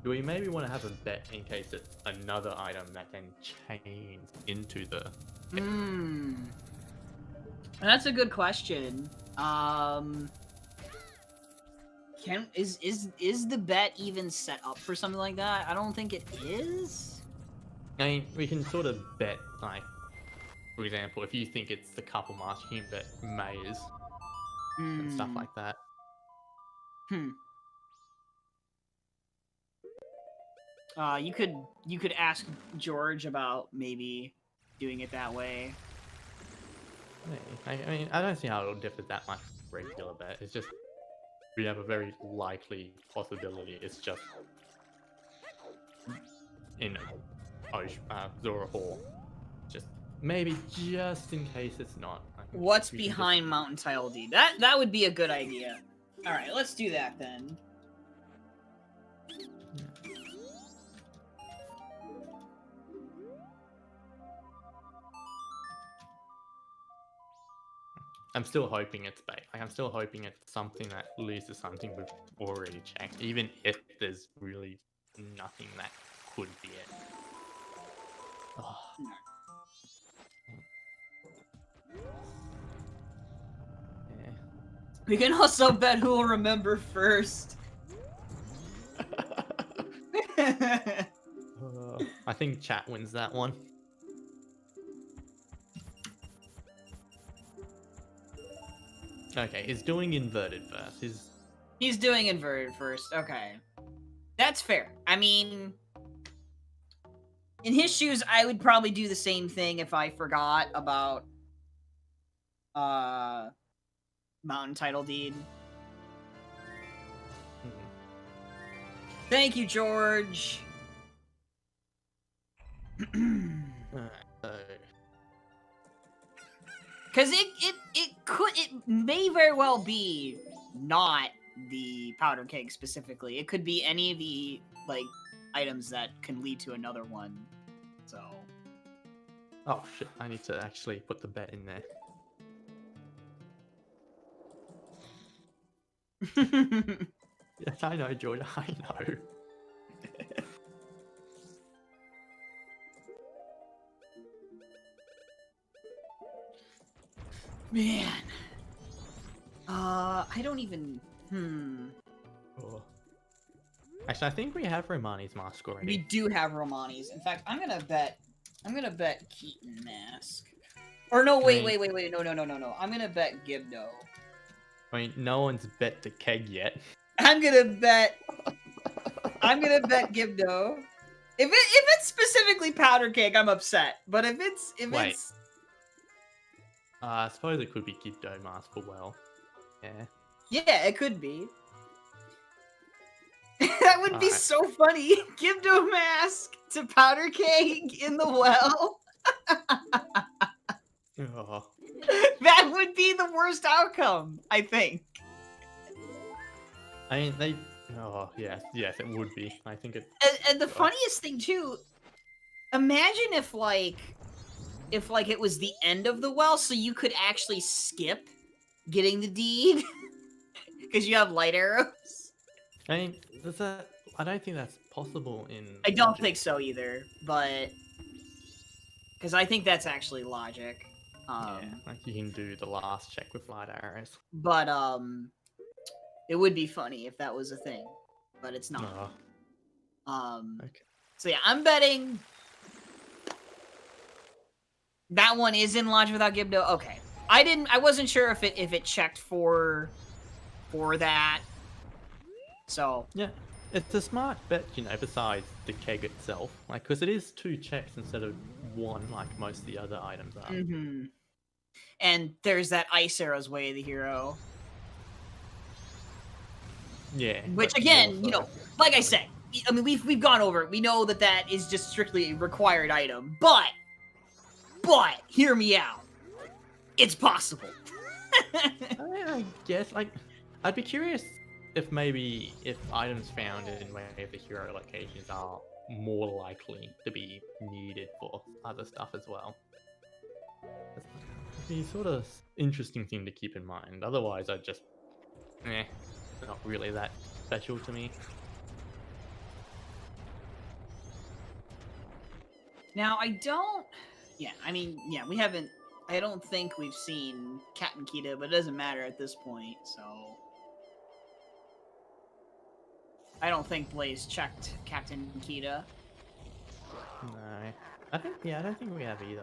[SPEAKER 3] Do we maybe want to have a bet in case it's another item that then chains into the keg?
[SPEAKER 2] That's a good question. Is the bet even set up for something like that? I don't think it is.
[SPEAKER 3] I mean, we can sort of bet, like, for example, if you think it's the couple mask, you can bet Maze and stuff like that.
[SPEAKER 2] You could ask George about maybe doing it that way.
[SPEAKER 3] I mean, I don't see how it'll differ that much from regular bet. It's just we have a very likely possibility. It's just in Zora Hall. Just maybe just in case it's not. I think
[SPEAKER 2] What's
[SPEAKER 3] we can just-
[SPEAKER 2] behind Mountain Tile D? That would be a good idea. All right, let's do that then.
[SPEAKER 3] I'm still hoping it's bait. Like, I'm still hoping it's something that leads to something we've already checked, even if there's really nothing that could be it. Oh. Yeah.
[SPEAKER 2] We can also bet who will remember first.
[SPEAKER 3] I think chat wins that one. Okay, he's doing inverted first.
[SPEAKER 2] He's doing inverted first. Okay. That's fair. I mean, in his shoes, I would probably do the same thing if I forgot about Mountain Title Deed. Thank you, George.
[SPEAKER 3] Alright, so
[SPEAKER 2] Because it may very well be not the powder keg specifically. It could be any of the like items that can lead to another one. So
[SPEAKER 3] oh shit, I need to actually put the bet in there. Yes, I know, George, I know.
[SPEAKER 2] Man. I don't even
[SPEAKER 3] Oh. Actually, I think we have Romani's mask
[SPEAKER 2] We
[SPEAKER 3] already.
[SPEAKER 2] do have Romani's. In fact, I'm gonna bet Keaton Mask. Or no, wait,
[SPEAKER 3] I mean-
[SPEAKER 2] wait, no. I'm gonna bet Gibdo.
[SPEAKER 3] I mean, no one's bet the keg yet.
[SPEAKER 2] I'm gonna bet Gibdo. If it's specifically powder cake, I'm upset. But if it's
[SPEAKER 3] Wait. I suppose it could be Gibdo mask for well. Yeah.
[SPEAKER 2] yeah, it could be. That would be
[SPEAKER 3] Alright.
[SPEAKER 2] so funny. Gibdo Mask to powder cake in the well.
[SPEAKER 3] Oh.
[SPEAKER 2] That would be the worst outcome, I think.
[SPEAKER 3] I mean, they. Oh, yes, it would be. I think it.
[SPEAKER 2] And the funniest thing too, imagine if it was the end of the well, so you could actually skip getting the deed because you have light arrows.
[SPEAKER 3] I mean, does that? I don't think that's possible in.
[SPEAKER 2] I don't
[SPEAKER 3] Logic.
[SPEAKER 2] think so either, but because I think that's actually logic.
[SPEAKER 3] Yeah, like you can do the last check with light arrows.
[SPEAKER 2] But it would be funny if that was a thing, but it's not.
[SPEAKER 3] Okay.
[SPEAKER 2] So yeah, I'm betting that one is in Lodge without Gibdo. Okay, I wasn't sure if it checked for that. So
[SPEAKER 3] Yeah, it's a smart bet, you know. Besides the keg itself, like, because it is 2 checks instead of 1, like most of the other items are.
[SPEAKER 2] mm-hmm. And there's that Ice Arrow's Way of the Hero.
[SPEAKER 3] Yeah.
[SPEAKER 2] Which
[SPEAKER 3] but
[SPEAKER 2] again,
[SPEAKER 3] more
[SPEAKER 2] you
[SPEAKER 3] so.
[SPEAKER 2] know, like I said, I mean we've gone over it. We know that that is just strictly a required item, but hear me out. It's possible.
[SPEAKER 3] I guess, like, I'd be curious if maybe if items found in Way of the Hero locations are more likely to be needed for other stuff as well. It'd be sort of interesting thing to keep in mind. Otherwise, I'd just, not really that special to me.
[SPEAKER 2] Now I don't. Yeah, I mean, yeah, we haven't. I don't think we've seen Captain Kita, but it doesn't matter at this point. So I don't think Blaze checked Captain Kita,
[SPEAKER 3] No, I don't think we have either.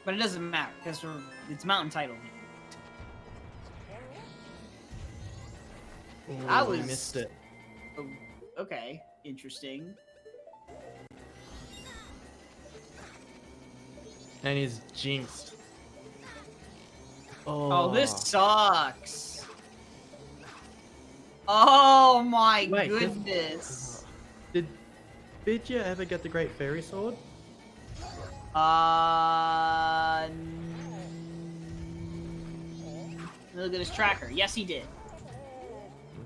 [SPEAKER 2] but it doesn't matter because it's mountain title.
[SPEAKER 3] Ooh,
[SPEAKER 2] I
[SPEAKER 3] we
[SPEAKER 2] was-
[SPEAKER 3] missed it.
[SPEAKER 2] Oh, okay, interesting.
[SPEAKER 3] And he's jinxed.
[SPEAKER 2] Oh, this sucks. Oh my
[SPEAKER 3] Wait, this-
[SPEAKER 2] goodness.
[SPEAKER 3] Did Vidya ever get the Great Fairy Sword?
[SPEAKER 2] Look at his tracker. Yes, he did.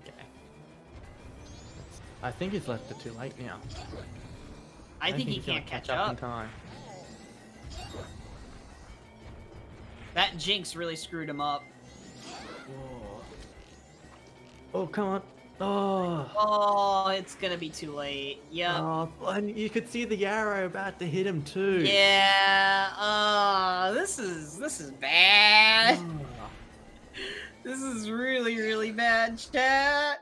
[SPEAKER 3] Okay. I think he's left it too late now.
[SPEAKER 2] I
[SPEAKER 3] don't
[SPEAKER 2] think he
[SPEAKER 3] he's gonna
[SPEAKER 2] can't catch
[SPEAKER 3] in
[SPEAKER 2] up.
[SPEAKER 3] time.
[SPEAKER 2] That Jinx really screwed him up.
[SPEAKER 3] Whoa. Oh, come on. Oh.
[SPEAKER 2] Oh, it's gonna be too late. Yep.
[SPEAKER 3] Oh, and you could see the arrow about to hit him too.
[SPEAKER 2] Yeah. Oh, this is bad.
[SPEAKER 3] Oh.
[SPEAKER 2] This is really, really bad, chat.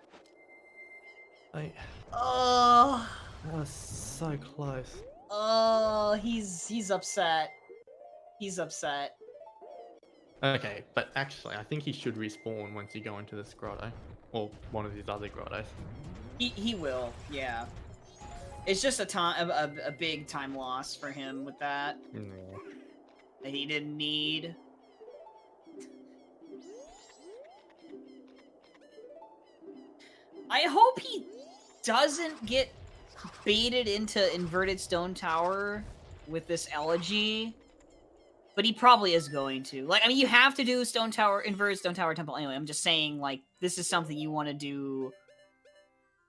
[SPEAKER 2] Oh.
[SPEAKER 3] That was so close.
[SPEAKER 2] Oh, he's upset. He's upset.
[SPEAKER 3] Okay, but actually, I think he should respawn once you go into this grotto. Or one of these other grottos.
[SPEAKER 2] He will, yeah. It's just a big time loss for him with that
[SPEAKER 3] Yeah.
[SPEAKER 2] that he didn't need. I hope he doesn't get baited into Inverted Stone Tower with this elegy. But he probably is going to. Like, I mean, you have to do Stone Tower, Inverted Stone Tower Temple anyway. I'm just saying, like, this is something you want to do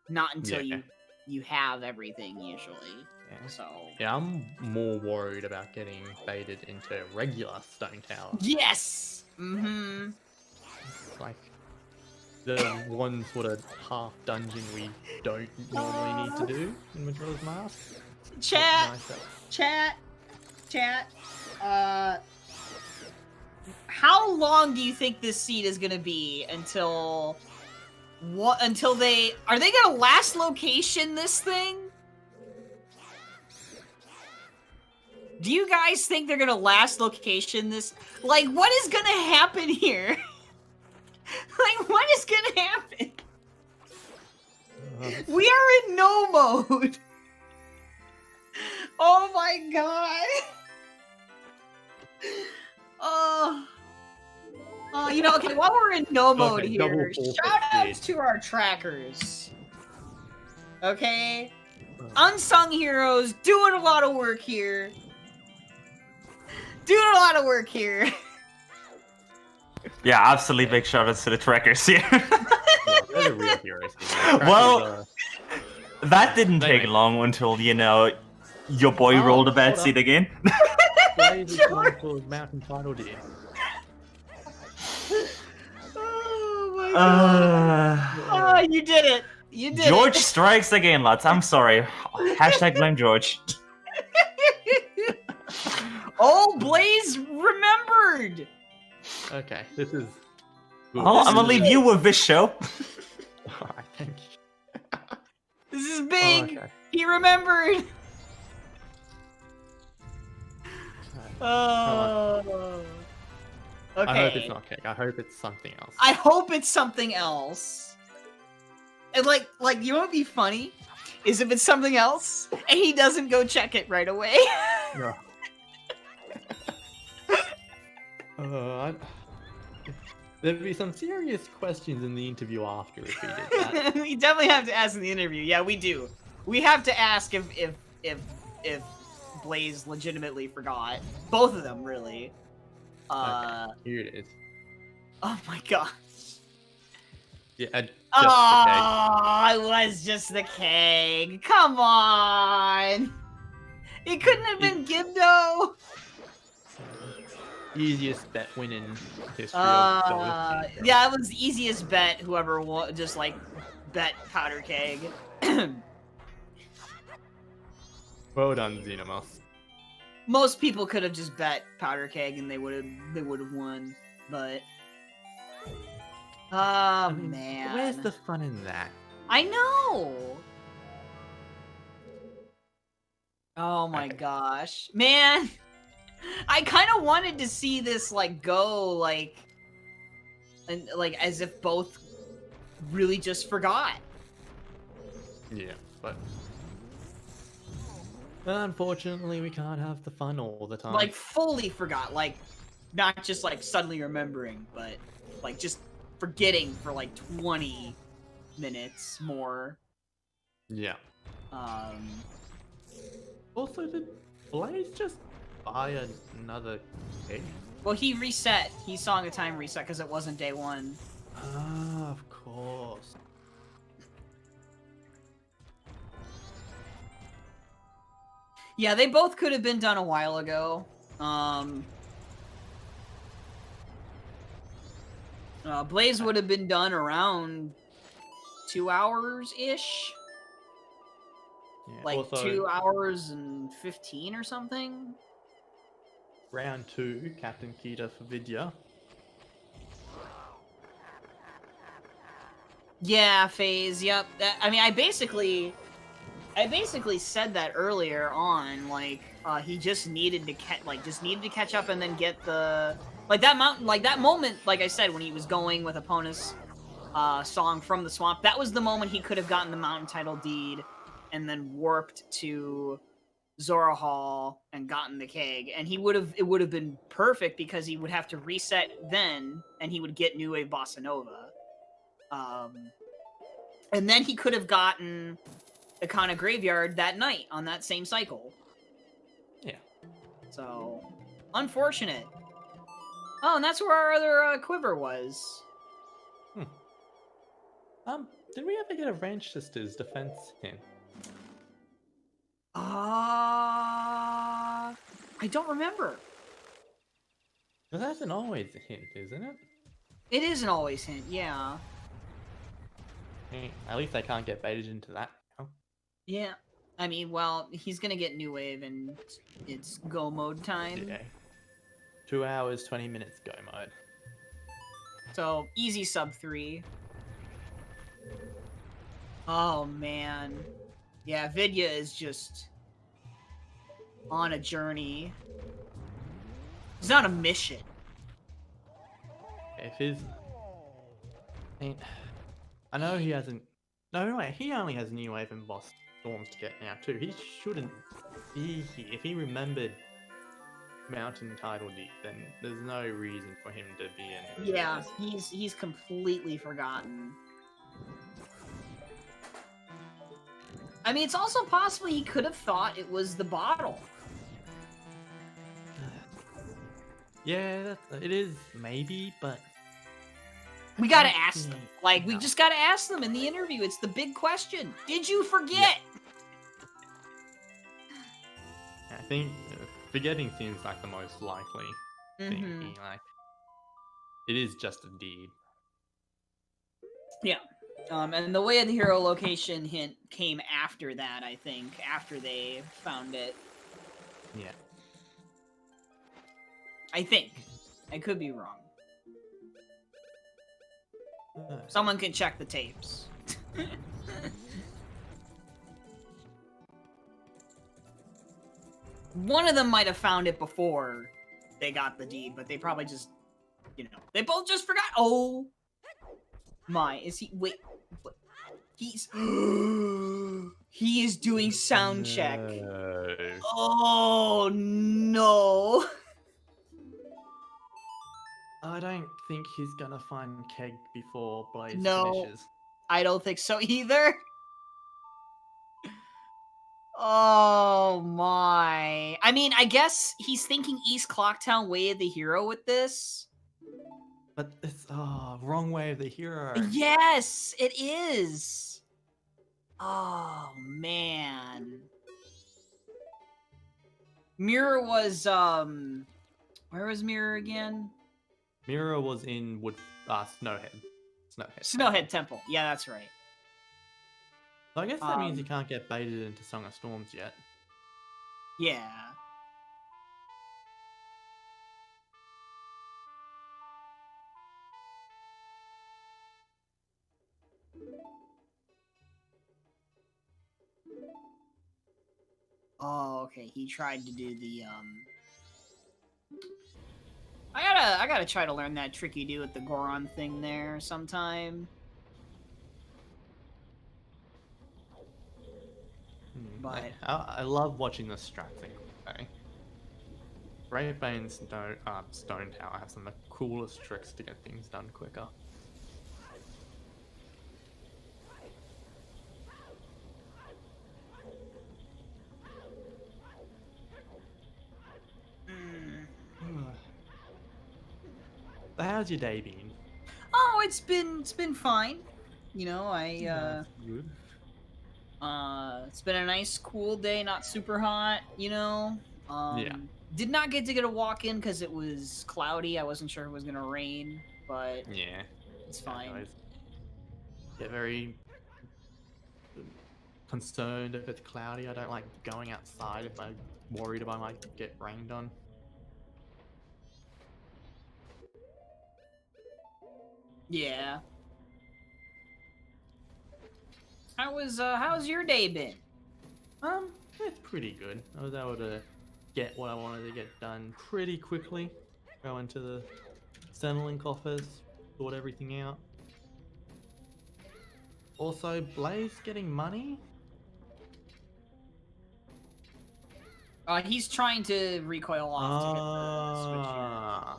[SPEAKER 2] not until you have everything, usually.
[SPEAKER 3] Yeah.
[SPEAKER 2] So...
[SPEAKER 3] Yeah, I'm more worried about getting baited into regular Stone Tower.
[SPEAKER 2] Yes! Mm-hmm.
[SPEAKER 3] Like, the one sort of half dungeon we don't normally need to do in Majora's Mask.
[SPEAKER 2] Chat!
[SPEAKER 3] Nice.
[SPEAKER 2] Chat! How long do you think this seed is gonna be until they are they gonna last location this thing? Do you guys think they're gonna last location this? Like, what is gonna happen here? Like, what is gonna happen? We are in no mode. Oh my god. You know, okay, while we're in no mode
[SPEAKER 3] Okay,
[SPEAKER 2] here,
[SPEAKER 3] double
[SPEAKER 2] shout outs
[SPEAKER 3] forfeit.
[SPEAKER 2] to our trackers. Okay? Unsung heroes doing a lot of work here.
[SPEAKER 4] Yeah, absolutely big shout outs to the trackers here.
[SPEAKER 3] Yeah, they're the real heroes.
[SPEAKER 4] Well, that didn't take
[SPEAKER 3] Anyway.
[SPEAKER 4] long until, you know, your boy rolled a bad
[SPEAKER 3] hold
[SPEAKER 4] seed
[SPEAKER 3] up.
[SPEAKER 4] again.
[SPEAKER 3] Blaze is going for mountain title deer.
[SPEAKER 2] Oh my god.
[SPEAKER 4] Uh,
[SPEAKER 2] Oh, you did it. You did
[SPEAKER 4] George
[SPEAKER 2] it.
[SPEAKER 4] strikes again, lads. I'm sorry. Hashtag blame George.
[SPEAKER 2] Oh, Blaze remembered.
[SPEAKER 3] Okay, this is. Good.
[SPEAKER 4] Oh, I'm
[SPEAKER 2] is
[SPEAKER 4] gonna leave you with this show.
[SPEAKER 3] Alright, thank you.
[SPEAKER 2] This is big.
[SPEAKER 3] Okay.
[SPEAKER 2] He remembered.
[SPEAKER 3] Alright.
[SPEAKER 2] Oh. Okay.
[SPEAKER 3] I hope it's not cake. I hope it's something else.
[SPEAKER 2] I hope it's something else. And like you know what'd be funny is if it's something else and he doesn't go check it right away.
[SPEAKER 3] No. There'd be some serious questions in the interview after if he did that.
[SPEAKER 2] We definitely have to ask in the interview. Yeah, we do. We have to ask if Blaze legitimately forgot. Both of them, really.
[SPEAKER 3] Okay, here it is.
[SPEAKER 2] Oh my god.
[SPEAKER 3] Yeah, just
[SPEAKER 2] Oh, it was just the keg. Come on. It couldn't have been Gibdo.
[SPEAKER 3] easiest bet win in history of Zelda.
[SPEAKER 2] Yeah, it was the easiest bet. Whoever just like bet powder keg.
[SPEAKER 3] Well done, Xenomos.
[SPEAKER 2] Most people could have just bet powder keg and they would have won, but oh man,
[SPEAKER 3] Where's the fun in that?
[SPEAKER 2] I know. Oh my
[SPEAKER 3] Okay.
[SPEAKER 2] gosh, man! I kind of wanted to see this like go like, and like as if both really just forgot.
[SPEAKER 3] Yeah, but unfortunately we can't have the fun all the time.
[SPEAKER 2] Like fully forgot, like not just like suddenly remembering, but like just forgetting for like 20 minutes more.
[SPEAKER 3] Yeah.
[SPEAKER 2] Um,
[SPEAKER 3] Also, did Blaze just buy another cake?
[SPEAKER 2] well, he reset. He saw a time reset because it wasn't day one.
[SPEAKER 3] Ah, of course.
[SPEAKER 2] Yeah, they both could have been done a while ago. Blaze would have been done around 2 hours-ish.
[SPEAKER 3] Yeah.
[SPEAKER 2] Like
[SPEAKER 3] also,
[SPEAKER 2] 2 hours and 15 or something.
[SPEAKER 3] round 2, Captain Kita for Vidya.
[SPEAKER 2] Yeah, phase. Yep. I mean, I basically said that earlier on. Like, he just needed to catch up and then get the that moment. Like I said, when he was going with Epona's song from the swamp, that was the moment he could have gotten the mountain title deed, and then warped to Zora Hall and gotten the keg, and it would have been perfect because he would have to reset then, and he would get New Wave Bossa Nova. And then he could have gotten the Kana Graveyard that night on that same cycle.
[SPEAKER 3] Yeah.
[SPEAKER 2] So, unfortunate. Oh, and that's where our other quiver was.
[SPEAKER 3] Did we ever get a Ranch Sisters defense hint?
[SPEAKER 2] I don't remember.
[SPEAKER 3] Well, that's an always a hint, isn't it?
[SPEAKER 2] It is an always hint, yeah.
[SPEAKER 3] At least I can't get baited into that.
[SPEAKER 2] Yeah. I mean, well, he's gonna get New Wave and it's go mode time.
[SPEAKER 3] Yeah. 2 hours, 20 minutes go mode.
[SPEAKER 2] So, easy sub 3. Oh, man. Yeah, Vidya is just on a journey. He's on a mission.
[SPEAKER 3] If his... I know he hasn't... No, wait, he only has New Wave and Boss Storms to get now, too. He shouldn't be here. If he remembered Mountain Title Deep, then there's no reason for him to be in...
[SPEAKER 2] Yeah, he's completely forgotten. I mean, it's also possible he could have thought it was the bottle.
[SPEAKER 3] Yeah, it is, maybe, but...
[SPEAKER 2] We gotta ask them. Like, we just gotta ask them in the interview. It's the big question. Did you forget?
[SPEAKER 3] Yeah. I think forgetting seems like the most likely thing. Like, it is just a deed.
[SPEAKER 2] Yeah. And the Way of the Hero location hint came after that, I think, after they found it.
[SPEAKER 3] Yeah.
[SPEAKER 2] I think. I could be wrong.
[SPEAKER 3] Uh,
[SPEAKER 2] Someone can check the tapes. One of them might have found it before they got the deed, but they probably just, they both just forgot. Oh my, is he? Wait, what? He's he is doing sound check.
[SPEAKER 3] no.
[SPEAKER 2] Oh no.
[SPEAKER 3] I don't think he's gonna find Keg before Blaze
[SPEAKER 2] No.
[SPEAKER 3] finishes.
[SPEAKER 2] I don't think so either. Oh my. I mean, I guess he's thinking East Clocktown Way of the Hero with this.
[SPEAKER 3] But it's wrong way of the hero.
[SPEAKER 2] Yes, it is. Oh man. Mirror was where was Mirror again?
[SPEAKER 3] Mira was in Snowhead.
[SPEAKER 2] Snowhead Temple. Yeah, that's right.
[SPEAKER 3] So I guess that means he can't get baited into Song of Storms yet.
[SPEAKER 2] Yeah. Oh, okay. He tried to do the I gotta try to learn that trick you do with the Goron thing there sometime. But
[SPEAKER 3] I love watching the strat thing. Okay? Ravebane's Stone Tower has some of the coolest tricks to get things done quicker. So how's your day been?
[SPEAKER 2] oh, it's been fine.
[SPEAKER 3] Good.
[SPEAKER 2] It's been a nice cool day, not super hot,
[SPEAKER 3] Yeah.
[SPEAKER 2] Did not get a walk in because it was cloudy. I wasn't sure if it was gonna rain, but
[SPEAKER 3] Yeah.
[SPEAKER 2] it's
[SPEAKER 3] I
[SPEAKER 2] fine.
[SPEAKER 3] always get very concerned if it's cloudy. I don't like going outside if I'm worried if I might get rained on.
[SPEAKER 2] Yeah. How's your day been?
[SPEAKER 3] It's pretty good. I was able to get what I wanted to get done pretty quickly. Go into the Centrelink office, sort everything out. Also, Blaze getting money?
[SPEAKER 2] He's trying to recoil off to get the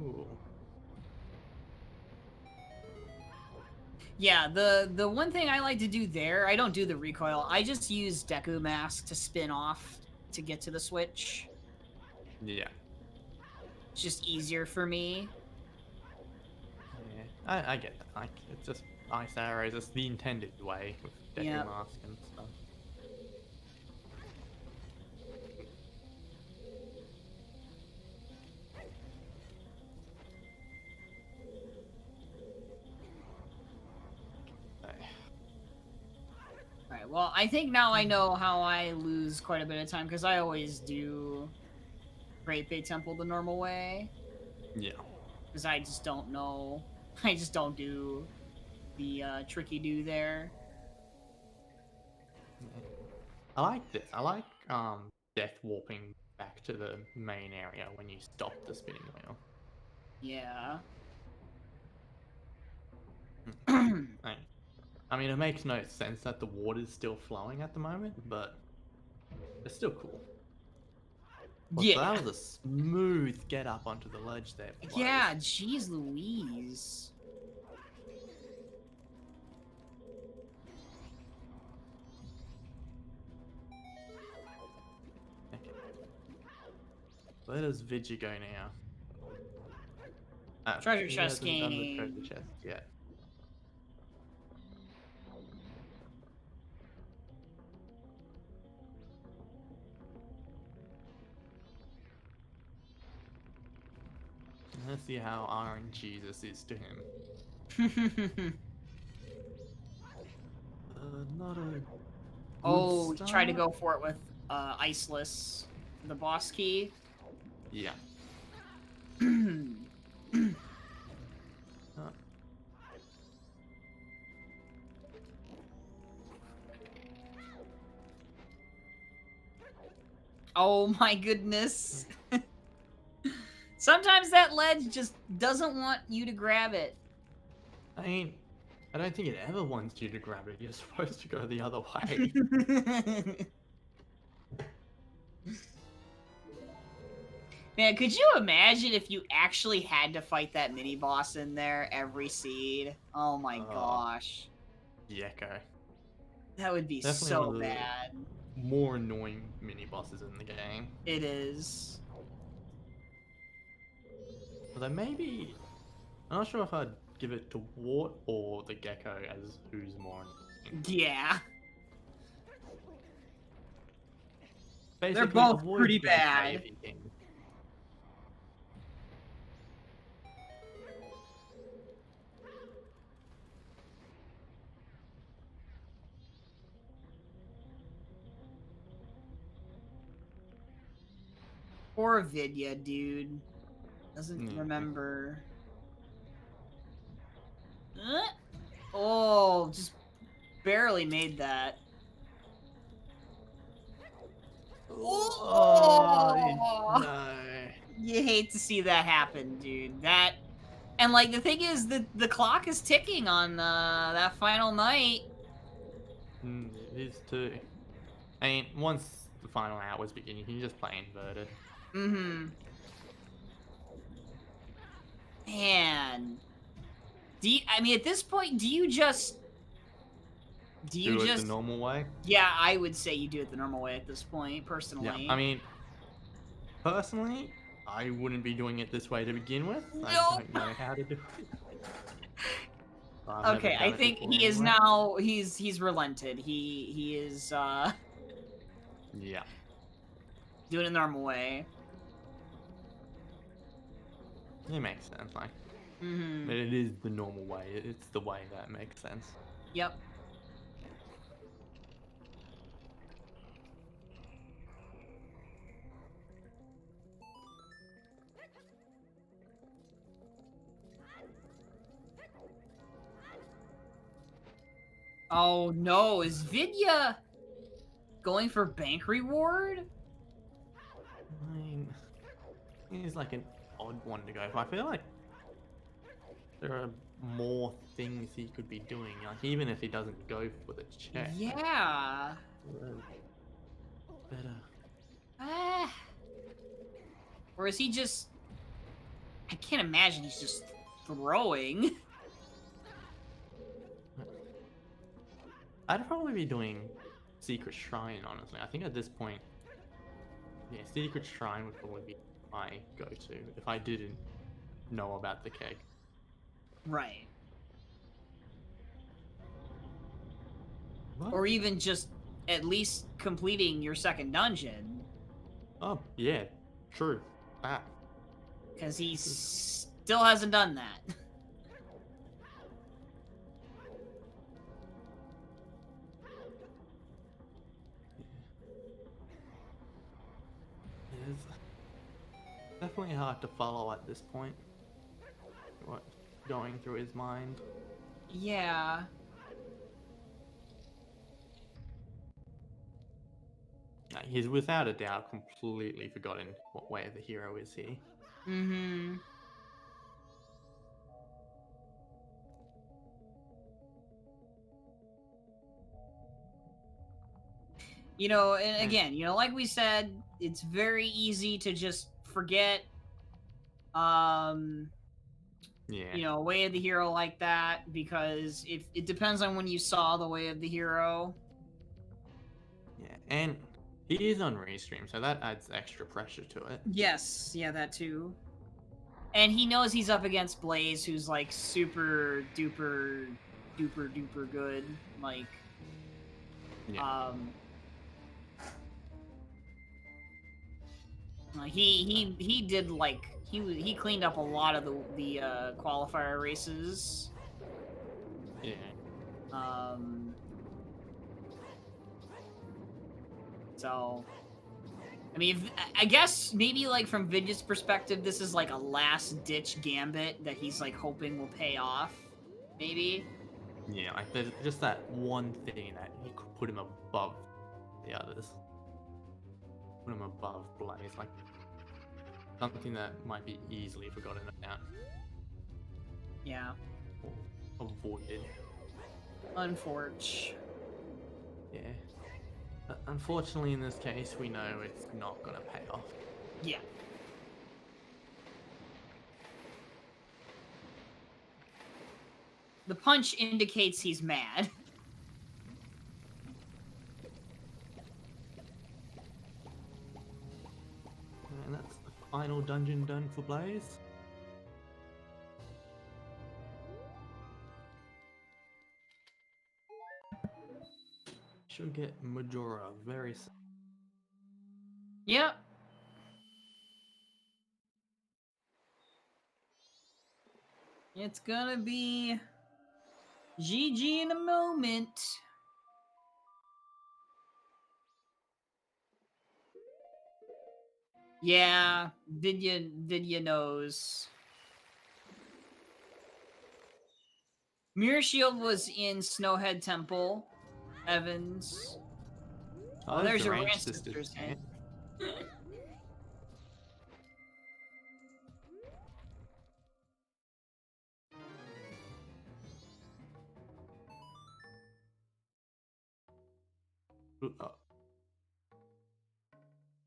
[SPEAKER 2] switch here.
[SPEAKER 3] Ooh.
[SPEAKER 2] Yeah, the one thing I like to do there, I don't do the recoil. I just use Deku Mask to spin off to get to the switch.
[SPEAKER 3] Yeah.
[SPEAKER 2] It's just easier for me.
[SPEAKER 3] Yeah. I get that. Like, it's just ice arrows. It's the intended way with Deku
[SPEAKER 2] Yep.
[SPEAKER 3] Mask and stuff.
[SPEAKER 2] Alright, well, I think now I know how I lose quite a bit of time, because I always do Great Bay Temple the normal way.
[SPEAKER 3] Yeah.
[SPEAKER 2] Because I just don't know. I just don't do the tricky do there.
[SPEAKER 3] I like this. I like death warping back to the main area when you stop the spinning wheel.
[SPEAKER 2] Yeah.
[SPEAKER 3] I mean, it makes no sense that the water's still flowing at the moment, but it's still cool. Well,
[SPEAKER 2] Yeah.
[SPEAKER 3] so that was a smooth get up onto the ledge there. Blaze.
[SPEAKER 2] Yeah, jeez Louise.
[SPEAKER 3] Okay. Where does Vidya go now?
[SPEAKER 2] Treasure
[SPEAKER 3] he
[SPEAKER 2] chest
[SPEAKER 3] hasn't done the
[SPEAKER 2] game.
[SPEAKER 3] treasure chest yet. Let's see how RNG this is to him. Not a.
[SPEAKER 2] Oh,
[SPEAKER 3] good
[SPEAKER 2] try to
[SPEAKER 3] start.
[SPEAKER 2] go for it with Iceless, the boss key.
[SPEAKER 3] Yeah. Uh,
[SPEAKER 2] Oh my goodness. Sometimes that ledge just doesn't want you to grab it.
[SPEAKER 3] I don't think it ever wants you to grab it. You're supposed to go the other way.
[SPEAKER 2] Man, could you imagine if you actually had to fight that mini boss in there every seed? Oh my
[SPEAKER 3] Oh.
[SPEAKER 2] gosh.
[SPEAKER 3] Gecko.
[SPEAKER 2] That would be
[SPEAKER 3] Definitely
[SPEAKER 2] so
[SPEAKER 3] one of the
[SPEAKER 2] bad.
[SPEAKER 3] more annoying mini bosses in the game.
[SPEAKER 2] It is.
[SPEAKER 3] Although maybe I'm not sure if I'd give it to Wart or the Gecko as who's more annoying.
[SPEAKER 2] Yeah.
[SPEAKER 3] Basically,
[SPEAKER 2] both
[SPEAKER 3] avoid
[SPEAKER 2] pretty
[SPEAKER 3] getting
[SPEAKER 2] bad.
[SPEAKER 3] if you can.
[SPEAKER 2] Poor Vidya, dude. Doesn't
[SPEAKER 3] Mhm.
[SPEAKER 2] remember. Oh, just barely made that.
[SPEAKER 3] Oh, no.
[SPEAKER 2] You hate to see that happen, dude. That, and like the thing is, the clock is ticking on that final night.
[SPEAKER 3] It is too. I mean, once the final hours begin, you can just play inverted.
[SPEAKER 2] Mm-hmm. Man, I mean, at this point, do you just?
[SPEAKER 3] Do it the normal way.
[SPEAKER 2] Yeah, I would say you do it the normal way at this point,
[SPEAKER 3] Yeah,
[SPEAKER 2] personally.
[SPEAKER 3] I mean, personally, I wouldn't be doing it this way to begin with. I
[SPEAKER 2] Nope.
[SPEAKER 3] don't know how to do it. I've never
[SPEAKER 2] Okay,
[SPEAKER 3] done
[SPEAKER 2] I
[SPEAKER 3] it
[SPEAKER 2] think
[SPEAKER 3] before
[SPEAKER 2] he is
[SPEAKER 3] anyway.
[SPEAKER 2] now. He's relented. He is
[SPEAKER 3] Yeah.
[SPEAKER 2] doing it the normal way.
[SPEAKER 3] It makes sense, like,
[SPEAKER 2] Mm-hmm.
[SPEAKER 3] but it is the normal way. It's the way that makes sense.
[SPEAKER 2] Yep. Oh no, is Vidya going for bank reward?
[SPEAKER 3] I mean, he's like an odd one to go for. I feel like there are more things he could be doing. Like, even if he doesn't go for the check.
[SPEAKER 2] Yeah.
[SPEAKER 3] Better.
[SPEAKER 2] Ah. Or is he just? I can't imagine he's just throwing.
[SPEAKER 3] I'd probably be doing Secret Shrine, honestly. I think at this point, yeah, Secret Shrine would probably be my go-to if I didn't know about the keg.
[SPEAKER 2] Right.
[SPEAKER 3] What?
[SPEAKER 2] Or even just at least completing your second dungeon.
[SPEAKER 3] Oh, yeah, true. That.
[SPEAKER 2] Because he still hasn't done that.
[SPEAKER 3] It is definitely hard to follow at this point. What's going through his mind.
[SPEAKER 2] Yeah.
[SPEAKER 3] He's without a doubt completely forgotten what way the hero is here.
[SPEAKER 2] Mm-hmm. You know, and again, you know, like we said, it's very easy to just forget,
[SPEAKER 3] Yeah.
[SPEAKER 2] you know, Way of the Hero like that, because if it depends on when you saw the Way of the Hero.
[SPEAKER 3] Yeah, and he is on restream, so that adds extra pressure to it.
[SPEAKER 2] Yes, yeah, that too. And he knows he's up against Blaze, who's like super duper good. Like,
[SPEAKER 3] Yeah.
[SPEAKER 2] He did like he cleaned up a lot of the qualifier races.
[SPEAKER 3] Yeah.
[SPEAKER 2] So, I mean, I guess maybe like from Vidya's perspective, this is like a last-ditch gambit that he's like hoping will pay off. Maybe.
[SPEAKER 3] Yeah, like there's just that one thing that he could put him above the others. Put him above Blaze, like something that might be easily forgotten about
[SPEAKER 2] Yeah.
[SPEAKER 3] or avoided.
[SPEAKER 2] Unfortunate.
[SPEAKER 3] Yeah. But unfortunately, in this case, we know it's not gonna pay off.
[SPEAKER 2] Yeah. The punch indicates he's mad.
[SPEAKER 3] And that's the final dungeon done for Blaze. Should get Majora very soon.
[SPEAKER 2] Yep. It's gonna be GG in a moment. Yeah, Vidya knows. Mirror Shield was in Snowhead Temple. Evans. Oh, there's
[SPEAKER 3] the
[SPEAKER 2] your
[SPEAKER 3] Range
[SPEAKER 2] Ranch
[SPEAKER 3] Sisters.
[SPEAKER 2] Sisters.
[SPEAKER 3] Yeah.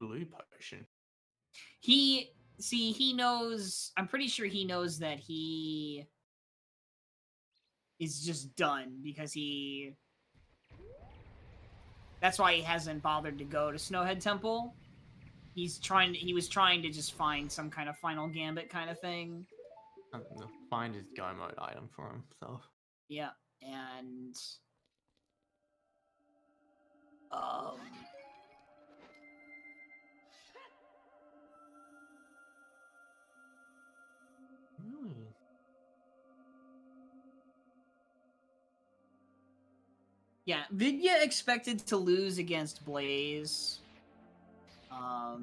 [SPEAKER 3] Blue potion.
[SPEAKER 2] He knows. I'm pretty sure he knows that he is just done because he. That's why he hasn't bothered to go to Snowhead Temple. He was trying to just find some kind of final gambit kind of thing.
[SPEAKER 3] Find his go mode item for himself.
[SPEAKER 2] Yeah, and
[SPEAKER 3] Really?
[SPEAKER 2] yeah, Vidya expected to lose against Blaze.
[SPEAKER 3] Yeah.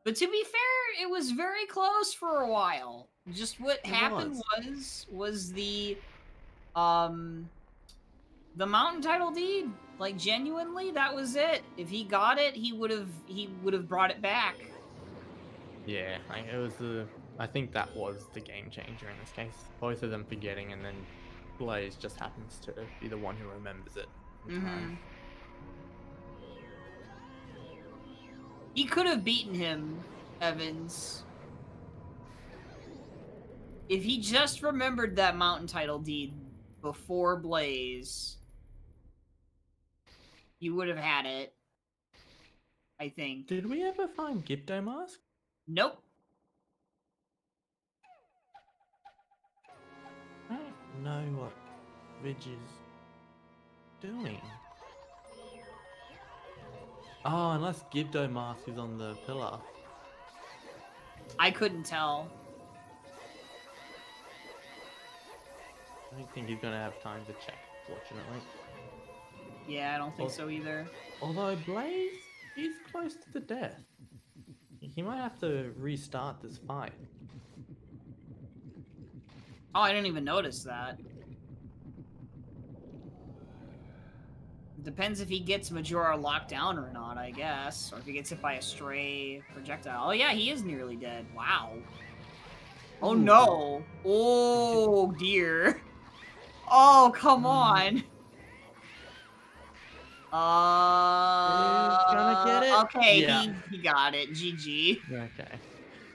[SPEAKER 2] But to be fair, it was very close for a while. Just what happened was the mountain title deed. Like genuinely, that was it. If he got it, he would have brought it back.
[SPEAKER 3] Yeah, like it was I think that was the game changer in this case. Both of them forgetting, and then Blaze just happens to be the one who remembers it. In time.
[SPEAKER 2] He could have beaten him, Evans. If he just remembered that mountain title deed before Blaze, he would have had it. I think.
[SPEAKER 3] Did we ever find Gipto Mask?
[SPEAKER 2] Nope.
[SPEAKER 3] I don't know what Ridge is doing. Oh, unless Gibdo Mask is on the pillar.
[SPEAKER 2] I couldn't tell.
[SPEAKER 3] I don't think he's gonna have time to check, fortunately.
[SPEAKER 2] Yeah, I don't think so either.
[SPEAKER 3] Although Blaze is close to the death. He might have to restart this fight.
[SPEAKER 2] Oh, I didn't even notice that. Depends if he gets Majora locked down or not, I guess. Or if he gets hit by a stray projectile. Oh yeah, he is nearly dead. Wow. Oh no. Oh dear. Oh, come on.
[SPEAKER 3] Gonna get it?
[SPEAKER 2] Okay,
[SPEAKER 3] Yeah.
[SPEAKER 2] he got it. GG.
[SPEAKER 3] Okay.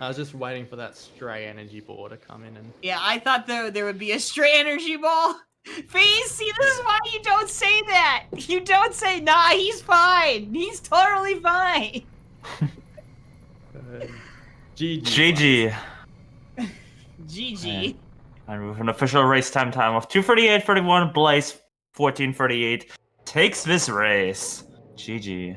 [SPEAKER 3] I was just waiting for that stray energy ball to come in and...
[SPEAKER 2] Yeah, I thought there would be a stray energy ball. Face, see, this is why you don't say that. You don't say, nah, he's fine. He's totally fine.
[SPEAKER 3] GG.
[SPEAKER 4] GG.
[SPEAKER 2] GG.
[SPEAKER 4] And with an official race time of 2:38.31, Blaze 14:38 takes this race. GG.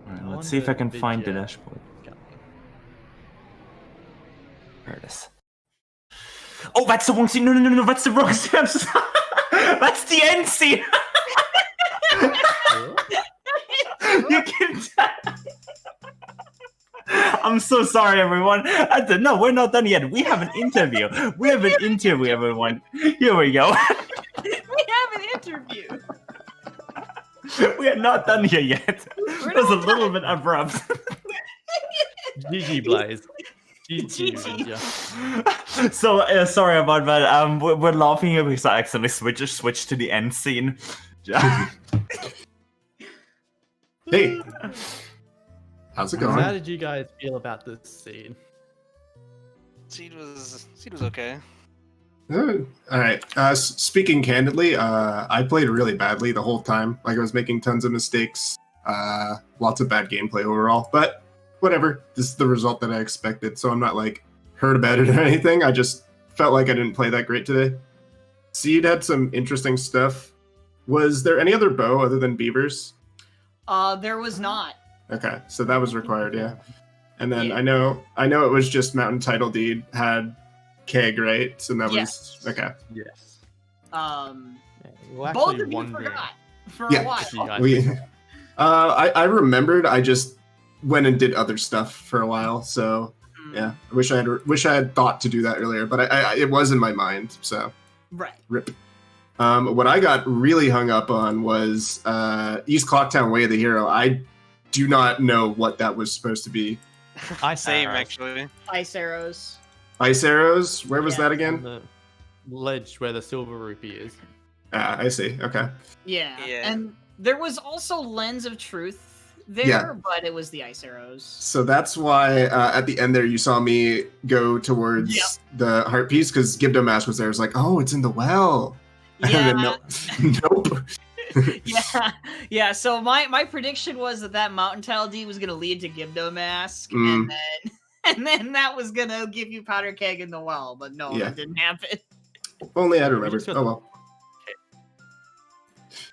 [SPEAKER 4] Alright, let's see if I can find the dashboard. There it is. Oh, that's the wrong scene. No, that's the wrong scene. I'm so- That's the end scene. You can tell. I'm so sorry, everyone. No, we're not done yet. We have an interview. We have an interview, everyone. Here we go.
[SPEAKER 2] We have an interview.
[SPEAKER 4] We are not done here yet. That was a little bit abrupt.
[SPEAKER 3] GG Blaze.
[SPEAKER 2] GG.
[SPEAKER 3] Yeah.
[SPEAKER 4] So sorry about that. We're laughing here because I accidentally switched to the end scene.
[SPEAKER 5] Hey, how's it
[SPEAKER 3] How
[SPEAKER 5] going?
[SPEAKER 3] did you guys feel about this scene?
[SPEAKER 6] Seed was okay.
[SPEAKER 5] All right. Speaking candidly, I played really badly the whole time. Like I was making tons of mistakes. Lots of bad gameplay overall. But whatever. This is the result that I expected. So I'm not like hurt about it or anything. I just felt like I didn't play that great today. Seed had some interesting stuff. Was there any other bow other than beavers?
[SPEAKER 2] There was not.
[SPEAKER 5] Okay, so that was required, yeah. And then
[SPEAKER 2] Yeah.
[SPEAKER 5] I know it was just Mountain Title Deed had keg, right? So that
[SPEAKER 2] Yes.
[SPEAKER 5] was okay.
[SPEAKER 3] Yes.
[SPEAKER 2] Both of you forgot for
[SPEAKER 5] Yeah.
[SPEAKER 2] a while.
[SPEAKER 3] You guys
[SPEAKER 5] We, I remembered. I just went and did other stuff for a while. So
[SPEAKER 2] Mm,
[SPEAKER 5] yeah, I wish I had thought to do that earlier, but I it was in my mind. So
[SPEAKER 2] Right.
[SPEAKER 5] rip. What I got really hung up on was East Clocktown Way of the Hero. I do not know what that was supposed to be.
[SPEAKER 6] Same
[SPEAKER 3] arrows.
[SPEAKER 6] actually.
[SPEAKER 2] Ice arrows.
[SPEAKER 5] Ice arrows. Where was
[SPEAKER 2] Yeah.
[SPEAKER 5] that
[SPEAKER 3] On
[SPEAKER 5] again?
[SPEAKER 3] the ledge where the silver rupee is.
[SPEAKER 5] Ah, I see. Okay.
[SPEAKER 2] Yeah.
[SPEAKER 6] Yeah.
[SPEAKER 2] And there was also Lens of Truth there,
[SPEAKER 5] Yeah.
[SPEAKER 2] but it was the ice arrows.
[SPEAKER 5] So that's why at the end there you saw me go towards
[SPEAKER 2] Yep.
[SPEAKER 5] the heart piece because Gibdomask was there. It's like, oh, it's in the well. And then
[SPEAKER 2] Yeah.
[SPEAKER 5] nope.
[SPEAKER 2] Yeah. Yeah. So my prediction was that Mountain Tile D was gonna lead to Gibdo Mask,
[SPEAKER 5] Mm.
[SPEAKER 2] and then that was gonna give you Powder Keg in the well, but no,
[SPEAKER 5] Yeah.
[SPEAKER 2] that didn't happen.
[SPEAKER 5] If only I'd
[SPEAKER 3] We
[SPEAKER 5] remembered.
[SPEAKER 3] just got
[SPEAKER 5] Oh
[SPEAKER 3] the-
[SPEAKER 5] well.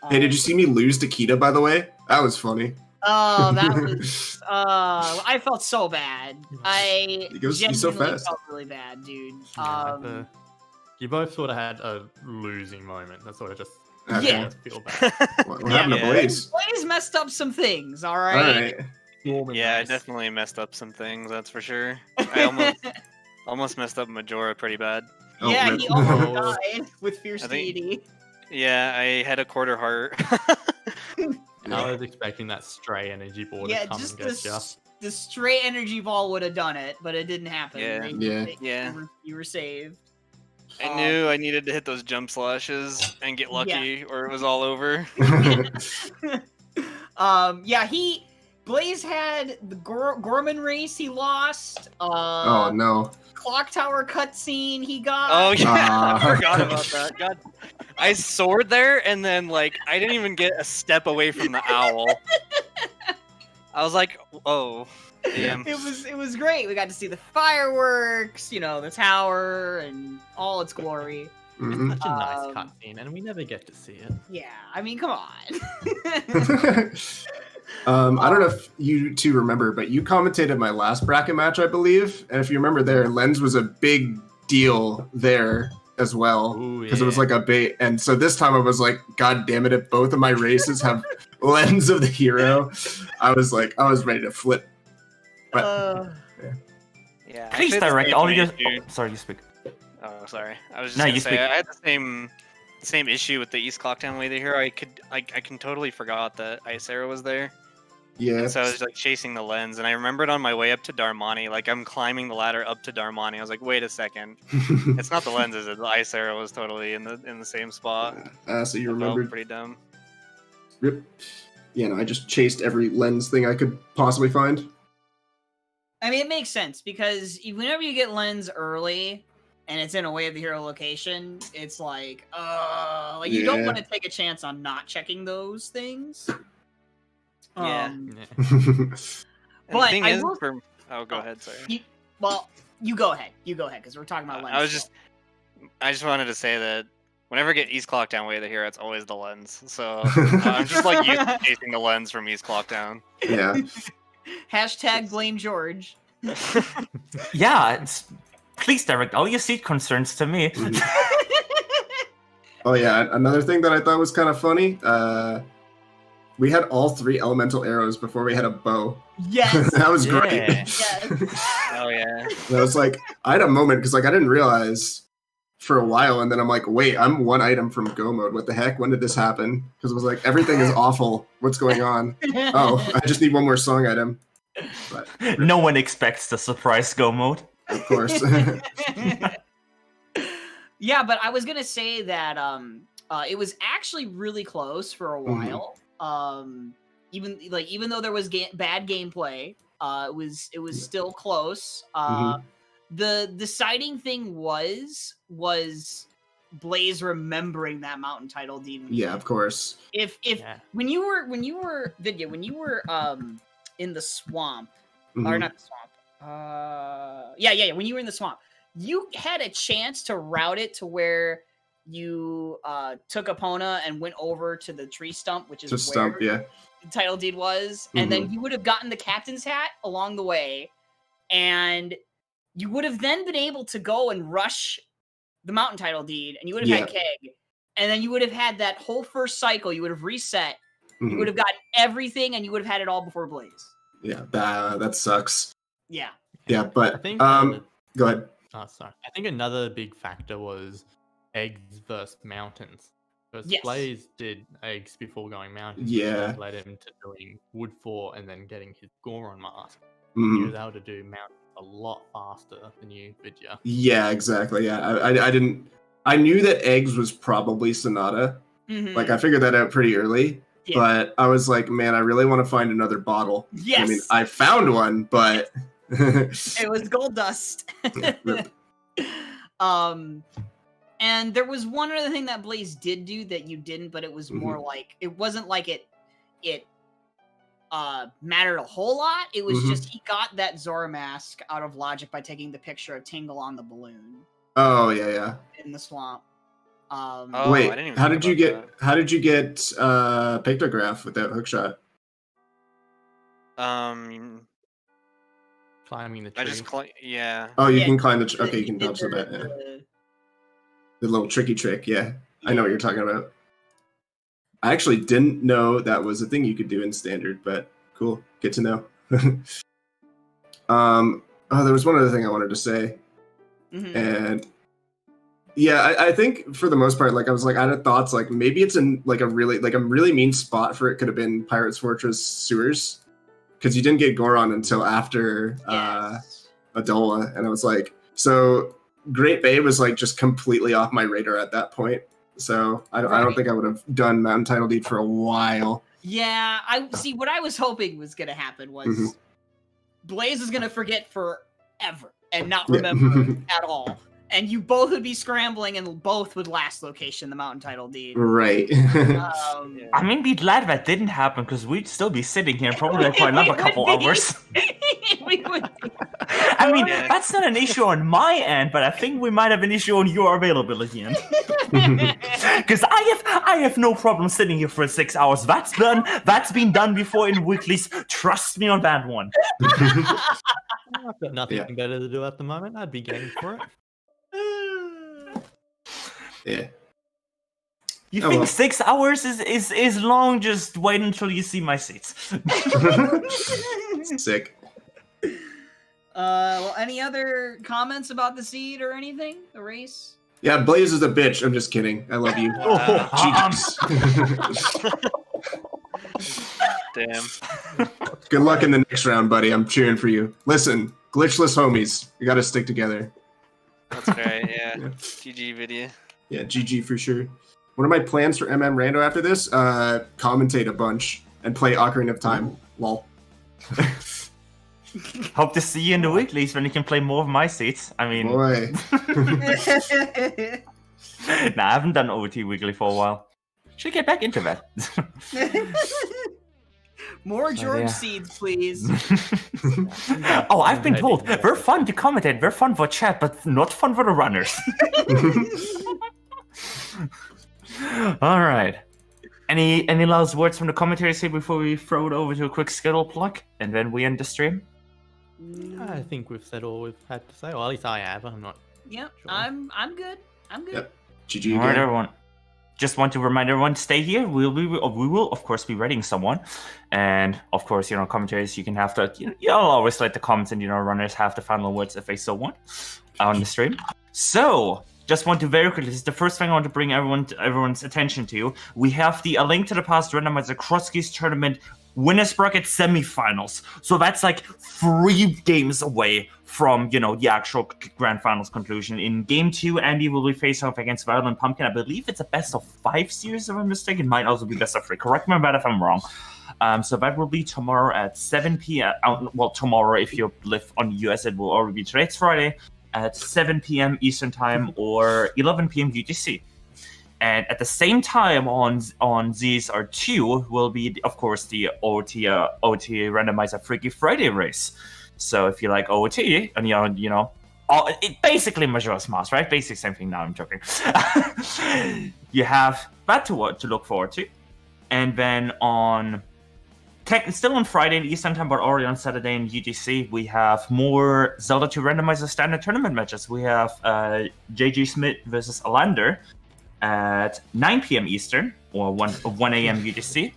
[SPEAKER 5] Hey, did you see me lose to Kita, by the way? That was funny.
[SPEAKER 2] Oh, that was. I felt so bad. I
[SPEAKER 5] He goes- he's so
[SPEAKER 2] genuinely
[SPEAKER 5] fast.
[SPEAKER 2] felt really bad, dude.
[SPEAKER 3] You both sort of had a losing moment. That's sort of just
[SPEAKER 5] Okay.
[SPEAKER 2] Yeah.
[SPEAKER 3] feel bad.
[SPEAKER 5] What happened to
[SPEAKER 6] Yeah.
[SPEAKER 5] Blaze?
[SPEAKER 2] Blaze messed up some things. All
[SPEAKER 5] All
[SPEAKER 2] right.
[SPEAKER 5] right.
[SPEAKER 6] Yeah, I definitely messed up some things. That's for sure. I almost messed up Majora pretty bad.
[SPEAKER 5] Oh,
[SPEAKER 2] Yeah,
[SPEAKER 5] rip.
[SPEAKER 2] he almost
[SPEAKER 3] Oh.
[SPEAKER 2] died with Fierce
[SPEAKER 6] I think-
[SPEAKER 2] Deity.
[SPEAKER 6] Yeah, I had a quarter heart.
[SPEAKER 3] I was expecting that stray energy ball to
[SPEAKER 2] Yeah,
[SPEAKER 3] come
[SPEAKER 2] just
[SPEAKER 3] and get ya.
[SPEAKER 2] the straight energy ball would have done it, but it didn't happen.
[SPEAKER 6] Yeah.
[SPEAKER 5] Yeah.
[SPEAKER 6] Yeah.
[SPEAKER 2] You were saved.
[SPEAKER 6] I knew I needed to hit those jump slashes and get lucky, or it was all over.
[SPEAKER 2] Yeah, Blaze had the Gorman race he lost.
[SPEAKER 5] Oh no.
[SPEAKER 2] Clock Tower cutscene he got.
[SPEAKER 6] Oh yeah,
[SPEAKER 5] Ah.
[SPEAKER 6] I forgot about that. God, I soared there, and then like I didn't even get a step away from the owl. I was like, oh, damn.
[SPEAKER 2] It was great. We got to see the fireworks, the tower and all its glory.
[SPEAKER 5] Mhm.
[SPEAKER 3] Such a nice
[SPEAKER 2] Um,
[SPEAKER 3] cutscene, and we never get to see it.
[SPEAKER 2] Yeah, I mean, come on.
[SPEAKER 5] I don't know if you two remember, but you commentated my last bracket match, I believe. And if you remember there, Lens was a big deal there as well.
[SPEAKER 3] Ooh,
[SPEAKER 5] Because it was
[SPEAKER 3] yeah.
[SPEAKER 5] like a bait. And so this time I was like, God damn it, if both of my races have Lens of the Hero, I was ready to flip. But
[SPEAKER 6] Yeah.
[SPEAKER 4] Please
[SPEAKER 6] actually, the
[SPEAKER 4] direct
[SPEAKER 6] same
[SPEAKER 4] all your.
[SPEAKER 6] issue-
[SPEAKER 4] Oh, sorry, you speak.
[SPEAKER 6] Oh, sorry. I was just
[SPEAKER 4] No,
[SPEAKER 6] gonna
[SPEAKER 4] you
[SPEAKER 6] say
[SPEAKER 4] speak.
[SPEAKER 6] I had the same issue with the East Clocktown Way there. I can totally forgot that Ice Arrow was there.
[SPEAKER 5] yeah.
[SPEAKER 6] So I was like chasing the lens, and I remembered on my way up to Darmani, like I'm climbing the ladder up to Darmani. I was like, wait a second, it's not the lens, is it? The Ice Arrow was totally in the same spot.
[SPEAKER 5] So you
[SPEAKER 6] I felt
[SPEAKER 5] remembered.
[SPEAKER 6] pretty dumb.
[SPEAKER 5] Rip. Yeah, no, I just chased every Lens thing I could possibly find.
[SPEAKER 2] I mean, it makes sense because whenever you get Lens early and it's in a Way of the Hero location, it's like you don't
[SPEAKER 5] Yeah.
[SPEAKER 2] want to take a chance on not checking those things.
[SPEAKER 6] Yeah.
[SPEAKER 2] Um,
[SPEAKER 3] Yeah.
[SPEAKER 6] And
[SPEAKER 2] But
[SPEAKER 6] the thing
[SPEAKER 2] I
[SPEAKER 6] is,
[SPEAKER 2] will-
[SPEAKER 6] oh, go ahead, sorry.
[SPEAKER 2] Well, you go ahead. You go ahead because we're talking about Lens.
[SPEAKER 6] I was
[SPEAKER 2] still.
[SPEAKER 6] I just wanted to say that whenever I get East Clocktown Way of the Hero, it's always the lens. So I'm just like used to chasing the lens from East Clocktown.
[SPEAKER 5] Yeah.
[SPEAKER 2] Hashtag blame George.
[SPEAKER 4] Yeah, it's Please direct all your seat concerns to me.
[SPEAKER 5] Oh yeah, another thing that I thought was kind of funny. We had all 3 elemental arrows before we had a bow.
[SPEAKER 2] Yes.
[SPEAKER 5] That was
[SPEAKER 4] Yeah.
[SPEAKER 5] great.
[SPEAKER 2] Yes.
[SPEAKER 6] Oh yeah.
[SPEAKER 5] And I was like, I had a moment because like I didn't realize for a while, and then I'm like, wait, I'm 1 item from go mode. What the heck? When did this happen? Because it was like everything is awful. What's going on? Oh, I just need 1 more song item. But
[SPEAKER 4] No one expects the surprise go mode.
[SPEAKER 5] of course.
[SPEAKER 2] Yeah, but I was gonna say that it was actually really close for a while. Even though there was bad gameplay, it was still close. The deciding thing was Blaze remembering that mountain title deed.
[SPEAKER 5] Yeah, of course.
[SPEAKER 2] If when you were Vidya, when you were in the swamp, or
[SPEAKER 5] Mhm.
[SPEAKER 2] not the swamp, yeah, when you were in the swamp, you had a chance to route it to where you took Epona and went over to the tree stump, which is
[SPEAKER 5] To
[SPEAKER 2] where
[SPEAKER 5] stump, yeah.
[SPEAKER 2] the title deed was, and then you would have gotten the captain's hat along the way, and you would have then been able to go and rush the mountain title deed, and you would have had Keg, and then you would have had that whole first cycle. You would have reset. You would have gotten everything, and you would have had it all before Blaze.
[SPEAKER 5] Yeah, that sucks.
[SPEAKER 2] Yeah.
[SPEAKER 5] Yeah, but
[SPEAKER 3] I think.
[SPEAKER 5] go ahead.
[SPEAKER 3] Oh, sorry. I think another big factor was eggs versus mountains. Because
[SPEAKER 2] Yes.
[SPEAKER 3] Blaze did eggs before going mountains.
[SPEAKER 5] Yeah.
[SPEAKER 3] Which led him to doing Wood 4 and then getting his Goron mask. He
[SPEAKER 5] Mhm.
[SPEAKER 3] was able to do mountains a lot faster than you, Vidya.
[SPEAKER 5] Yeah, exactly. Yeah, I didn't. I knew that eggs was probably Sonata.
[SPEAKER 2] Mhm.
[SPEAKER 5] Like I figured that out pretty early.
[SPEAKER 2] Yeah.
[SPEAKER 5] But I was like, man, I really want to find another bottle.
[SPEAKER 2] Yes.
[SPEAKER 5] I mean, I found one, but
[SPEAKER 2] It was gold dust.
[SPEAKER 5] Rip.
[SPEAKER 2] And there was one other thing that Blaze did do that you didn't, but it was more like it wasn't like it mattered a whole lot. It was just he got that Zora mask out of logic by taking the picture of Tingle on the balloon
[SPEAKER 5] Oh yeah.
[SPEAKER 2] in the swamp.
[SPEAKER 6] Oh,
[SPEAKER 5] Wait,
[SPEAKER 6] I didn't even
[SPEAKER 5] how
[SPEAKER 6] think
[SPEAKER 5] did you
[SPEAKER 6] about
[SPEAKER 5] get? How did you get pictograph with that hookshot?
[SPEAKER 3] Climbing the tree.
[SPEAKER 6] I just yeah.
[SPEAKER 5] Oh, you
[SPEAKER 2] Yeah,
[SPEAKER 5] can climb the.
[SPEAKER 2] he
[SPEAKER 5] Okay, you
[SPEAKER 2] did
[SPEAKER 5] can dodge the bat. Yeah.
[SPEAKER 2] the-
[SPEAKER 5] The little tricky trick. Yeah, I know what you're talking about. I actually didn't know that was a thing you could do in standard, but cool, good to know. Oh, there was one other thing I wanted to say,
[SPEAKER 2] Mhm.
[SPEAKER 5] and yeah, I think for the most part, like I was like, I had thoughts like maybe it's in like a really mean spot for it could have been Pirates Fortress sewers, because you didn't get Goron until after
[SPEAKER 2] Yes.
[SPEAKER 5] Adola, and I was like, so Great Bay was like just completely off my radar at that point. So I don't
[SPEAKER 2] Right.
[SPEAKER 5] think I would have done Mountain Title Deed for a while.
[SPEAKER 2] Yeah, I see. What I was hoping was going to happen was
[SPEAKER 5] Mhm.
[SPEAKER 2] Blaze is going to forget forever and not
[SPEAKER 5] Yeah.
[SPEAKER 2] remember at all, and you both would be scrambling, and both would last location the mountain title deed.
[SPEAKER 5] Right.
[SPEAKER 4] I mean, be glad that didn't happen because we'd still be sitting here probably for another couple
[SPEAKER 2] would be.
[SPEAKER 4] hours.
[SPEAKER 2] We would.
[SPEAKER 4] I mean,
[SPEAKER 6] Yeah.
[SPEAKER 4] that's not an issue on my end, but I think we might have an issue on your availability end. Because I have no problem sitting here for 6 hours. That's done. That's been done before in weeklies. Trust me on that one.
[SPEAKER 3] I've got nothing
[SPEAKER 5] Yeah.
[SPEAKER 3] better to do at the moment. I'd be game for it.
[SPEAKER 5] Yeah.
[SPEAKER 4] You
[SPEAKER 5] Oh,
[SPEAKER 4] think
[SPEAKER 5] well.
[SPEAKER 4] 6 hours is long? Just wait until you see my seats.
[SPEAKER 5] Sick.
[SPEAKER 2] Well, any other comments about the seed or anything? The race?
[SPEAKER 5] Yeah, Blaze is a bitch. I'm just kidding. I love you.
[SPEAKER 6] Damn.
[SPEAKER 5] Good luck in the next round, buddy. I'm cheering for you. Listen, glitchless homies. You gotta stick together.
[SPEAKER 6] That's right. Yeah.
[SPEAKER 5] Yeah.
[SPEAKER 6] GG video.
[SPEAKER 5] Yeah, GG for sure. One of my plans for MM Rando after this, commentate a bunch and play Ocarina of Time. Lol.
[SPEAKER 4] Hope to see you in the weeklies when you can play more of my seats. I mean,
[SPEAKER 5] Boy.
[SPEAKER 4] nah, I haven't done OT weekly for a while. Should get back into that.
[SPEAKER 2] More George
[SPEAKER 4] yeah.
[SPEAKER 2] seeds, please.
[SPEAKER 4] Oh, I've been told they're fun to commentate, they're fun for chat, but not fun for the runners. All right. Any last words from the commentary here before we throw it over to a quick schedule plug and then we end the stream?
[SPEAKER 3] I think we've said all we've had to say, or at least I have. I'm not.
[SPEAKER 2] Yep,
[SPEAKER 3] Sure.
[SPEAKER 2] I'm good. I'm good.
[SPEAKER 5] Yep. GG
[SPEAKER 4] All right,
[SPEAKER 5] again.
[SPEAKER 4] everyone. Just want to remind everyone to stay here. We will of course be rating someone, and of course, commentaries. You can have to. You'll always let the comments and runners have the final words if they so want on the stream. So. Just want to very quickly, this is the first thing I want to bring everyone's attention to. We have A Link to the Past Randomizer Cross-Keys Tournament Winners Bracket Semifinals. So that's like 3 games away from, the actual Grand Finals conclusion. In Game 2, Andy will be facing off against Violent Pumpkin. I believe it's a best of 5 series, if I'm mistaken. It might also be best of 3. Correct me if I'm wrong. So that will be tomorrow at 7 p.m. Well, tomorrow, if you live on the US, it will already be today. It's Friday. At 7 p.m. Eastern Time or 11 p.m. UTC. And at the same time on ZSR2 will be, of course, the OT Randomizer Freaky Friday race. So if you like OT, and it basically Majora's Mask, right? Basically same thing. Now I'm joking. You have that to look forward to. And then still on Friday in Eastern Time, but already on Saturday in UTC, we have more Zelda 2 Randomizer Standard Tournament matches. We have JG Smith versus Alander at 9 p.m. Eastern, or 1 a.m. UTC.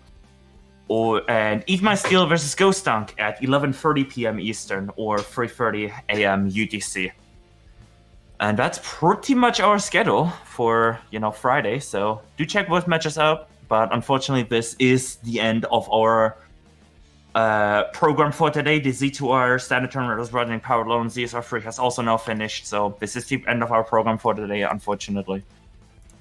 [SPEAKER 4] And Eve My Steel versus Ghost Dunk at 11:30 p.m. Eastern, or 3:30 a.m. UTC. And that's pretty much our schedule for, Friday. So do check both matches out. But unfortunately, this is the end of our program for today. The Z2R Standard Tournament was running Power Low and ZSR3 has also now finished, so this is the end of our program for today, unfortunately.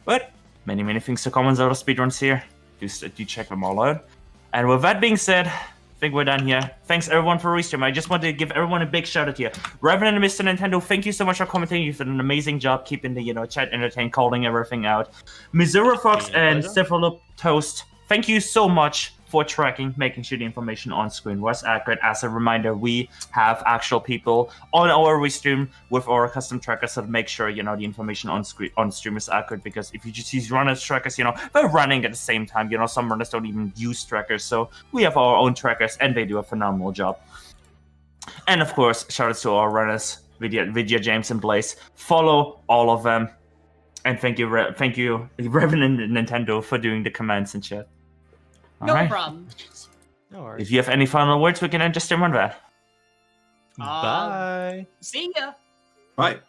[SPEAKER 4] But many, many things to come on ZeldaSpeedRuns here. Do check them all out. And with that being said, I think we're done here. Thanks everyone for restream. I just wanted to give everyone a big shout out here. Reverend and Mr. Nintendo, thank you so much for commentating. You've done an amazing job keeping the chat entertained, calling everything out. Missouri Fox and Cephalo Toast, thank you so much for tracking, making sure the information on screen was accurate. As a reminder, we have actual people on our restream with our custom trackers to make sure the information on stream is accurate. Because if you just use runners trackers, they're running at the same time. Some runners don't even use trackers, so we have our own trackers, and they do a phenomenal job. And of course, shout outs to our runners, VidyaJames and Blaze. Follow all of them, and thank you, Reverend and Nintendo, for doing the commands and chat.
[SPEAKER 2] No problem.
[SPEAKER 3] No worries.
[SPEAKER 4] If you have any final words, we can end just stream on that.
[SPEAKER 3] Bye.
[SPEAKER 2] See ya.
[SPEAKER 5] Bye.